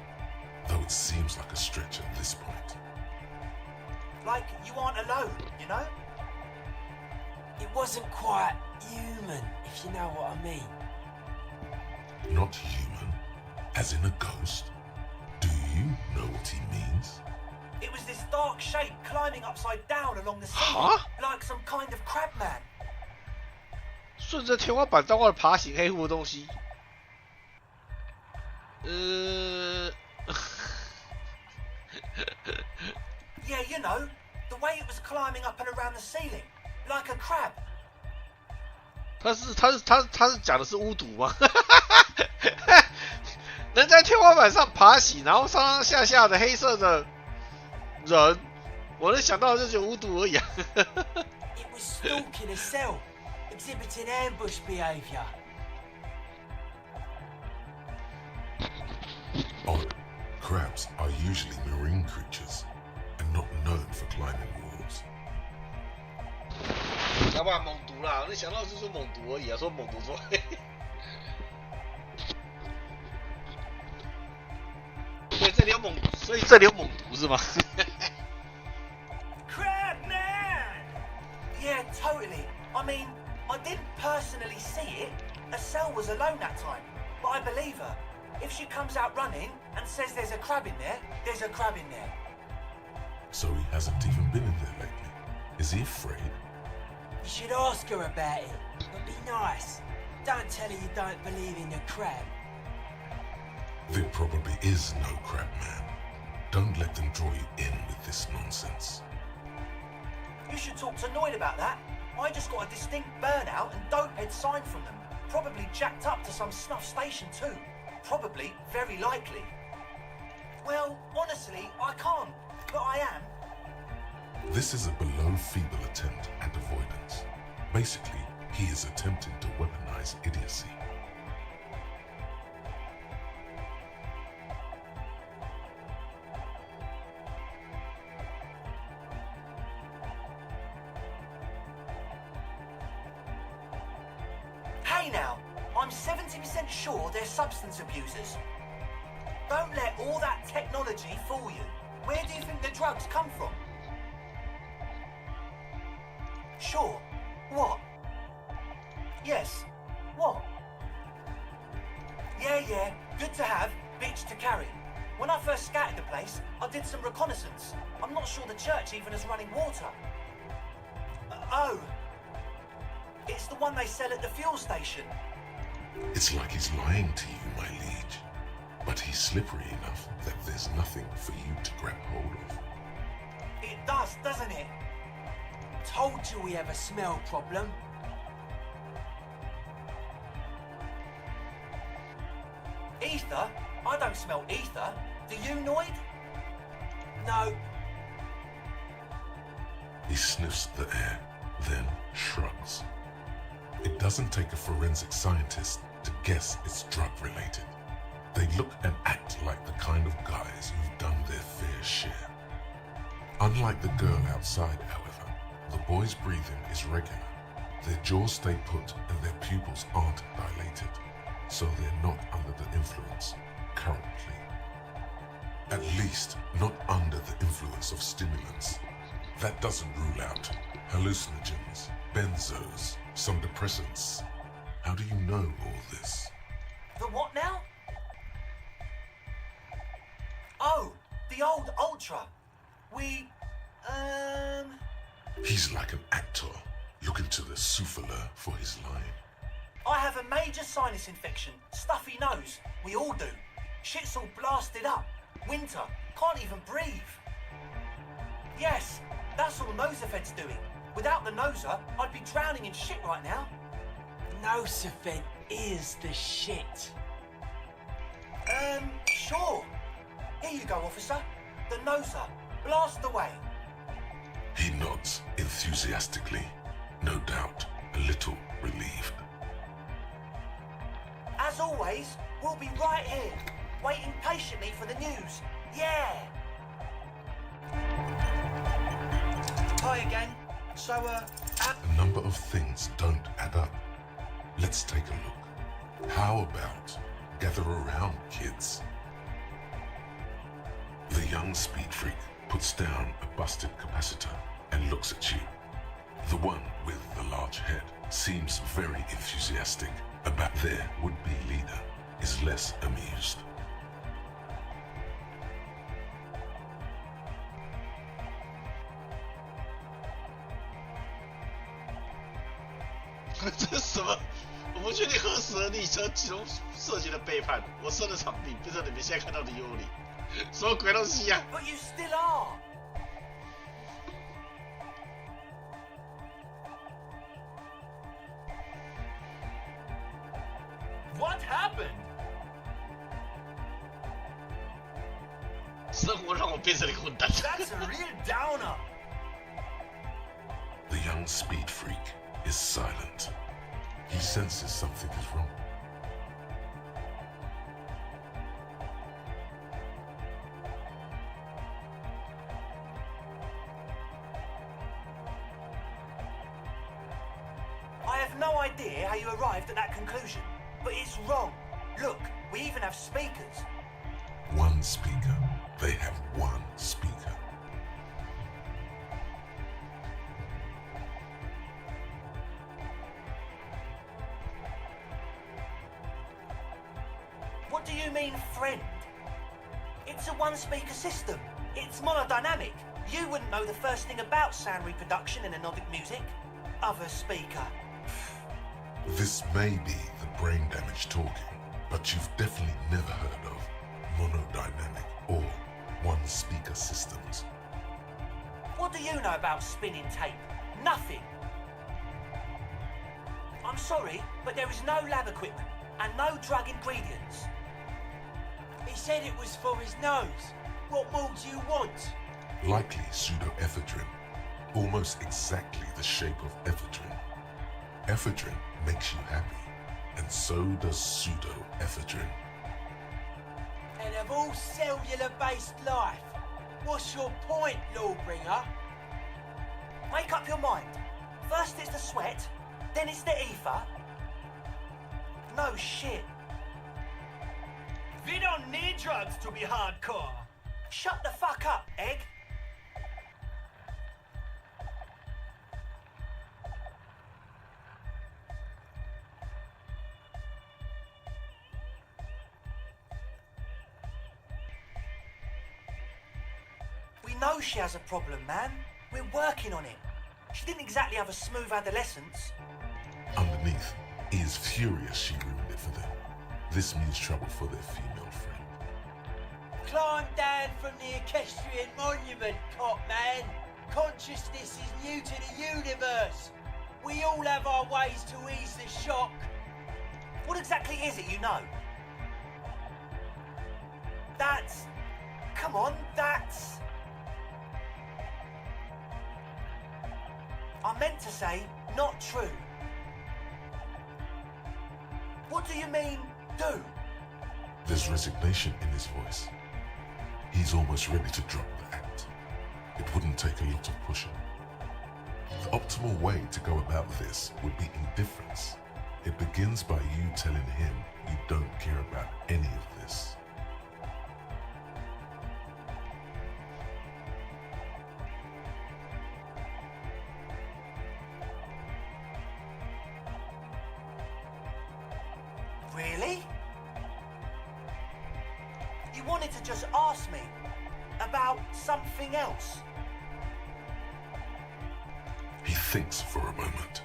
though it seems like a stretch at this point. Like you aren't alone, you know? It wasn't quite human, if you know what I mean. Not human, as in a ghost. Do you know what he means? It was this dark shape climbing upside down along the ceiling, Huh? like some kind of crab man. 顺着天花板到外爬行黑乎的东西。Yeah, you know, The way it was climbing up and around the ceiling, like a crab. 他是讲的是巫毒吗？能在天花板上爬行，然后上上下的黑色的人，我能想到的就只有巫毒而已啊。It was stalking a cell, exhibiting ambush behavior. Odd. Crabs are usually marine creatures and not known for climbing walls. 要不然猛毒啦，我想到就是说猛毒而已啊，说猛毒说。所以这里有猛毒是吗？Crab man! Yeah, totally. I mean, I didn't personally see it. Estelle was alone that time, but I believe her. If she comes out running and says there's a crab in there, there's a crab in there. So he hasn't even been in there lately. Is he afraid? You should ask her about it, but be nice. Don't tell her you don't believe in the crab. There probably is no crab man. Don't let them draw you in with this nonsense. You should talk to Noid about that. I just got a distinct burnout and dopehead sign from them. Probably jacked up to some snuff station too. Probably, very likely. Well, honestly, I can't, but I am. This is a below feeble attempt at avoidance. Basically, he is attempting to weaponize idiocy. Hey now, I'm 70% sure they're substance abusers. Don't let all that technology fool you. Where do you think the drugs come from? Sure. What? Yes. What? Yeah, good to have, bitch to carry. When I first scouted the place, I did some reconnaissance. I'm not sure the church even has running water. Oh. It's the one they sell at the fuel station. It's like he's lying to you, my liege. But he's slippery enough that there's nothing for you to grab hold of. It does, doesn't it? Told you we have a smell problem. Ether? I don't smell ether. Do you, Noid? No. He sniffs the air, then shrugs. It doesn't take a forensic scientist to guess it's drug-related. They look and act like the kind of guys who've done their fair share. Unlike the girl outside, however, the boy's breathing is regular. Their jaws stay put and their pupils aren't dilated, so they're not under the influence currently. At least not under the influence of stimulants. That doesn't rule out hallucinogens, benzos, some depressants. How do you know all this? The what now? Oh, the old Ultra. He's like an actor looking to the souffleur for his line. I have a major sinus infection, stuffy nose. We all do. Shit's all blasted up. Winter, can't even breathe. Yes, that's all Nosafed's doing. Without the Noser, I'd be drowning in shit right now. Nosafed is the shit. Sure. Here you go, officer. The Noser. Blast away. He nods enthusiastically, no doubt a little relieved. As always, we'll be right here, waiting patiently for the news. Yeah! Hi again. So, A number of things don't add up. Let's take a look. How about gather around, kids? The young speed freak puts down a busted capacitor and looks at you. The one with the large head seems very enthusiastic about their would-be leader, is less amused. This is 什么？我不确定何时而立，其中涉及了背叛。我设的场地变成你们现在看到的幽灵，什么鬼东西啊 But you still are. What happened? 生活让我变成了一个混蛋。 That's a real downer. The young speed freak is silent. He senses something is wrong. I have no idea how you arrived at that conclusion, but it's wrong. Look, we even have speakers. One speaker. They have one speaker. What do you mean, friend? It's a one-speaker system. It's monodynamic. You wouldn't know the first thing about sound reproduction in anodic music. Other speaker. This may be the brain damage talking, but you've definitely never heard of monodynamic or one-speaker systems. What do you know about spinning tape? Nothing. I'm sorry, but there is no lab equipment and no drug ingredients. He said it was for his nose. What more do you want? Likely pseudoephedrine, almost exactly the shape of ephedrine. Ephedrine makes you happy, and so does pseudoephedrine. And of all cellular-based life, what's your point, Lawbringer? Make up your mind. First it's the sweat, then it's the ether. No shit. We don't need drugs to be hardcore. Shut the fuck up, Egg. We know she has a problem, man. We're working on it. She didn't exactly have a smooth adolescence. Underneath, he is furious she ruined it for them. This means trouble for their female friend. Climb down from the equestrian monument, cop man. Consciousness is new to the universe. We all have our ways to ease the shock. What exactly is it you know? That's... Come on, that's... I meant to say, not true. What do you mean, do? There's resignation in his voice. He's almost ready to drop the act. It wouldn't take a lot of pushing. The optimal way to go about this would be indifference. It begins by you telling him you don't care about any of this. Really? You wanted to just ask me about something else? He thinks for a moment,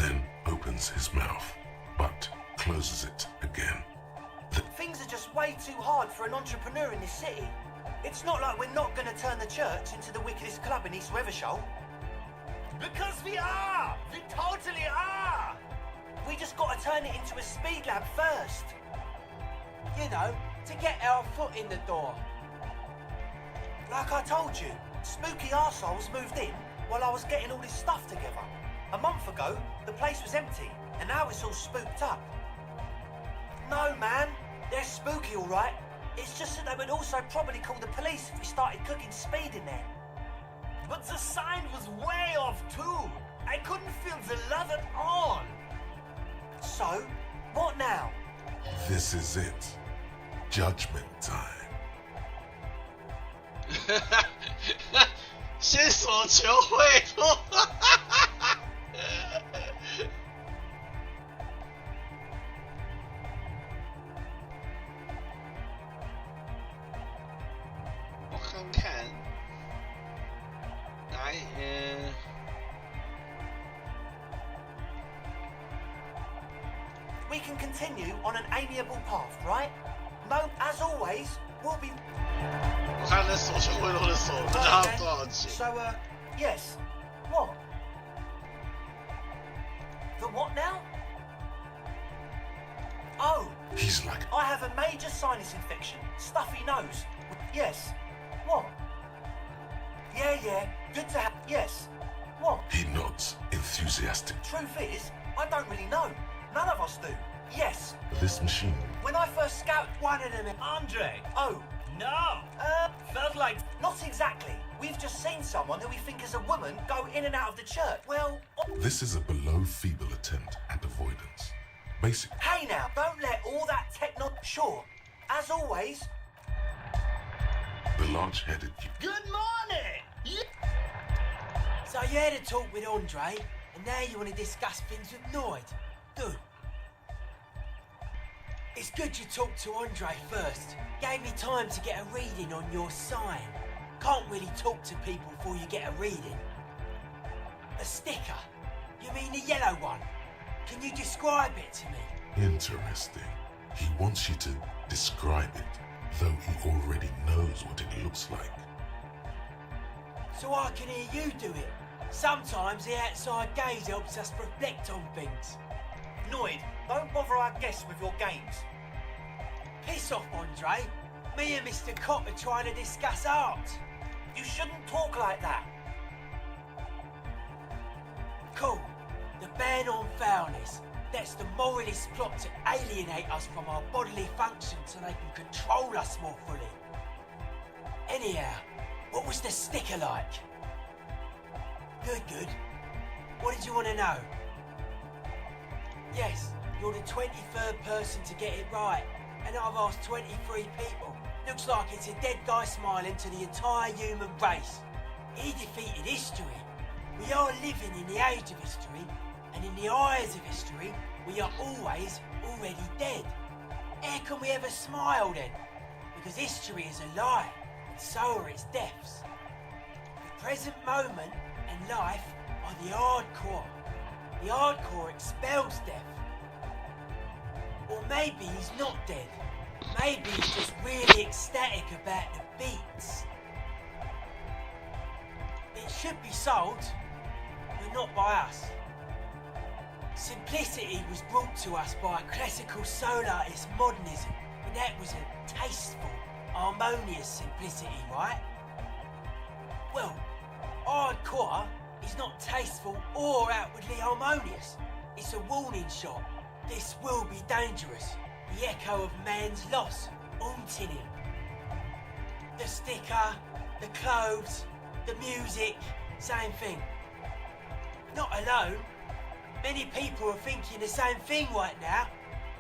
then opens his mouth, but closes it again. Things are just way too hard for an entrepreneur in this city. It's not like we're not going to turn the church into the wickedest club in East Revershoal. Because we are! We totally are! We just got to turn it into a speed lab first. You know, to get our foot in the door. Like I told you, spooky arseholes moved in while I was getting all this stuff together. A month ago, the place was empty, and now it's all spooked up. No, man, they're spooky all right. It's just that they would also probably call the police if we started cooking speed in there. But the sign was way off too. I couldn't feel the love at all. So, what now? This is it. Judgment time. 先索求贿赂。我看看，We can continue on an amiable path, right? No, as always, we'll be... 我看那索求贿赂的手，不知道多少钱。 So, yes. What? The what now? Oh! He's like... I have a major sinus infection. Stuffy nose. Yes. What? Yeah. Good to have... Yes. What? He nods, enthusiastic. Truth is, I don't really know. None of us do. Yes. This machine... When I first scouted one of them... Andre! Oh. No! Felt like... Not exactly. We've just seen someone who we think is a woman go in and out of the church. Well... This is a below-feeble attempt at avoidance. Basically... Hey now, don't let all that techno... Sure. As always... The large-headed... Good morning! So you had a talk with Andre, and now you want to discuss things with Noid. Good. It's good you talked to Andre first. Gave me time to get a reading on your sign. Can't really talk to people before you get a reading. A sticker? You mean the yellow one? Can you describe it to me? Interesting. He wants you to describe it, though he already knows what it looks like. So I can hear you do it. Sometimes the outside gaze helps us reflect on things. Noid, don't bother our guests with your games. Piss off, Andre. Me and Mr. Cop are trying to discuss art. You shouldn't talk like that. Cool. The ban on foulness. That's the moralist plot to alienate us from our bodily functions so they can control us more fully. Anyhow, what was the sticker like? Good. What did you want to know? Yes, you're the 23rd person to get it right, and I've asked 23 people. Looks like it's a dead guy smiling to the entire human race. He defeated history. We are living in the age of history, and in the eyes of history, we are always already dead. How can we ever smile then? Because history is a lie, and so are its deaths. The present moment and life are the hardcore. The hardcore expels death. Or maybe he's not dead. Maybe he's just really ecstatic about the beats. It should be sold, but not by us. Simplicity was brought to us by a classical soul artist modernism, but that was a tasteful, harmonious simplicity, right? Well, hardcore is not tasteful or outwardly harmonious. It's a warning shot. This will be dangerous. The echo of man's loss, haunting him. The sticker, the clothes, the music, same thing. Not alone. Many people are thinking the same thing right now.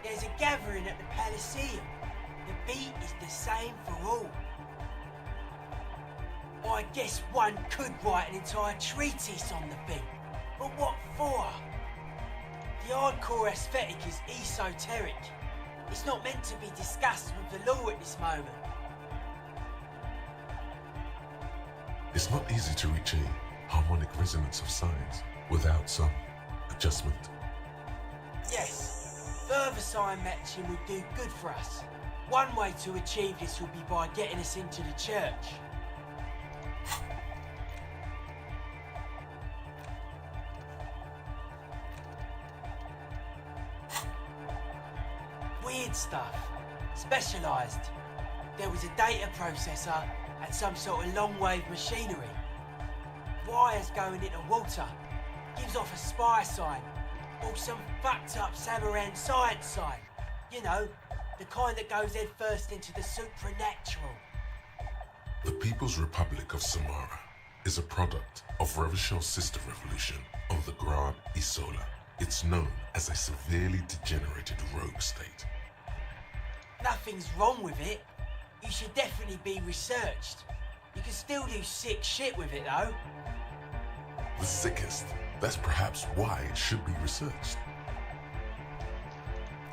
There's a gathering at the Palaceum. The beat is the same for all. I guess one could write an entire treatise on the thing. But what for? The hardcore aesthetic is esoteric. It's not meant to be discussed with the law at this moment. It's not easy to reach a harmonic resonance of signs without some adjustment. Yes, further sign matching would do good for us. One way to achieve this would be by getting us into the church. Weird stuff. Specialised. There was a data processor and some sort of long-wave machinery. Wires going into water. Gives off a spy sign. Or some fucked up Samaran science sign. You know, the kind that goes head first into the supernatural. The People's Republic of Samara is a product of Revishal's sister revolution on the Grand Isola. It's known as a severely degenerated rogue state. Nothing's wrong with it. You should definitely be researched. You can still do sick shit with it though. The sickest. That's perhaps why it should be researched.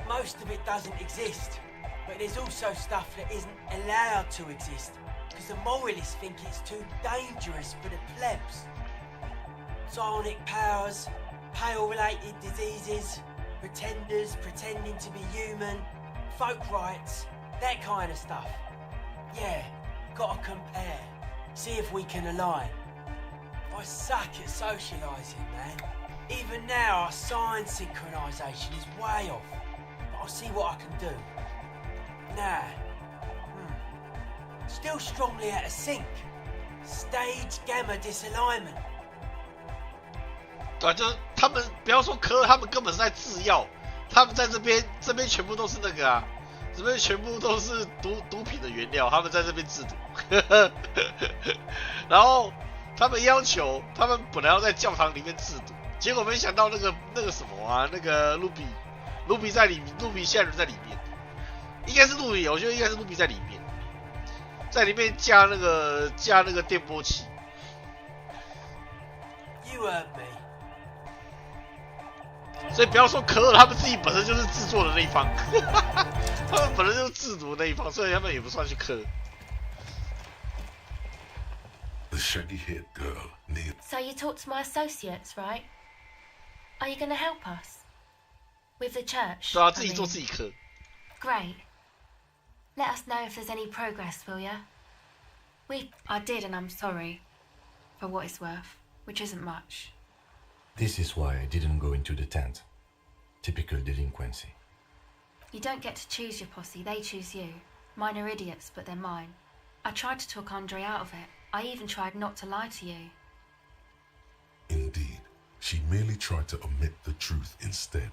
Most of it doesn't exist, but there's also stuff that isn't allowed to exist because the moralists think it's too dangerous for the plebs. Psionic powers, pale-related diseases, pretenders pretending to be human, folk rights, that kind of stuff. Yeah, gotta compare, see if we can align. I suck at socialising, man. Even now, our sign synchronisation is way off. But I'll see what I can do. Nah. Still strongly out of sync. Stage gamma disalignment. 对啊，就是他们不要说科，他们根本是在制药，他们在这边全部都是那个啊，这边全部都是毒品的原料，他们在这边制毒，然后他们要求他们本来要在教堂里面制毒，结果没想到那个什么啊，那个卢比在里面，卢比现在人在里面，应该是卢比，我觉得应该是卢比在里面，在里面加那个电波器。You heard me. 所以不要说可尔，他们自己本身就是制作的那一方，他们本身就是制毒的那一方，所以他们也不算是科。The shaggy-haired girl near. So you talked to my associates, right? Are you going to help us with the church? 对啊，自己做自己科。Great. Let us know if there's any progress, will ya? I did, and I'm sorry, for what it's worth, which isn't much. This is why I didn't go into the tent. Typical delinquency. You don't get to choose your posse, they choose you. Mine are idiots, but they're mine. I tried to talk Andre out of it. I even tried not to lie to you. Indeed, she merely tried to omit the truth instead.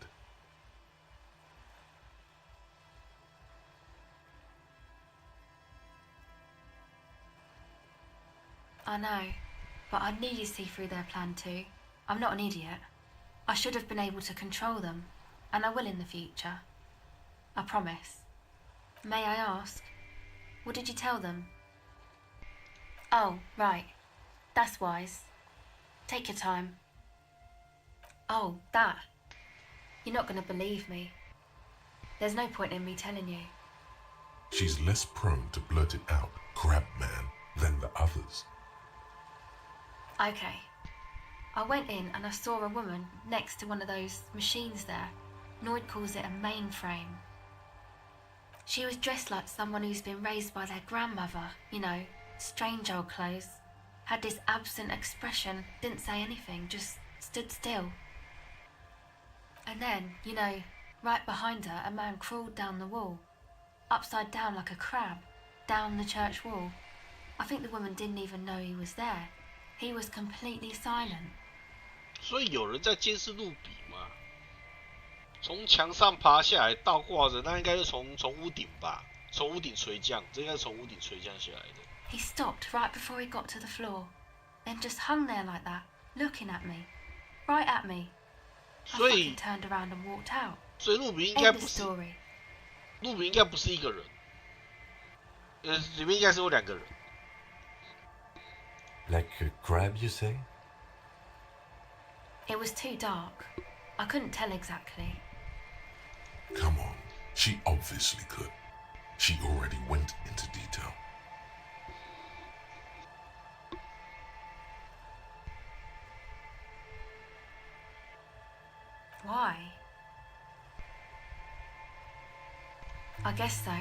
I know, but I knew you'd see through their plan too. I'm not an idiot. I should have been able to control them, and I will in the future. I promise. May I ask, what did you tell them? Oh, right. That's wise. Take your time. Oh, that. You're not going to believe me. There's no point in me telling you. She's less prone to blurt it out, crab man, than the others. Okay. I went in and I saw a woman next to one of those machines there. Noid calls it a mainframe. She was dressed like someone who's been raised by their grandmother, you know, strange old clothes. Had this absent expression, didn't say anything, just stood still. And then, you know, right behind her, a man crawled down the wall, upside down like a crab, down the church wall. I think the woman didn't even know he was there. He was completely silent. 所以有人在监视路比嘛？从墙上爬下来倒挂着，那应该是从屋顶吧？从屋顶垂降，这应该是从屋顶垂降下来的。He stopped right before he got to the floor, then just hung there like that, looking at me, right at me. I fucking turned around and walked out. 所以路比应该不是，路比应该不是一个人，里面应该是有两个人。Like a crab, you say? It was too dark. I couldn't tell exactly. Come on, she obviously could. She already went into detail. Why? I guess so.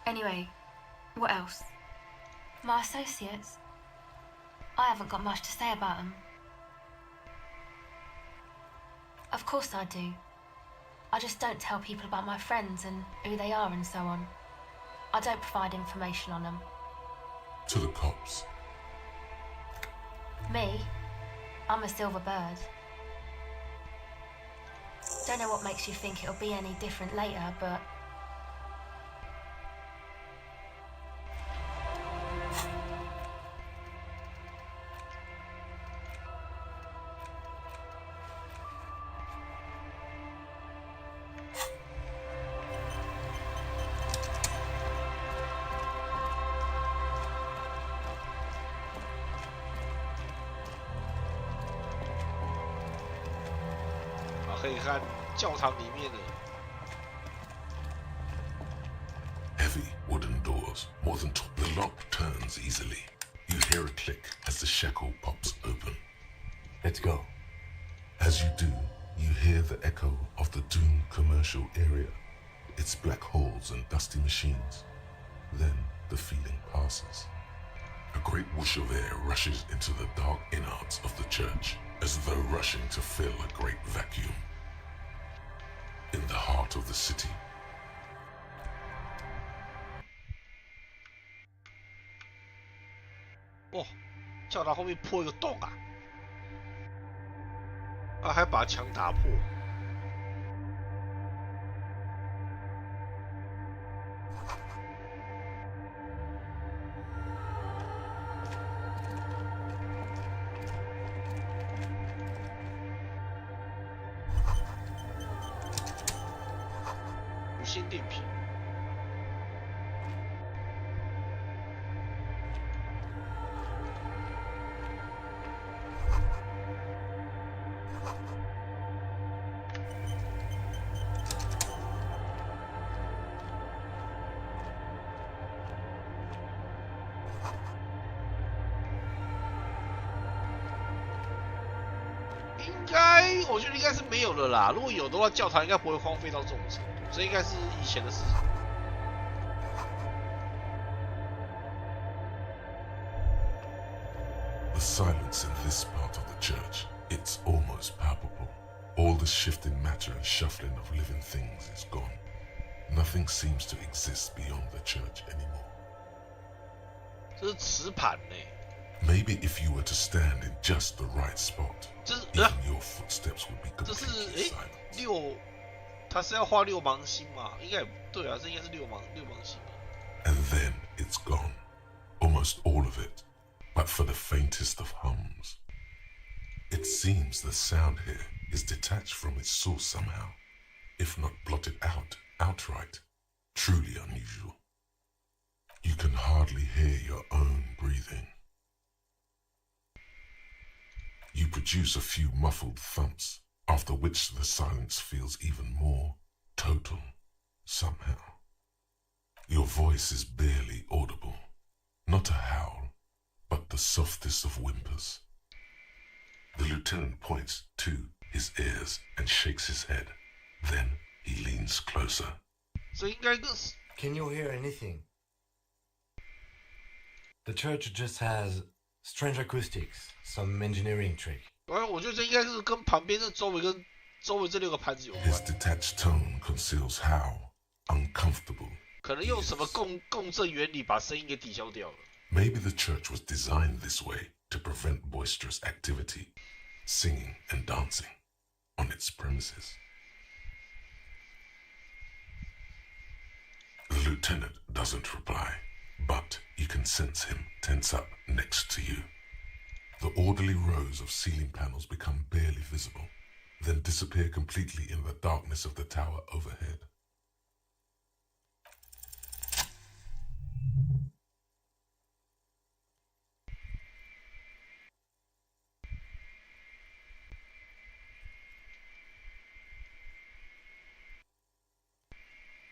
Anyway, what else? My associates? I haven't got much to say about them. Of course I do. I just don't tell people about my friends and who they are and so on. I don't provide information on them. To the cops. Me? I'm a silver bird. Don't know what makes you think it'll be any different later, but... Heavy wooden doors, more than the lock turns easily. You hear a click as the shackle pops open. Let's go. As you do, you hear the echo of the doomed commercial area, its black holes and dusty machines. Then the feeling passes. A great whoosh of air rushes into the dark innards of the church, as though rushing to fill a great vacuum. In the heart of the city, 哦，教堂后面破一个洞啊！啊，还把墙打破。无线电瓶。我觉得应该是没有了啦。如果有的话，教堂应该不会荒废到这种程度，这应该是以前的事情。The silence in this part of the church, it's almost palpable. All the shifting matter and shuffling of living things is gone. Nothing seems to exist beyond the church anymore. 这是磁盘呢。Maybe if you were to stand in just the right spot, even your footsteps would be completely silent. 六，他是要画六芒星嘛？应该对啊，这应该是六芒星。And then it's gone, almost all of it, but for the faintest of hums. It seems the sound here is detached from its source somehow, if not blotted out outright. Truly unusual. You can hardly hear your own breathing. You produce a few muffled thumps, after which the silence feels even more total, somehow. Your voice is barely audible, not a howl, but the softest of whimpers. The lieutenant points to his ears and shakes his head. Then he leans closer. Can you hear anything? The church just has strange acoustics, some engineering trick. 我觉得这应该是跟旁边这周围这六个盘子有关。His detached tone conceals how uncomfortable. 可能用什么共振原理把声音给抵消掉了。Maybe the church was designed this way to prevent boisterous activity, singing and dancing, on its premises. The lieutenant doesn't reply, but you can sense him tense up next to you. The orderly rows of ceiling panels become barely visible, then disappear completely in the darkness of the tower overhead.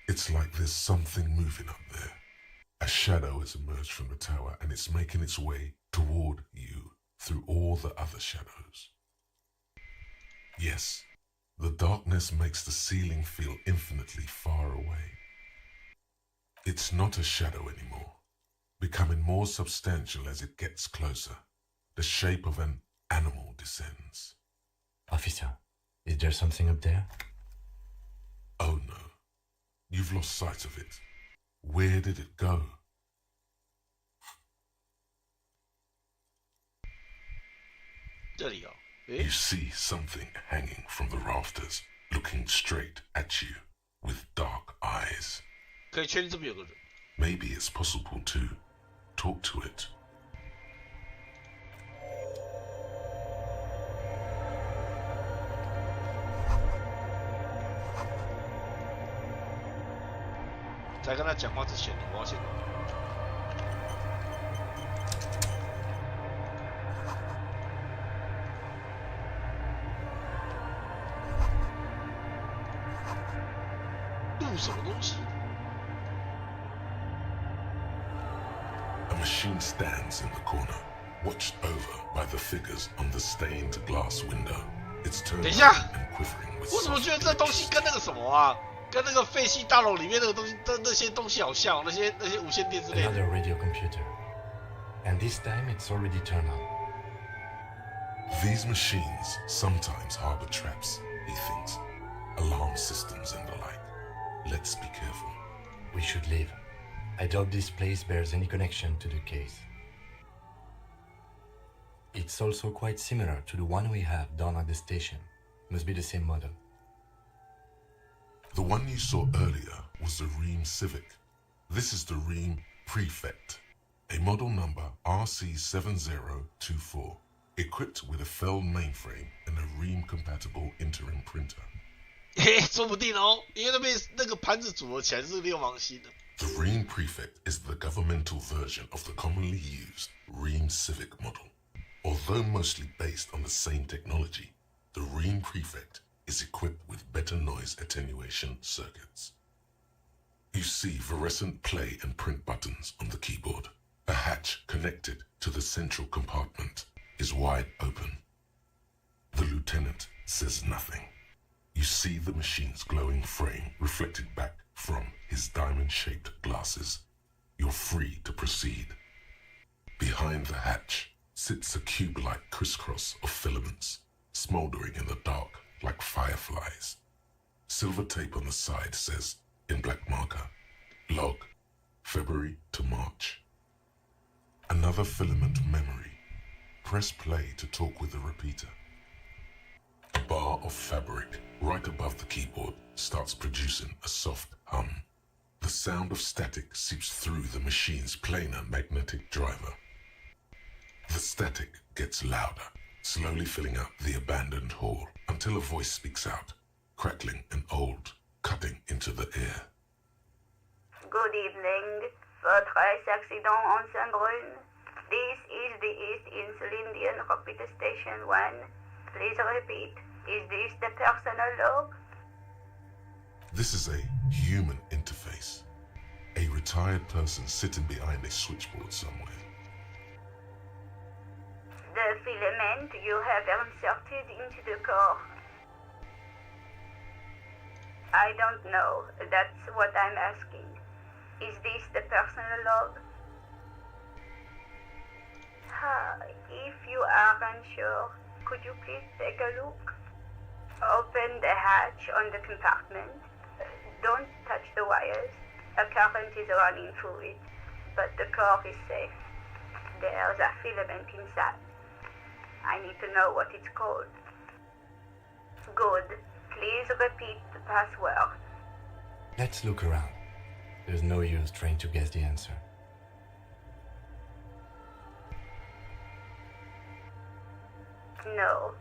It's like there's something moving up there. A shadow has emerged from the tower and it's making its way toward you through all the other shadows. Yes, the darkness makes the ceiling feel infinitely far away. It's not a shadow anymore, becoming more substantial as it gets closer. The shape of an animal descends. Officer, is there something up there? Oh no. You've lost sight of it. Where did it go? You see something hanging from the rafters, looking straight at you with dark eyes. Maybe it's possible to talk to it. A machine stands in the corner, watched over by the figures on the stained glass window. It's turned and quivering with 我怎么觉得这东西跟那个什么啊，跟那个废弃大楼里面那个东西，那些东西好像，那些无线电之类的。Another radio computer, and this time it's already turned on. These machines sometimes harbor traps, he thinks, alarm systems and the like. Let's be careful. We should leave. I doubt this place bears any connection to the case. It's also quite similar to the one we have down at the station. Must be the same model. The one you saw earlier was the Ream Civic. This is the Ream Prefect, a model number RC7024, equipped with a Fell mainframe and a Ream-compatible interim printer. 说不定哦，因为那个盘子组合起来是六芒星的。The Ream Prefect is the governmental version of the commonly used Ream Civic model. Although mostly based on the same technology, the Ream Prefect is equipped with better noise attenuation circuits. You see fluorescent play and print buttons on the keyboard. A hatch connected to the central compartment is wide open. The lieutenant says nothing. You see the machine's glowing frame reflected back from his diamond-shaped glasses. You're free to proceed. Behind the hatch sits a cube-like crisscross of filaments, smoldering in the dark like fireflies. Silver tape on the side says, in black marker, log, February to March. Another filament memory. Press play to talk with the repeater. A bar of fabric right above the keyboard starts producing a soft hum. The sound of static seeps through the machine's planar magnetic driver. The static gets louder, slowly filling up the abandoned hall until a voice speaks out, crackling and old, cutting into the air. Good evening. Votre accident on Saint-Brun. This is the East Insulindian Repeater Station 1. Please repeat. Is this the personal log? This is a human interface. A retired person sitting behind a switchboard somewhere. The filament you have inserted into the core. I don't know. That's what I'm asking. Is this the personal log? If you are unsure, could you please take a look? Open the hatch on the compartment. Don't touch the wires. A current is running through it, but the core is safe. There's a filament inside. I need to know what it's called. Good. Please repeat the password. Let's look around. There's no use trying to guess the answer. No.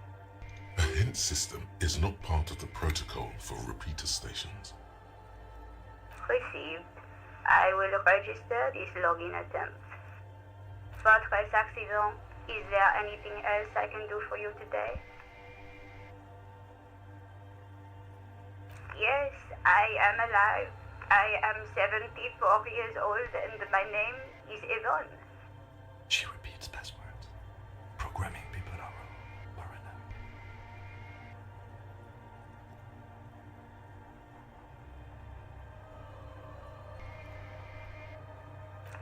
A hint system is not part of the protocol for repeater stations. Received. I will register this login attempt. Votre accident. Is there anything else I can do for you today? Yes, I am alive. I am 74 years old and my name is Yvonne. She repeats passwords. Programming people are enough.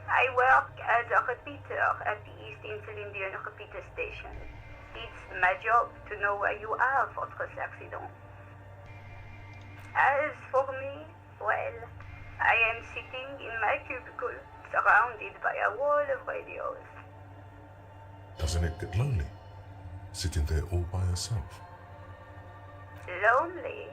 I work as a repeater at the East Insulindian Repeater Station. It's my job to know where you are, votre accident. As for me, well, I am sitting in my cubicle, surrounded by a wall of radios. Doesn't it get lonely, sitting there all by yourself? Lonely?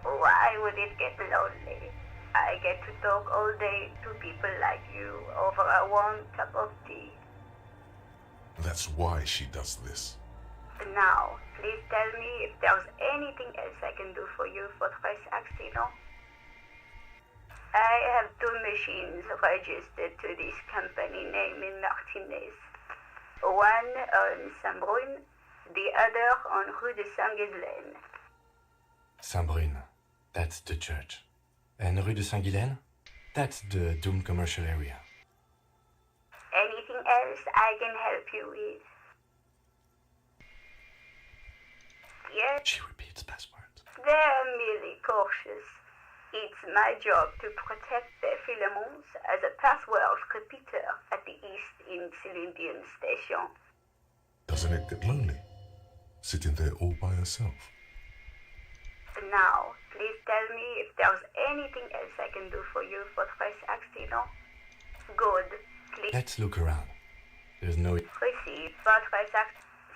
Why would it get lonely? I get to talk all day to people like you over a warm cup of tea. That's why she does this. Now, please tell me if there's anything else I can do for you for votre accident. I have two machines registered to this company name in Martinez. One on Saint-Brun, the other on Rue de Saint-Ghislaine. Saint-Brun, that's the church. And Rue de Saint-Ghislaine, that's the Doom commercial area. Anything else I can help you with? Yes? She repeats passwords. They're merely cautious. It's my job to protect their filaments as a password repeater at the East Insulindian Station. Doesn't it get lonely, sitting there all by yourself? Now, please tell me if there's anything else I can do for you for votre accident. Good. Please. Let's look around. There's no... Précis, votre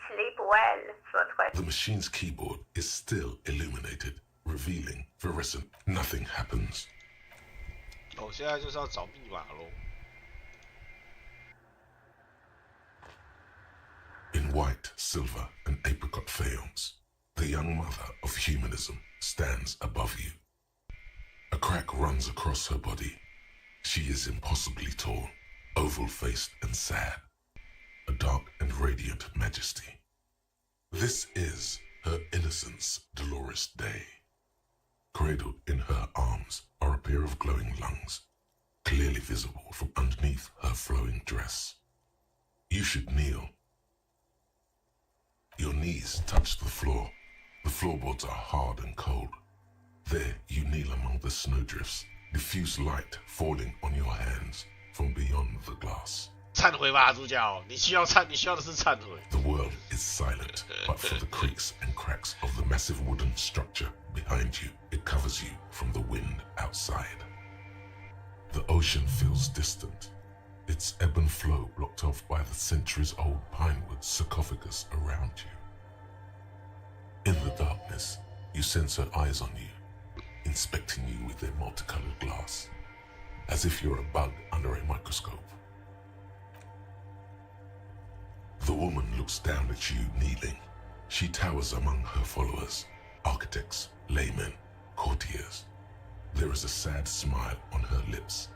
sleep well, votre... The machine's keyboard is still illuminated, revealing fluorescent. Nothing happens. 哦，现在就是要找密码咯。In white, silver, and apricot faience, the young mother of humanism stands above you. A crack runs across her body. She is impossibly tall, oval-faced and sad, a dark and radiant majesty. This is her innocence, Dolores Day. Cradled in her arms are a pair of glowing lungs, clearly visible from underneath her flowing dress. You should kneel. Your knees touch the floor. The floorboards are hard and cold. There you kneel among the snowdrifts, diffuse light falling on your hands from beyond the glass. 忏悔吧，主角，你需要的是忏悔。The world is silent, but for the creaks and cracks of the massive wooden structure behind you, it covers you from the wind outside. The ocean feels distant, its ebb and flow blocked off by the centuries-old pinewood sarcophagus around you. In the darkness, you sense her eyes on you, inspecting you with their multicolored glass, as if you're a bug under a microscope. The woman looks down at you kneeling. She towers among her followers, architects, laymen, courtiers. There is a sad smile on her lips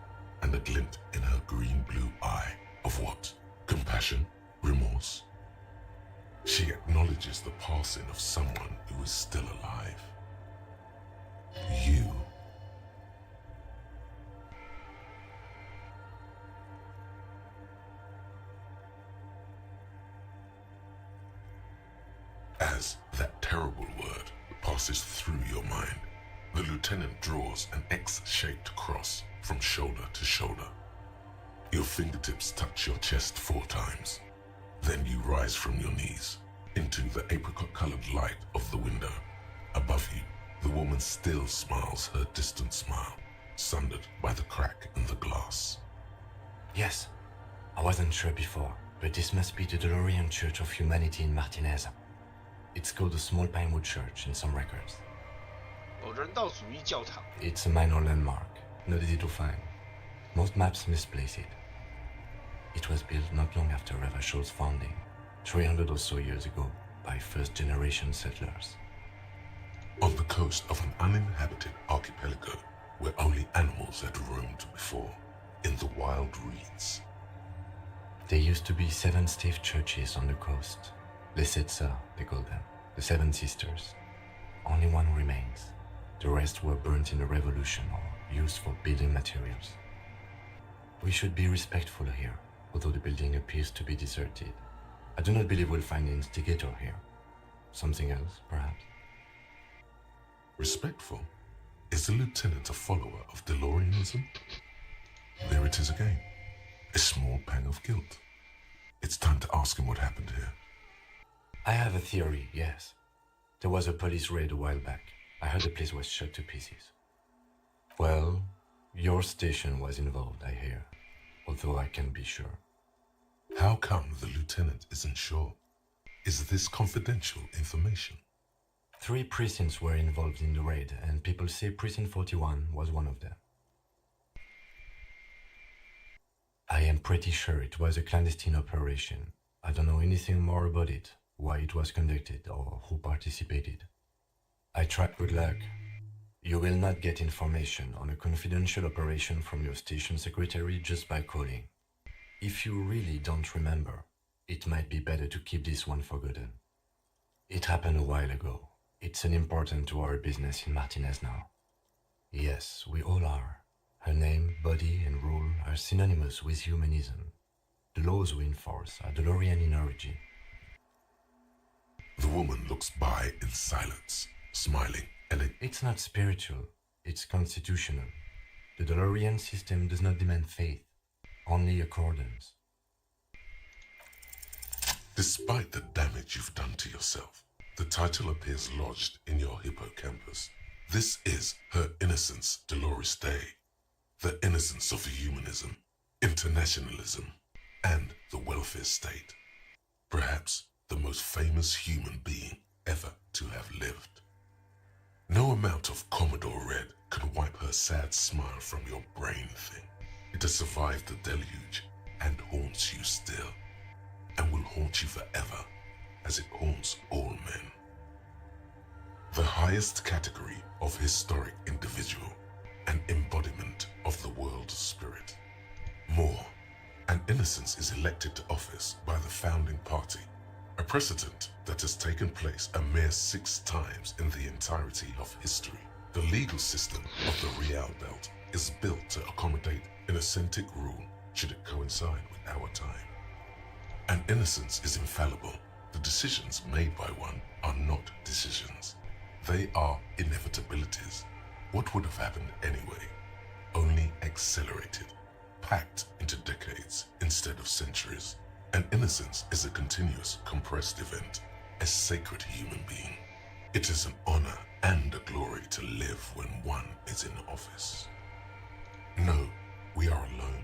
and a glint in her green-blue eye of what? Compassion? Remorse? She acknowledges the passing of someone who is still alive. You. As that terrible word passes through your mind, the lieutenant draws an X-shaped cross from shoulder to shoulder. Your fingertips touch your chest 4 times. Then you rise from your knees into the apricot-colored light of the window. Above you, the woman still smiles her distant smile, sundered by the crack in the glass. Yes, I wasn't sure before, but this must be the DeLorean Church of Humanity in Martinez. It's called the Small Pinewood Church in some records. 哦，人道主义教堂。 It's a minor landmark, not easy to find. Most maps misplace it. It was built not long after Revachol's founding, 300 or so years ago, by first-generation settlers. On the coast of an uninhabited archipelago where only animals had roamed before, in the wild reeds. There used to be 7 stave churches on the coast. Les Sept Sœurs, they call them, the 7 sisters. Only one remains. The rest were burnt in the revolution or used for building materials. We should be respectful here, although the building appears to be deserted. I do not believe we'll find the instigator here. Something else, perhaps? Respectful? Is the lieutenant a follower of DeLoreanism? There it is again. A small pang of guilt. It's time to ask him what happened here. I have a theory, yes. There was a police raid a while back. I heard the place was shot to pieces. Well, your station was involved, I hear, although I can't be sure. How come the lieutenant isn't sure? Is this confidential information? 3 precincts were involved in the raid, and people say Precinct 41 was one of them. I am pretty sure it was a clandestine operation. I don't know anything more about it, why it was conducted, or who participated. I tried. Good luck. You will not get information on a confidential operation from your station secretary just by calling. If you really don't remember, it might be better to keep this one forgotten. It happened a while ago. It's unimportant to our business in Martinez now. Yes, we all are. Her name, body, and rule are synonymous with humanism. The laws we enforce are DeLorean in origin. The woman looks by in silence, smiling, and It's not spiritual, it's constitutional. The DeLorean system does not demand faith, only accordance. Despite the damage you've done to yourself, the title appears lodged in your hippocampus. This is Her Innocence, Dolores Day. The innocence of humanism, internationalism, and the welfare state. Perhaps the most famous human being ever to have lived. No amount of Commodore Red can wipe her sad smile from your brain thing. It has survived the deluge and haunts you still, and will haunt you forever as it haunts all men. The highest category of historic individual, an embodiment of the world spirit. More, an innocence is elected to office by the founding party, a precedent that has taken place a mere 6 times in the entirety of history. The legal system of the Real Belt is built to accommodate innocentic rule should it coincide with our time. An innocence is infallible. The decisions made by one are not decisions. They are inevitabilities. What would have happened anyway? Only accelerated, packed into decades instead of centuries. An innocence is a continuous, compressed event, a sacred human being. It is an honor and a glory to live when one is in office. No, we are alone.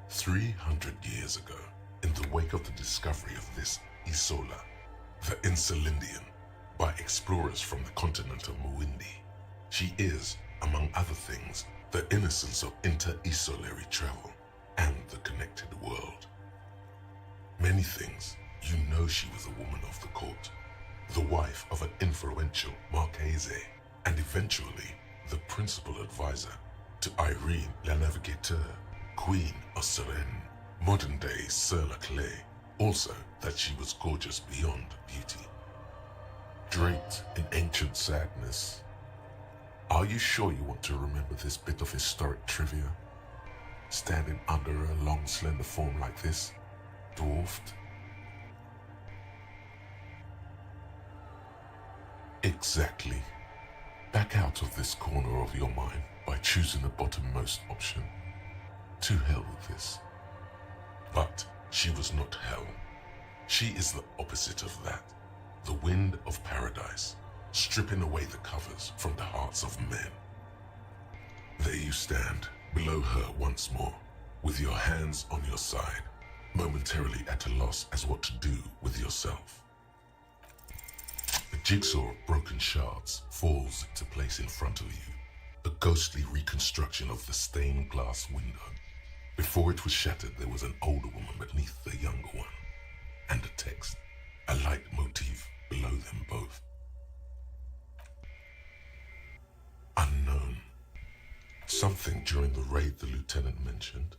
300 years ago, in the wake of the discovery of this Isola, the Insulindian, by explorers from the continent of Muindi, she is, among other things, the innocence of inter-isolary travel and the connected world. Many things, you know she was a woman of the court, the wife of an influential Marchese, and eventually the principal advisor to Irene la Navigateur, Queen of Suresnes, modern-day Sir La Clé, also that she was gorgeous beyond beauty. Draped in ancient sadness. Are you sure you want to remember this bit of historic trivia? Standing under a long, slender form like this, dwarfed? Exactly. Back out of this corner of your mind by choosing the bottommost option. To hell with this. But she was not hell. She is the opposite of that. The wind of paradise, stripping away the covers from the hearts of men. There you stand, below her once more, with your hands on your side, momentarily at a loss as what to do with yourself. A jigsaw of broken shards falls into place in front of you, a ghostly reconstruction of the stained glass window. Before it was shattered, there was an older woman beneath the younger one, and a text, a leitmotif below them both. Unknown. Something during the raid the lieutenant mentioned,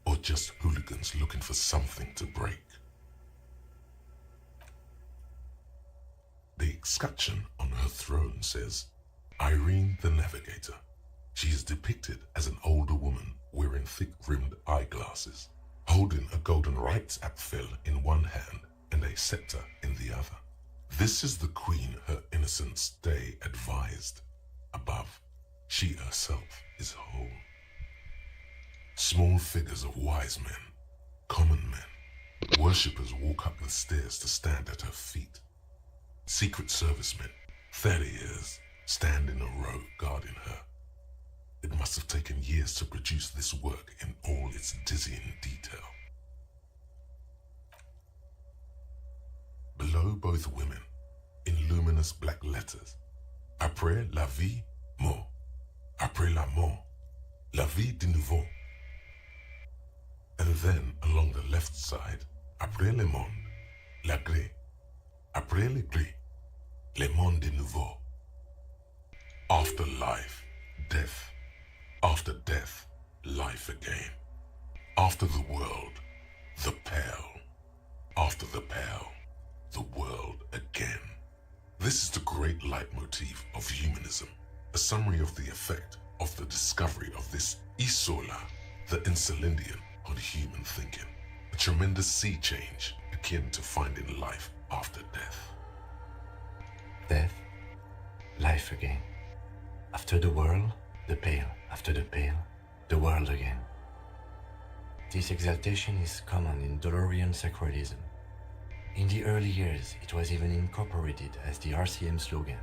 or just hooligans looking for something to break. The escutcheon on her throne says, Irene the Navigator. She is depicted as an older woman wearing thick-rimmed eyeglasses, holding a golden Reichsapfel in one hand and a scepter in the other. This is the queen her innocence day advised. Above, she herself is whole. Small figures of wise men, common men, worshippers walk up the stairs to stand at her feet. Secret servicemen, 30 years, stand in a row guarding her. It must have taken years to produce this work in all its dizzying detail. Below both women, in luminous black letters, Après la vie, mort. Après la mort, la vie de nouveau. And then along the left side, Après le monde, la gré. Après le gré, le monde de nouveau. After life, death. After death, life again. After the world, the pale. After the pale, the world again. This is the great leitmotif of humanism, a summary of the effect of the discovery of this Isola, the Insulindian, on human thinking. A tremendous sea change akin to finding life after death. Death, life again. After the world, the pale. After the pale, the world again. This exaltation is common in Dolorian sacralism. In the early years, it was even incorporated as the RCM slogan.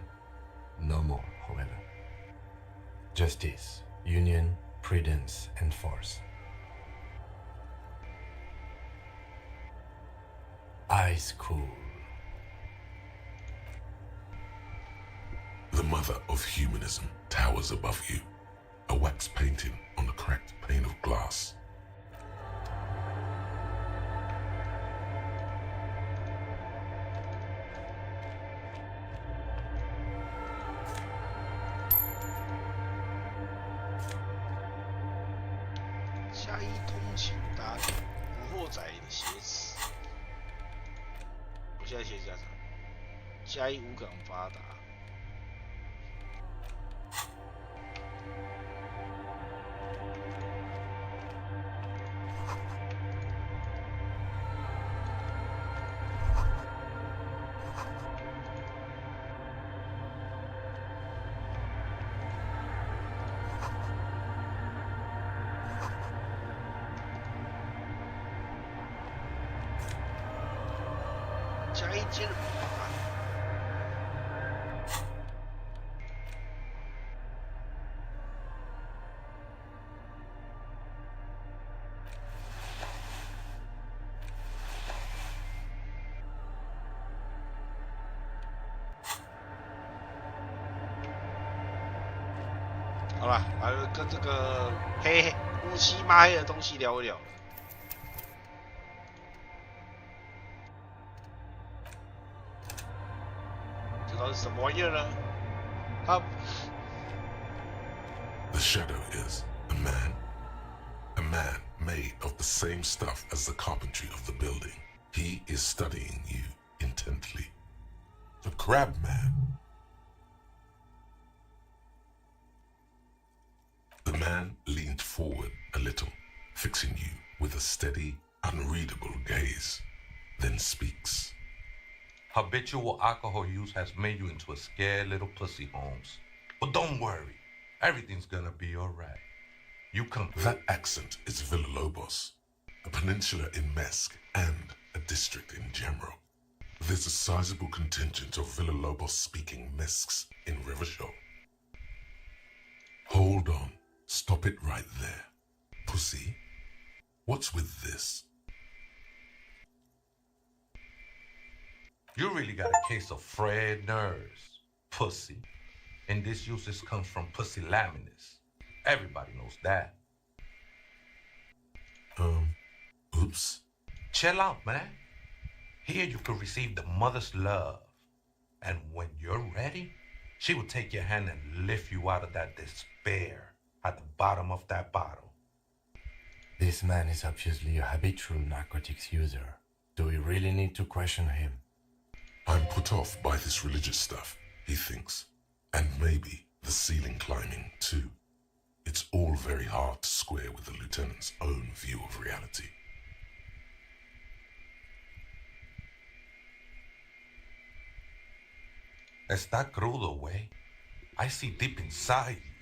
No more, however. Justice, union, prudence, and force. Ice cool. The mother of humanism towers above you, a wax painting on a cracked pane of glass.加一通勤搭乘古惑仔的挟持。我现在写加上，加一五港发达。加一接着好了，来跟这个黑乌漆抹黑的东西聊一聊。这到底是什么玩意儿呢？他 The shadow is a man made of the same stuff as the carpentry of the building. He is studying you intently. The crab man. The man leaned forward a little, fixing you with a steady, unreadable gaze, then speaks. Habitual alcohol use has made you into a scared little pussy, Holmes. But don't worry, everything's gonna be alright. You can. That accent is Villalobos, a peninsula in Mesk and a district in general. There's a sizable contingent of Villalobos-speaking Mesks in Rivershaw. Hold on. Stop it right there. Pussy, what's with this? You really got a case of frayed nerves, pussy. And this usage comes from pusillanimous. Everybody knows that. Oops. Chill out, man. Here you can receive the mother's love. And when you're ready, she will take your hand and lift you out of that despair at the bottom of that bottle. This man is obviously a habitual narcotics user. Do we really need to question him? I'm put off by this religious stuff, he thinks. And maybe the ceiling climbing, too. It's all very hard to square with the lieutenant's own view of reality. Está crudo, way. I see deep inside you.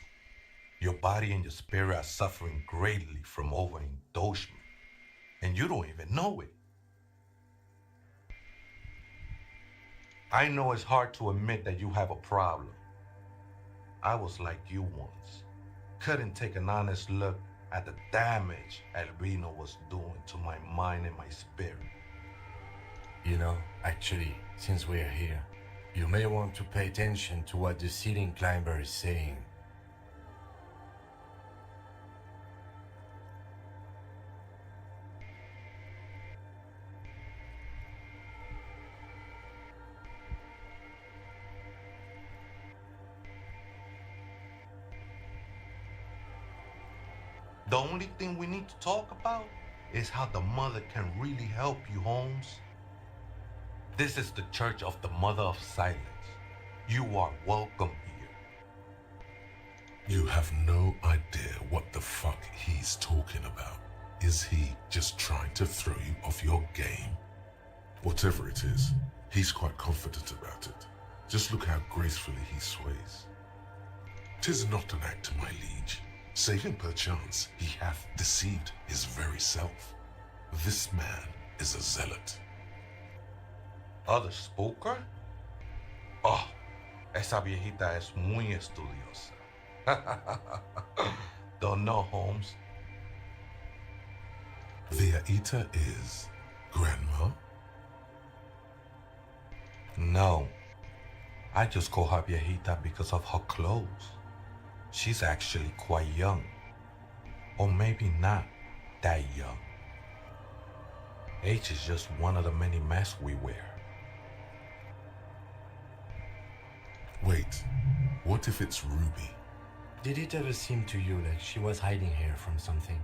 Your body and your spirit are suffering greatly from overindulgence. And you don't even know it. I know it's hard to admit that you have a problem. I was like you once. Couldn't take an honest look at the damage Albino was doing to my mind and my spirit. You know, actually, since we're here, you may want to pay attention to what the ceiling climber is saying. The only thing we need to talk about is how the mother can really help you, Holmes. This is the Church of the Mother of Silence. You are welcome here. You have no idea what the fuck he's talking about. Is he just trying to throw you off your game? Whatever it is, he's quite confident about it. Just look how gracefully he sways. 'Tis not an act, my liege. Save him perchance he hath deceived his very self. This man is a zealot. Other spooker? Oh, esa viejita es muy estudiosa. Don't know, Holmes. The Aita is Grandma? No. I just call her viejita because of her clothes. She's actually quite young. Or maybe not that young. Age is just one of the many masks we wear. Wait, what if it's Ruby? Did it ever seem to you like she was hiding here from something?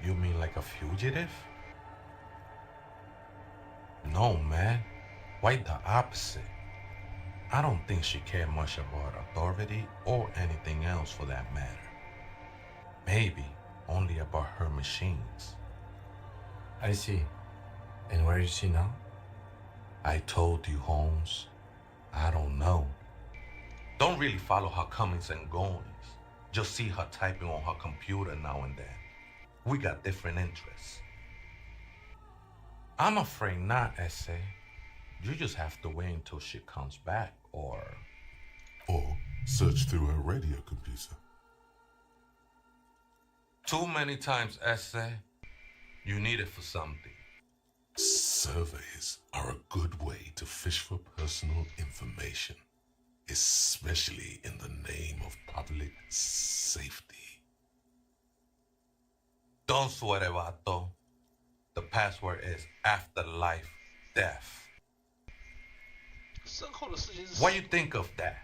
You mean like a fugitive? No, man. Quite the opposite. I don't think she cared much about authority or anything else for that matter. Maybe only about her machines. I see. And where is she now? I told you, Holmes. I don't know. Don't really follow her comings and goings. Just see her typing on her computer now and then. We got different interests. I'm afraid not, Essay. You just have to wait until she comes back, or search through her radio computer. Too many times, Essay. You need it for something. Surveys are a good way to fish for personal information, especially in the name of public safety. Don't sweat it, vato. The password is afterlife death. What you think of that?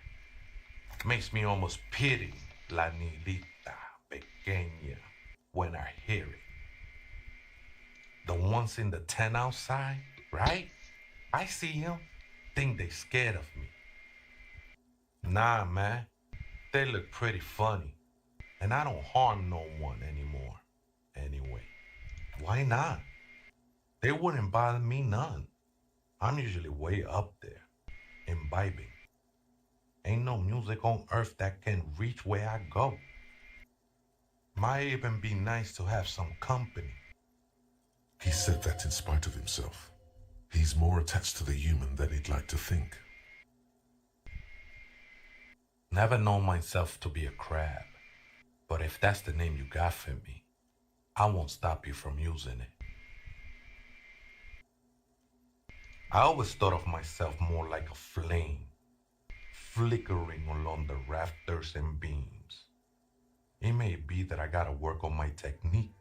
Makes me almost pity La Nilita Pequeña when I hear it. The ones in the tent outside, right? I see them, think they scared of me. Nah, man. They look pretty funny. And I don't harm no one anymore. Anyway, why not? They wouldn't bother me none. I'm usually way up there, imbibing. Ain't no music on earth that can reach where I go. Might even be nice to have some company. He said that in spite of himself. He's more attached to the human than he'd like to think. Never known myself to be a crab. But if that's the name you got for me, I won't stop you from using it. I always thought of myself more like a flame, flickering along the rafters and beams. It may be that I gotta work on my technique.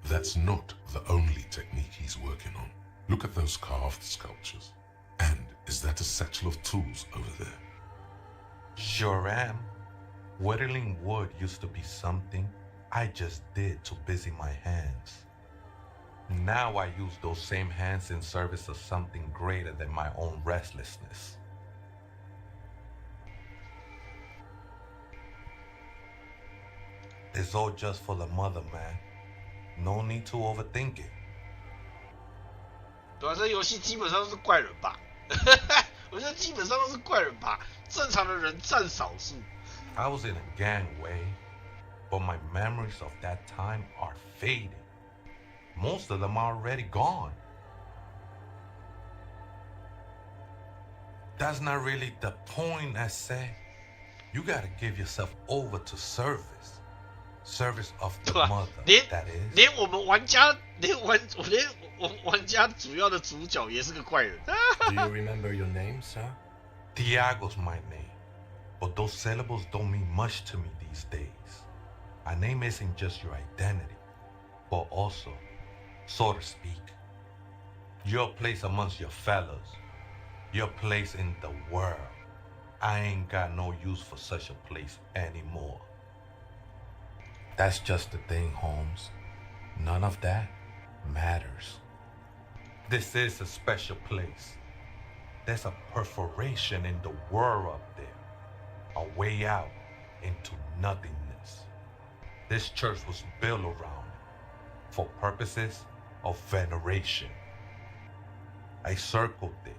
That's not the only technique he's working on. Look at those carved sculptures. And is that a satchel of tools over there? Sure am. Whittling wood used to be something I just did to busy my hands. Now I use those same hands in service of something greater than my own restlessness. It's all just for the mother, man. No need to overthink it. 对啊，这游戏基本上都是怪人吧？我觉得基本上都是怪人吧，正常的人占少数。I was in a gangway, but my memories of that time are fading. Most of them are already gone. That's not really the point, I say. You gotta give yourself over to service. Service of the mother, that is. 连我们玩家主要的主角也是个怪人。Do you remember your name, sir? Tiago's my name, but those syllables don't mean much to me these days. A name isn't just your identity, but also, so to speak, your place amongst your fellows, your place in the world. I ain't got no use for such a place anymore. That's just the thing, Holmes. None of that matters. This is a special place. There's a perforation in the world up there. A way out into nothingness. This church was built around it for purposes of veneration. I circled it,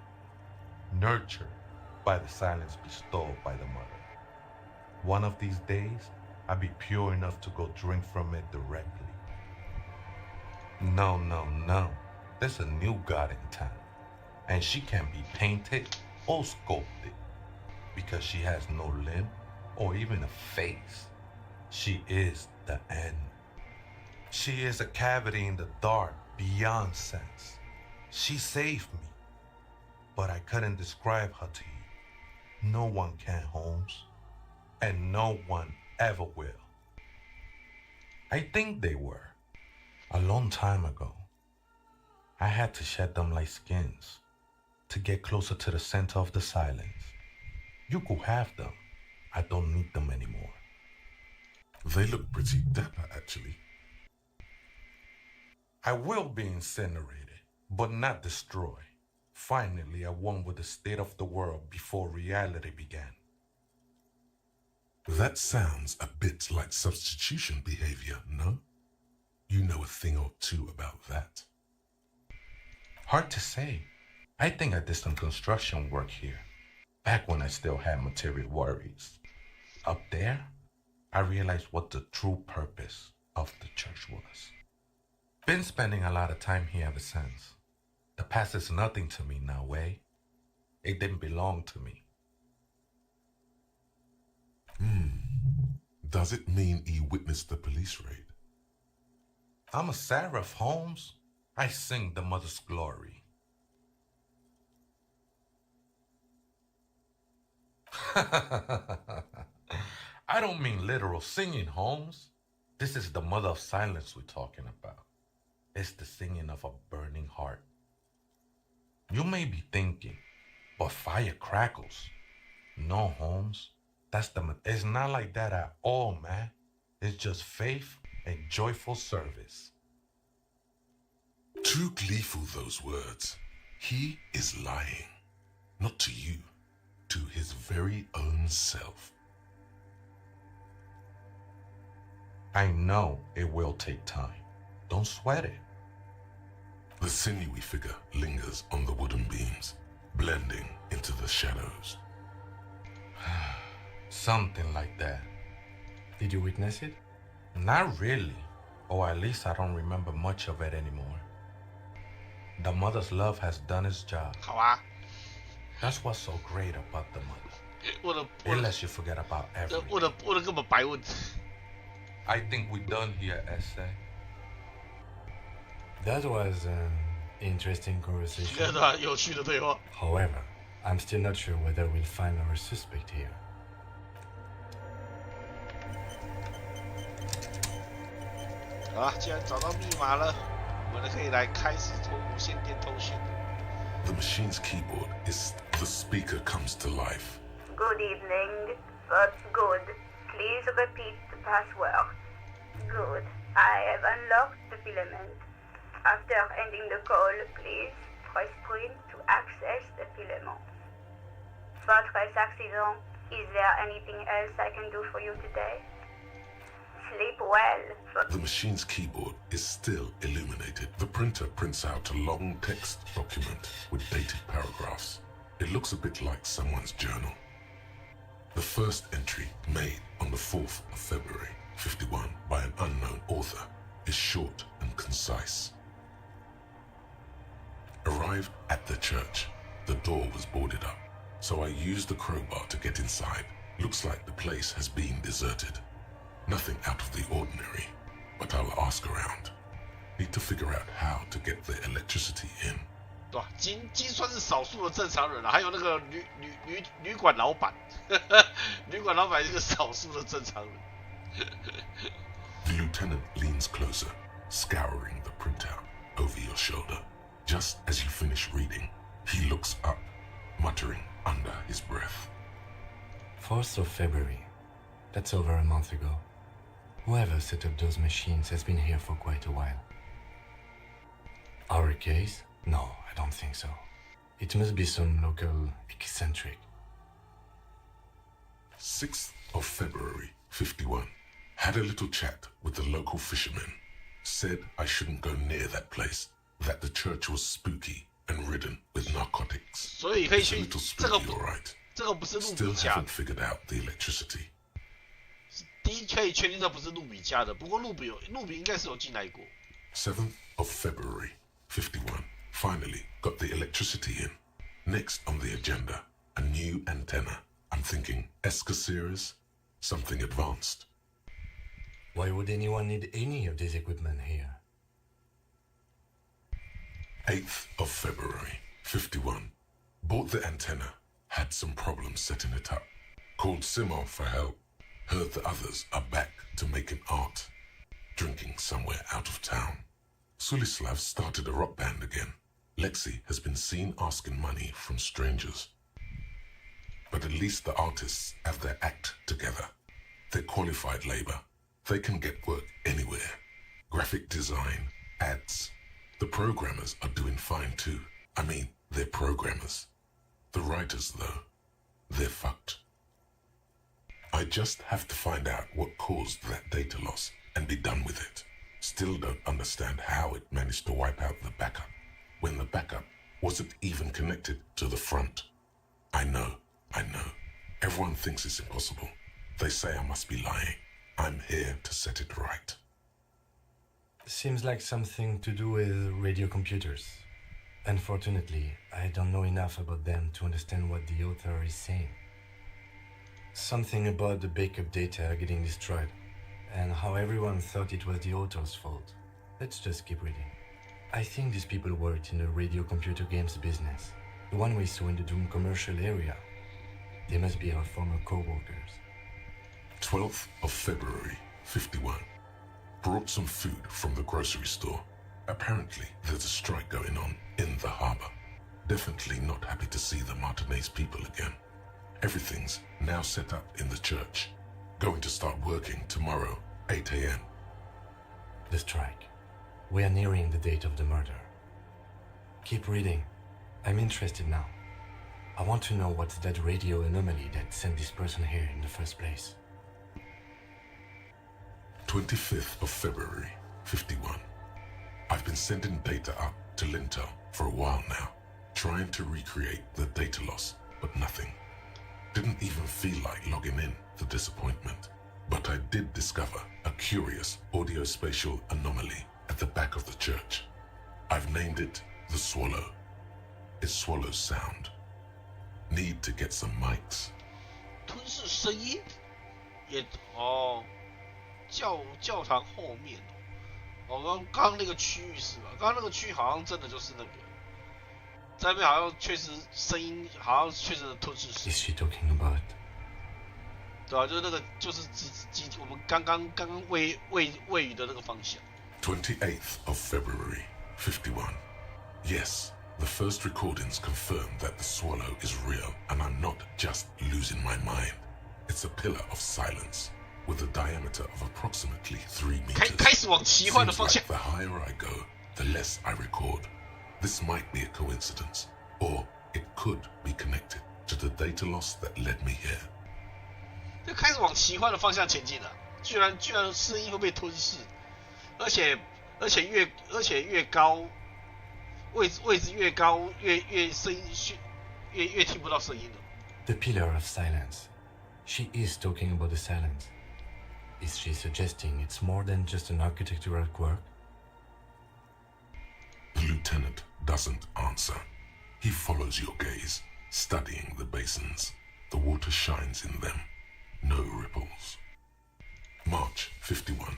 nurtured by the silence bestowed by the mother. One of these days, I'll be pure enough to go drink from it directly. No. There's a new god in town, and she can't be painted or sculpted because she has no limb or even a face. She is the end. She is a cavity in the dark beyond sense. She saved me, but I couldn't describe her to you. No one can, Holmes, and no one ever will. I think they were. A long time ago, I had to shed them like skins to get closer to the center of the silence. You could have them. I don't need them anymore. They look pretty dapper, actually. I will be incinerated, but not destroyed. Finally, I won with the state of the world before reality began. That sounds a bit like substitution behavior, no? You know a thing or two about that. Hard to say. I think I did some construction work here, back when I still had material worries. Up there, I realized what the true purpose of the church was. Been spending a lot of time here ever since. The past is nothing to me now, eh? It didn't belong to me. Does it mean you witnessed the police raid? I'm a seraph, Holmes. I sing the mother's glory. I don't mean literal singing, Holmes. This is the mother of silence we're talking about. It's the singing of a burning heart. You may be thinking, but fire crackles. No, Holmes. It's not like that at all, man. It's just faith and joyful service. Too gleeful, those words. He is lying. Not to you, to his very own self. I know it will take time. Don't sweat it. The sinewy figure lingers on the wooden beams, blending into the shadows. Something like that. Did you witness it? Not really. Or at least I don't remember much of it anymore. The mother's love has done its job. That's what's so great about the mother. It lets you forget about everything. 我的根本白问。I think we're done here, essay. That was an interesting conversation. 有趣的对话。 However, I'm still not sure whether we'll find our suspect here. 好了，既然找到密码了，我们可以来开始透无线电通讯。 The machine's keyboard is the speaker comes to life. Good evening. That's good. Please repeat the password. Good. I have unlocked the filament. After ending the call, please press print to access the filament. Fortress accident. Is there anything else I can do for you today? Sleep well. The machine's keyboard is still illuminated. The printer prints out a long text document with dated paragraphs. It looks a bit like someone's journal. The first entry, made on the 4th of February, 51, by an unknown author, is short and concise. Arrived at the church. The door was boarded up, so I used the crowbar to get inside. Looks like the place has been deserted. Nothing out of the ordinary, but I'll ask around. Need to figure out how to get the electricity in. 对吧？金算是少数的正常人了，还有那个旅馆老板，旅馆老板是个少数的正常人。The lieutenant leans closer, scouring the printout over your shoulder. Just as you finish reading, he looks up, muttering under his breath. 4th of February. That's over a month ago. Whoever set up those machines has been here for quite a while. Our case? No, I don't think so. It must be some local eccentric. 6th of February, 51. Had a little chat with the local fishermen. Said I shouldn't go near that place. That the church was spooky and ridden with narcotics. 所以可以 It's a 去 little 这个 spooky, all right. 这个不是路 Still 比家 haven't figured out the electricity. 第一可以确定这不是路比家的，不过路比应该是有进来过。 7th of February, 51. Finally got the electricity in. Next on the agenda, a new antenna. I'm thinking Esca series, something advanced. Why would anyone need any of this equipment here? 8th of February, 51. Bought the antenna. Had some problems setting it up. Called Simon for help. Heard the others are back to making art. Drinking somewhere out of town. Sulislav started a rock band again. Lexi has been seen asking money from strangers. But at least the artists have their act together. They're qualified labor. They can get work anywhere. Graphic design, ads. The programmers are doing fine too. I mean, they're programmers. The writers, though, they're fucked. I just have to find out what caused that data loss and be done with it. Still don't understand how it managed to wipe out the backup when the backup wasn't even connected to the front. I know. Everyone thinks it's impossible. They say I must be lying. I'm here to set it right. Seems like something to do with radio computers. Unfortunately, I don't know enough about them to understand what the author is saying. Something about the backup data getting destroyed, and how everyone thought it was the author's fault. Let's just keep reading. I think these people worked in the radio computer games business, the one we saw in the Doom commercial area. They must be our former co-workers. 12th of February, 51. Brought some food from the grocery store. Apparently, there's a strike going on in the harbor. Definitely not happy to see the Martinez people again. Everything's now set up in the church. Going to start working tomorrow, 8 a.m. The strike. We are nearing the date of the murder. Keep reading. I'm interested now. I want to know what's that radio anomaly that sent this person here in the first place. 25th of February, 51. I've been sending data up to Lintel for a while now, trying to recreate the data loss, but nothing. Didn't even feel like logging in, the disappointment. But I did discover a curious audio-spatial anomaly at the back of the church. I've named it the Swallow. It swallows sound. Need to get some mics. 吞噬声音也教堂后面刚那个区域是吧？刚刚那个区域好像真的就是那个，在那边好像确实声音好像确实吞噬声。Is she talking about? 对啊，就是那个就是我们刚刚位于的那个方向。28th of February, 51. Yes, the first recordings confirm that the swallow is real, and I'm not just losing my mind. It's a pillar of silence with a diameter of approximately 3 meters. 开始往奇幻的方向。Seems like the higher I go, the less I record. This might be a coincidence, or it could be connected to the data loss that led me here. 就开始往奇幻的方向前进了，居然声音会被吞噬，而且越高，位置越高，越声音越听不到声音了。The pillar of silence. She is talking about the silence. Is she suggesting it's more than just an architectural quirk? The lieutenant doesn't answer. He follows your gaze, studying the basins. The water shines in them. No ripples. March 51.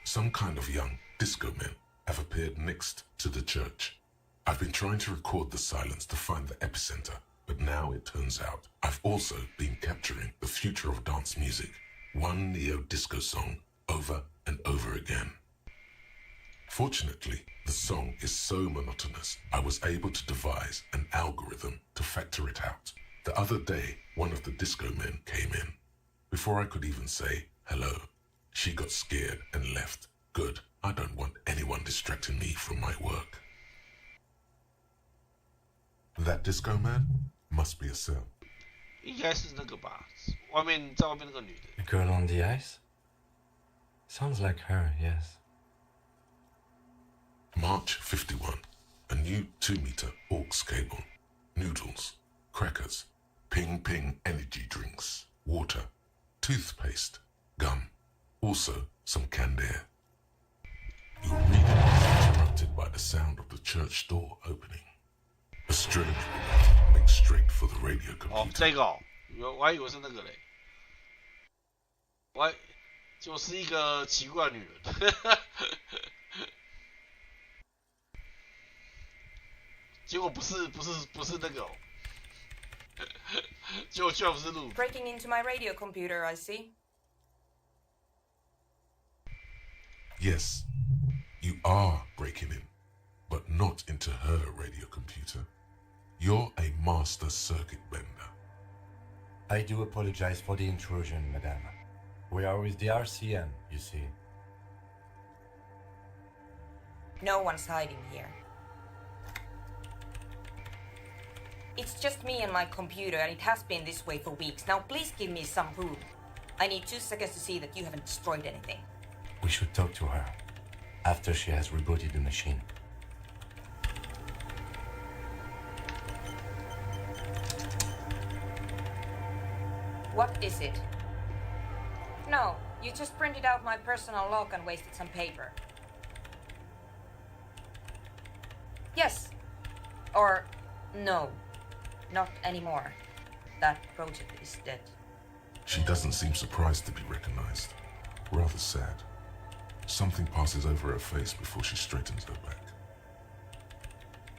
Some kind of young disco men have appeared next to the church. I've been trying to record the silence to find the epicenter, but now it turns out I've also been capturing the future of dance music, one neo-disco song over and over again. Fortunately, the song is so monotonous, I was able to devise an algorithm to factor it out. The other day, one of the disco men came in. Before I could even say hello, she got scared and left. Good, I don't want anyone distracting me from my work. That disco man must be a cell. 应该是那个吧，在外面那个女的。The girl on the ice? Sounds like her, yes. March 51. A new 2-meter aux cable. Noodles, crackers, ping energy drinks, water, toothpaste, gum, also some canned air. Your reading is interrupted by the sound of the church door opening. A strange woman makes straight for the radio computer. 这个我还以为是那个嘞，就是一个奇怪女人。结果不是那个、哦，结果居然不是路。Breaking into my radio computer, I see. Yes, you are breaking in, but not into her radio computer. You're a master circuit bender. I do apologize for the intrusion, madame. We are with the RCM, you see. No one's hiding here. It's just me and my computer, and it has been this way for weeks. Now please give me some room. I need 2 seconds to see that you haven't destroyed anything. We should talk to her after she has rebooted the machine. What is it? No, you just printed out my personal log and wasted some paper. Yes. Or no. Not anymore. That project is dead. She doesn't seem surprised to be recognized. Rather sad. Something passes over her face before she straightens her back.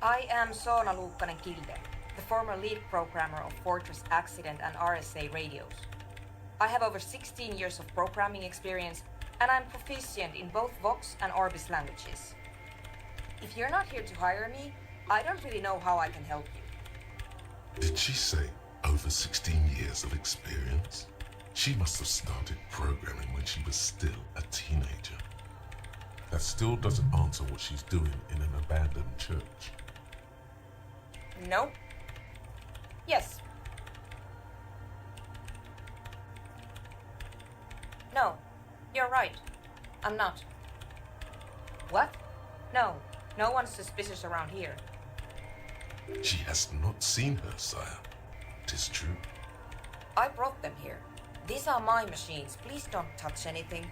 I am Soona Luukkanen-Kilde, the former lead programmer of Fortress Accident and RSA radios. I have over 16 years of programming experience, and I'm proficient in both Vox and Orbis languages. If you're not here to hire me, I don't really know how I can help you. Did she say over 16 years of experience? She must have started programming when she was still a teenager. That still doesn't answer what she's doing in an abandoned church. No. Yes. No, you're right. I'm not. What? No, no one's suspicious around here. She has not seen her, sire. 'Tis true. I brought them here. These are my machines. Please don't touch anything.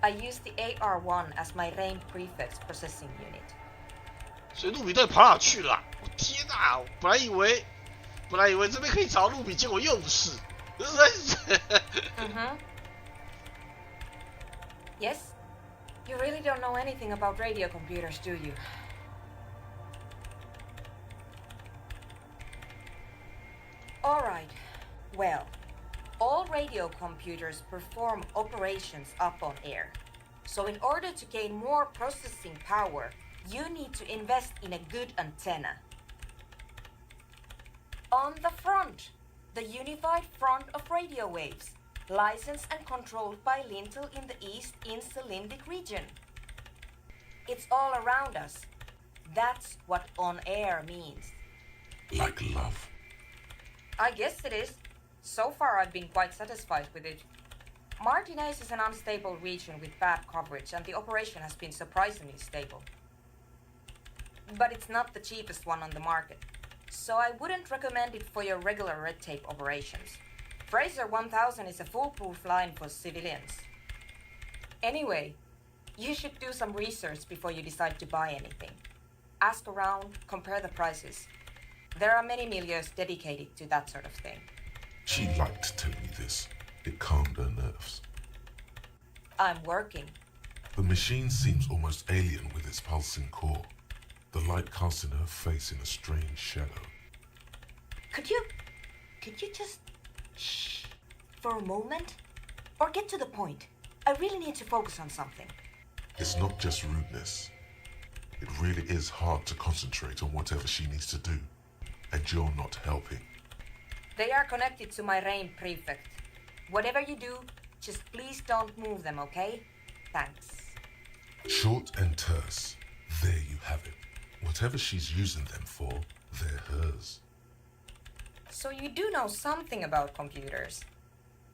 I use the AR1 as my RAIN prefix processing unit. 所以路比到底跑哪去了、啊？我天哪！我本来以为这边可以找路比，结果又不是。Yes? You really don't know anything about radio computers, do you? Alright. Well, all radio computers perform operations up on air. So in order to gain more processing power, you need to invest in a good antenna. On the front, the unified front of radio waves, licensed and controlled by Lintel in the East Insulindic region. It's all around us. That's what on air means. Like love. I guess it is. So far I've been quite satisfied with it. Martinez is an unstable region with bad coverage, and the operation has been surprisingly stable. But it's not the cheapest one on the market, so I wouldn't recommend it for your regular red tape operations. Fraser 1000 is a foolproof line for civilians. Anyway, you should do some research before you decide to buy anything. Ask around, compare the prices. There are many milieus dedicated to that sort of thing. She liked telling me this. It calmed her nerves. I'm working. The machine seems almost alien with its pulsing core. The light casting her face in a strange shadow. Could you just shh for a moment? Or get to the point. I really need to focus on something. It's not just rudeness. It really is hard to concentrate on whatever she needs to do. And you're not helping. They are connected to my RAIN prefect. Whatever you do, just please don't move them, okay? Thanks. Short and terse. There you have it. Whatever she's using them for, they're hers. So you do know something about computers.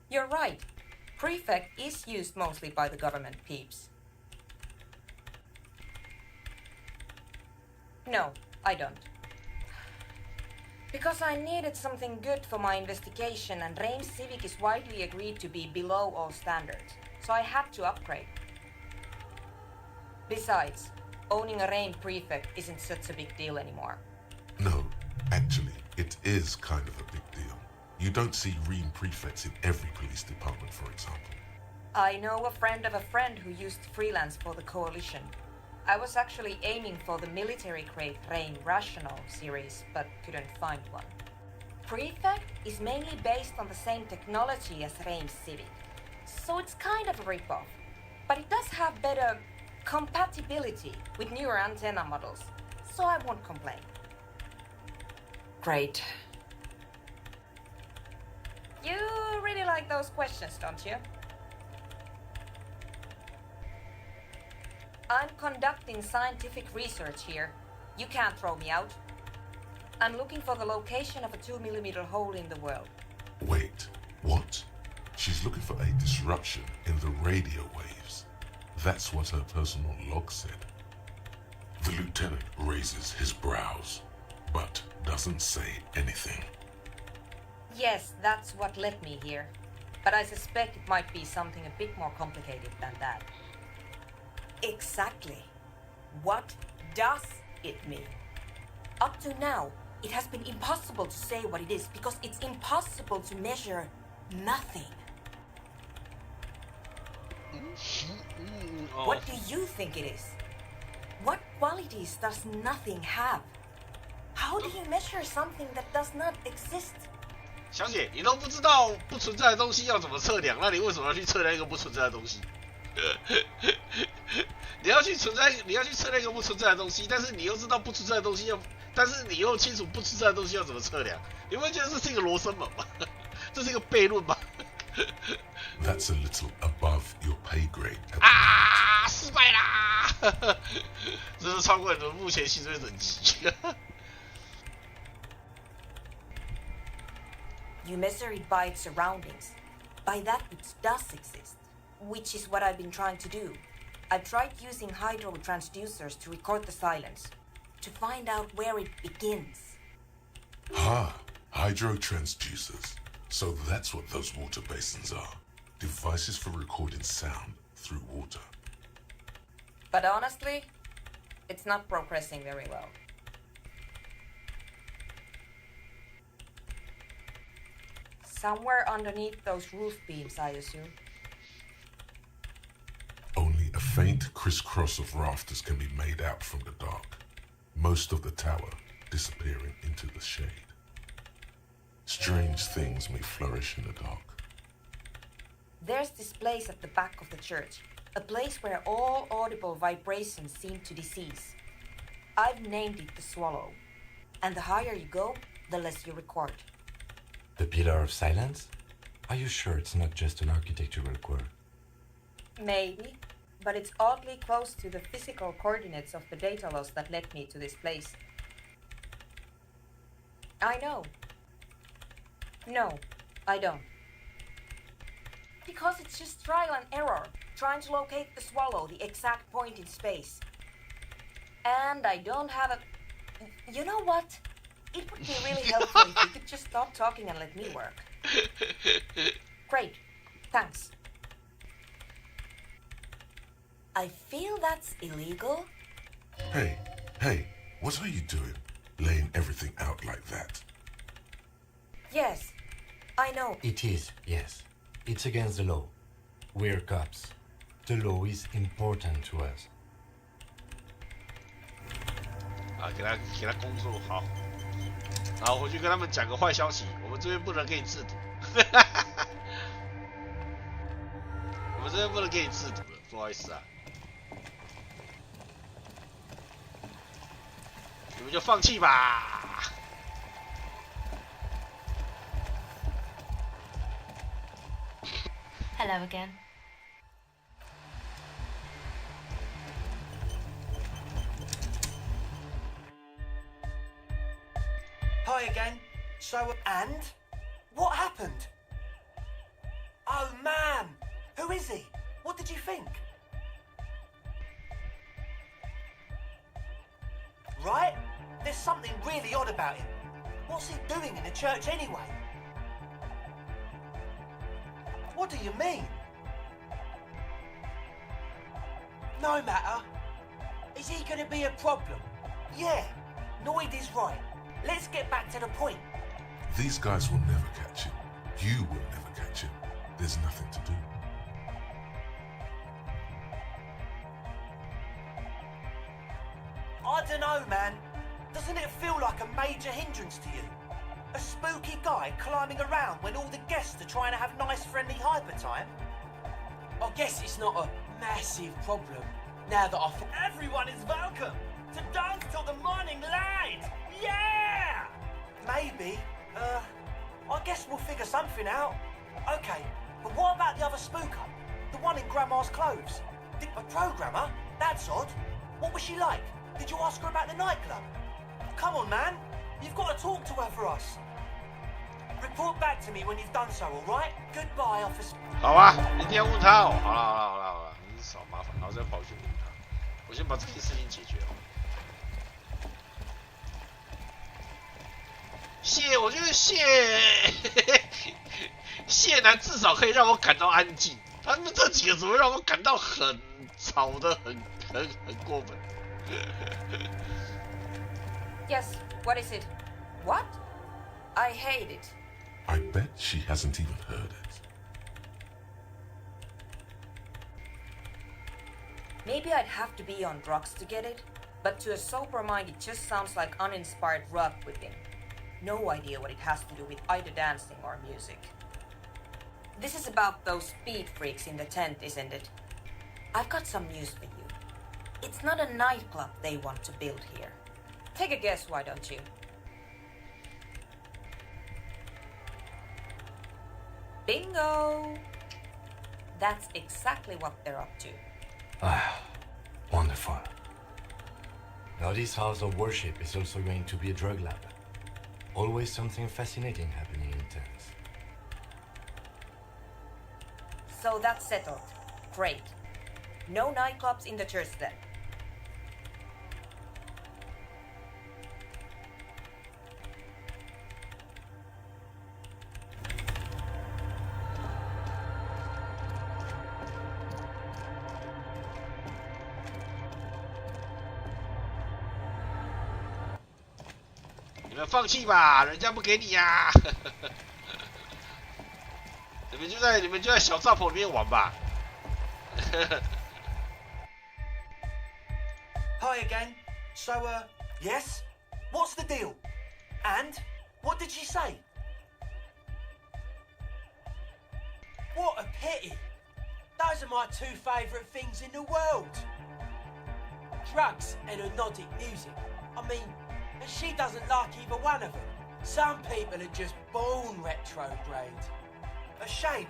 You're right. Prefect is used mostly by the government peeps. No, I don't. Because I needed something good for my investigation, and RAIN Civic is widely agreed to be below all standards, so I had to upgrade. Besides, owning a RAIN prefect isn't such a big deal anymore. No, actually, it is kind of a big deal. You don't see RAIN prefects in every police department, for example. I know a friend of a friend who used to freelance for the Coalition. I was actually aiming for the military-grade RAIN Rational series, but couldn't find one. Prefect is mainly based on the same technology as RAIN Civic, so it's kind of a rip-off. But it does have better compatibility with newer antenna models, so I won't complain. Great. You really like those questions, don't you? I'm conducting scientific research here. You can't throw me out. I'm looking for the location of a 2mm hole in the world. Wait, what? She's looking for a disruption in the radio waves. That's what her personal log said. The lieutenant raises his brows, but doesn't say anything. Yes, that's what led me here. But I suspect it might be something a bit more complicated than that. Exactly. What does it mean? Up to now, it has been impossible to say what it is because it's impossible to measure nothing. What do you think it is? What qualities does nothing have? How do you measure something that does not exist? 小姐，你都不知道不存在的东西要怎么测量，那你为什么要去测量一个不存在的东西？你要去测量一个不存在的东西，但是你又知道不存在的东西但是你又清楚不存在的东西要怎么测量，你会觉得这是一个罗生门吗？这是一个悖论吗？ That's a little above your pay grade. 啊，失败啦！这是超过你的目前薪水等级。You measure it by its surroundings, by that which does exist, which is what I've been trying to do. I've tried using hydro transducers to record the silence, to find out where it begins. Hydro transducers. So that's what those water basins are. Devices for recording sound through water. But honestly, it's not progressing very well. Somewhere underneath those roof beams, I assume. Only a faint crisscross of rafters can be made out from the dark. Most of the tower disappearing into the shade. Strange things may flourish in the dark. There's this place at the back of the church, a place where all audible vibrations seem to decease. I've named it the Swallow, and the higher you go, the less you record. The Pillar of Silence? Are you sure it's not just an architectural quirk? Maybe, but it's oddly close to the physical coordinates of the data loss that led me to this place. I know. No, I don't. Because it's just trial and error, trying to locate the Swallow, the exact point in space. And I don't have a... You know what? It would be really helpful if you could just stop talking and let me work. Great. Thanks. I feel that's illegal. Hey, what are you doing? Laying everything out like that? Yes, I know. It is, yes. It's against the law. We're cops. The law is important to us. 啊，给他工作好，然后回去跟他们讲个坏消息，我们这边不能给你制毒，我们这边不能给你制毒了，不好意思啊，你们就放弃吧。Hello again. Hi again. So, and? What happened? Oh man! Who is he? What did you think? Right? There's something really odd about him. What's he doing in the church anyway? What do you mean? No matter. Is he going to be a problem? Yeah, Noid is right. Let's get back to the point. These guys will never catch him. You will never catch him. There's nothing to do. man. Doesn't it feel like a major hindrance to you? A spooky guy climbing around when all the guests are trying to have nice, friendly hyper time? I guess it's not a massive problem now that Everyone is welcome to dance till the morning light! Yeah! Maybe. I guess we'll figure something out. Okay, but what about the other spooker? The one in Grandma's clothes? A programmer? That's odd. What was she like? Did you ask her about the nightclub? Come on, man. You've got to talk to her for us. Report back to me when you've done so, all right? Goodbye, officer. 好啊，一定要问他哦。好了，你少麻烦，然后再跑去问他。我先把这件事情解决好。我觉得谢男至少可以让我感到安静，他们这几个只会让我感到很吵的，很过分。Yes, what is it? What? I hate it. I bet she hasn't even heard it. Maybe I'd have to be on drugs to get it, but to a sober mind it just sounds like uninspired rug whipping. No idea what it has to do with either dancing or music. This is about those speed freaks in the tent, isn't it? I've got some news for you. It's not a nightclub they want to build here. Take a guess, why don't you? Bingo! That's exactly what they're up to. Ah, wonderful. Now this house of worship is also going to be a drug lab. Always something fascinating happening in tents. So that's settled. Great. No nightclubs in the church then.你们放弃吧，人家不给你呀、你们就在小帐篷里面玩吧。Hi again. So, yes? What's the deal? And? What did she say? What a pity. Those are my two favourite things in the world. Drugs and hypnotic music. I mean, and she doesn't like either one of them. Some people are just born retrograde. A shame.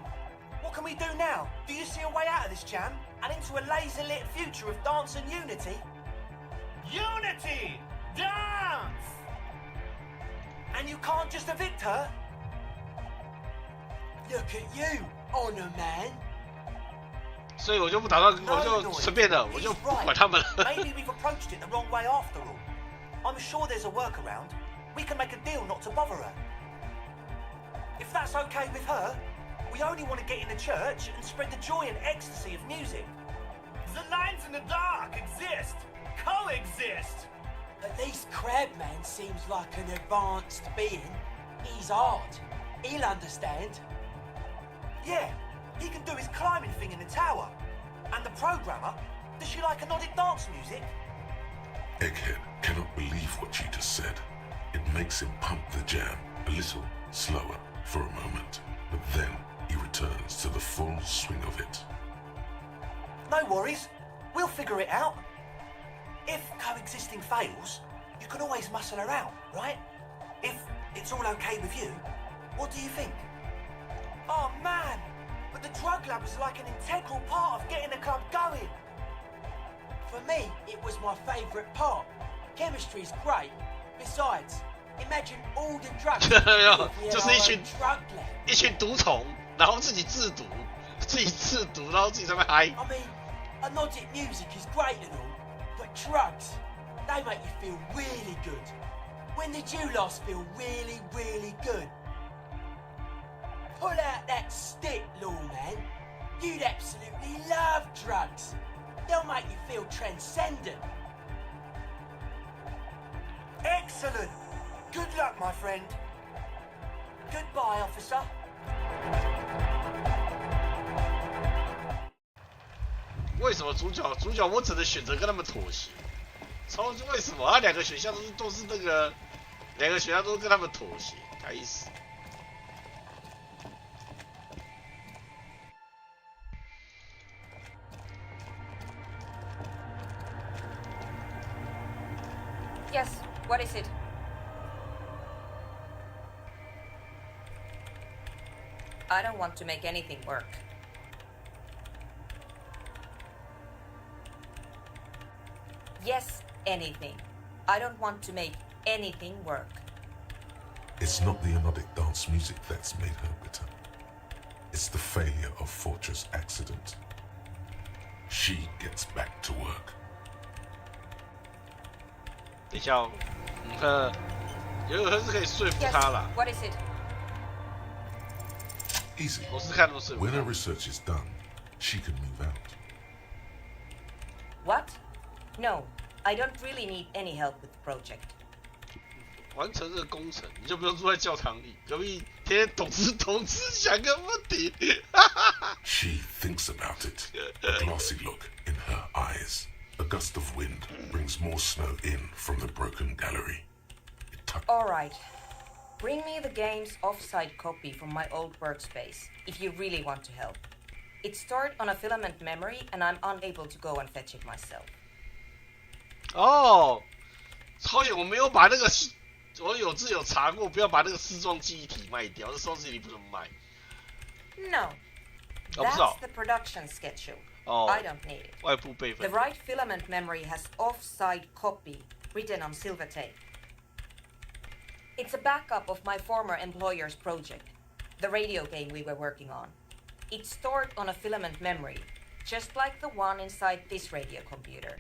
What can we do now? Do you see a way out of this jam? And into a laser-lit future of dance and unity? Unity! Dance! And you can't just evict her? Look at you, Honor Man. 所以我就不打算，我就随便的，我就不管他们了。Maybe we've approached it the wrong way after all. I'm sure there's a workaround. We can make a deal not to bother her. If that's okay with her, we only want to get in the church and spread the joy and ecstasy of music. The lines in the dark exist. Coexist. At least Crabman seems like an advanced being. He's hard. He'll understand. Yeah, he can do his climbing thing in the tower. And the programmer, does she like hypnotic dance music? Egghead cannot believe what she just said. It makes him pump the jam a little slower for a moment, but then he returns to the full swing of it. No worries. We'll figure it out. If coexisting fails, you can always muscle her out, right? If it's all okay with you, what do you think? Oh man, but the drug lab is like an integral part of getting the club going. For me, it was my favourite part. Chemistry's great. Besides, imagine all the drugs. 就是一群毒虫，然后自己制毒，然后自己在那边嗨。I mean, hypnotic music is great and all, but drugs, they make you feel really good. When did you last feel really, really good? Pull out that stick, Lawman. You'd absolutely love drugs. They'll make you feel transcendent. Excellent. Good luck, my friend. Goodbye, officer. 为什么主角我只能选择跟他们妥协？超为什么？两个学校都是那个，两个学校都跟他们妥协，该死。Yes, what is it? I don't want to make anything work. Yes, anything. I don't want to make anything work. It's not the melodic dance music that's made her bitter. It's the failure of Fortress accident. She gets back to work. 等一下哦，有是可以说服他啦。What is it? Easy. 我是看都是。When her research is done, she can move out. What? No, I don't really need any help with the project. 完成这个工程，你就不用住在教堂里，隔壁天天懂事想个问题。She thinks about it, a glassy look in her eyes. A gust of wind brings more snow in from the broken gallery. All right. Bring me the game's offsite copy from my old workspace, if you really want to help. It's stored on a filament memory, and I'm unable to go and fetch it myself. 哦，超远，我没有把那个，我有查过，不要把那个丝状记忆体卖掉，这双记忆体不能卖。No. That's the production schedule. I don't need it. 外部备份。The right filament memory has offsite copy written on silver tape. It's a backup of my former employer's project, the radio game we were working on. It's stored on a filament memory, just like the one inside this radio computer.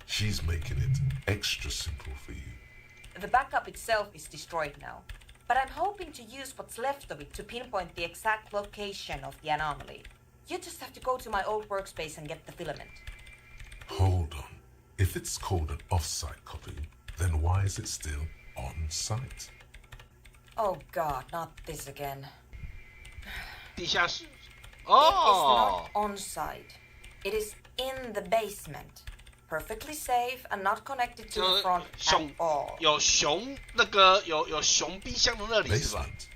She's making it extra simple for you. The backup itself is destroyed now, but I'm hoping to use what's left of it to pinpoint the exact location of the anomaly. You just have to go to my old workspace and get the filament. Hold on. If it's called an off-site copy, then why is it still on-site? Oh God, not this again. 地下室。Oh. It is not on-site. It is in the basement. Perfectly safe and not connected to the front at all. 有熊冰箱的那里是吧？ Basement.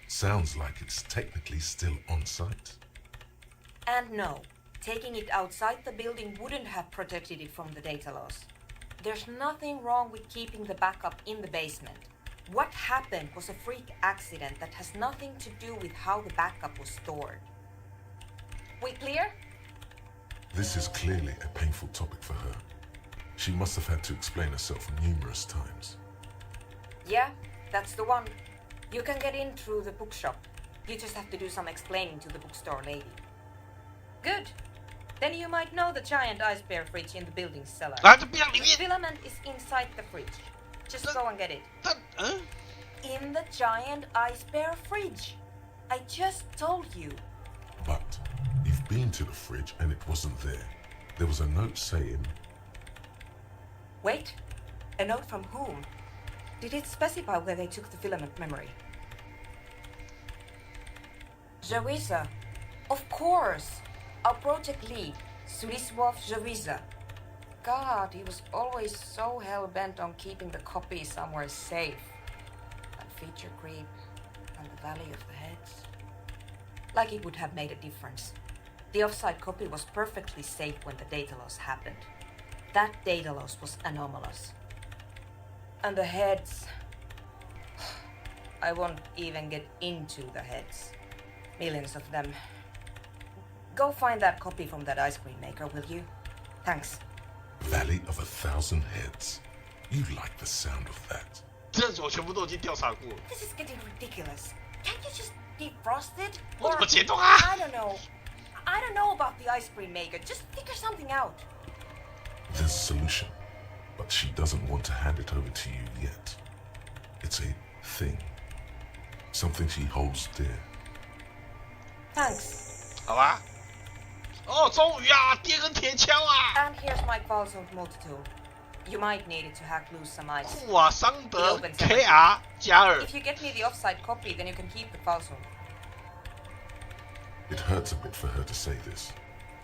Sounds like it's technically still on-site. And no. Taking it outside the building wouldn't have protected it from the data loss. There's nothing wrong with keeping the backup in the basement. What happened was a freak accident that has nothing to do with how the backup was stored. We clear? This is clearly a painful topic for her. She must have had to explain herself numerous times. Yeah, that's the one. You can get in through the bookshop. You just have to do some explaining to the bookstore lady. Good. Then you might know the giant ice bear fridge in the building's cellar. The filament is inside the fridge. Just go and get it. In the giant ice bear fridge. I just told you. But you've been to the fridge and it wasn't there. There was a note saying... Wait. A note from whom? Did it specify where they took the filament memory? Jawiza. Of course. Our project lead, Suliswov Jawiza. God, he was always so hell-bent on keeping the copy somewhere safe. That feature creep and the Valley of the Heads. Like it would have made a difference. The offsite copy was perfectly safe when the data loss happened. That data loss was anomalous. And the heads... I won't even get into the heads. Millions of them. Go find that copy from that ice cream maker, will you? Thanks. Valley of 1,000 Heads. You like the sound of that. This is getting ridiculous. Can't you just defrost it? Or, I don't know. I don't know about the ice cream maker. Just figure something out. There's a solution, but she doesn't want to hand it over to you yet. It's a thing. Something she holds dear. Thanks. 好吧。哦，终于啊，第二根铁锹啊！ And here's my Qualzone multi-tool. You might need it to hack loose some ice. 酷啊，桑德 KR 加2。 If you get me the offsite copy, then you can keep the Qualzone. It hurts a bit for her to say this.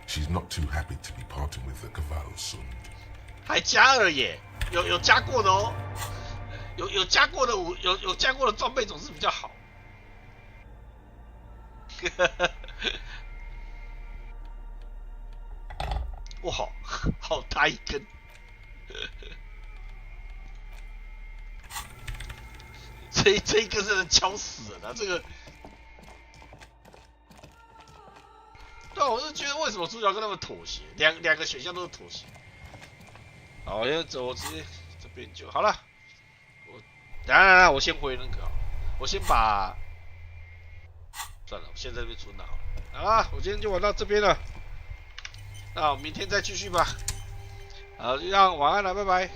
She's not too happy to be parting with the cavallo soon. 还加了耶，有加过的哦，有加过的有加过的装备总是比较好。哇，好大一根！这一根真的敲死了，这个。对啊，我是觉得为什么主角跟他们妥协，两个选项都是妥协。好，要走，我直接这边就好了。来，我先回那个，我先把，算了，我先在这边存档好了。啊，我今天就玩到这边了，那我明天再继续吧。好，就这样，晚安了，拜拜。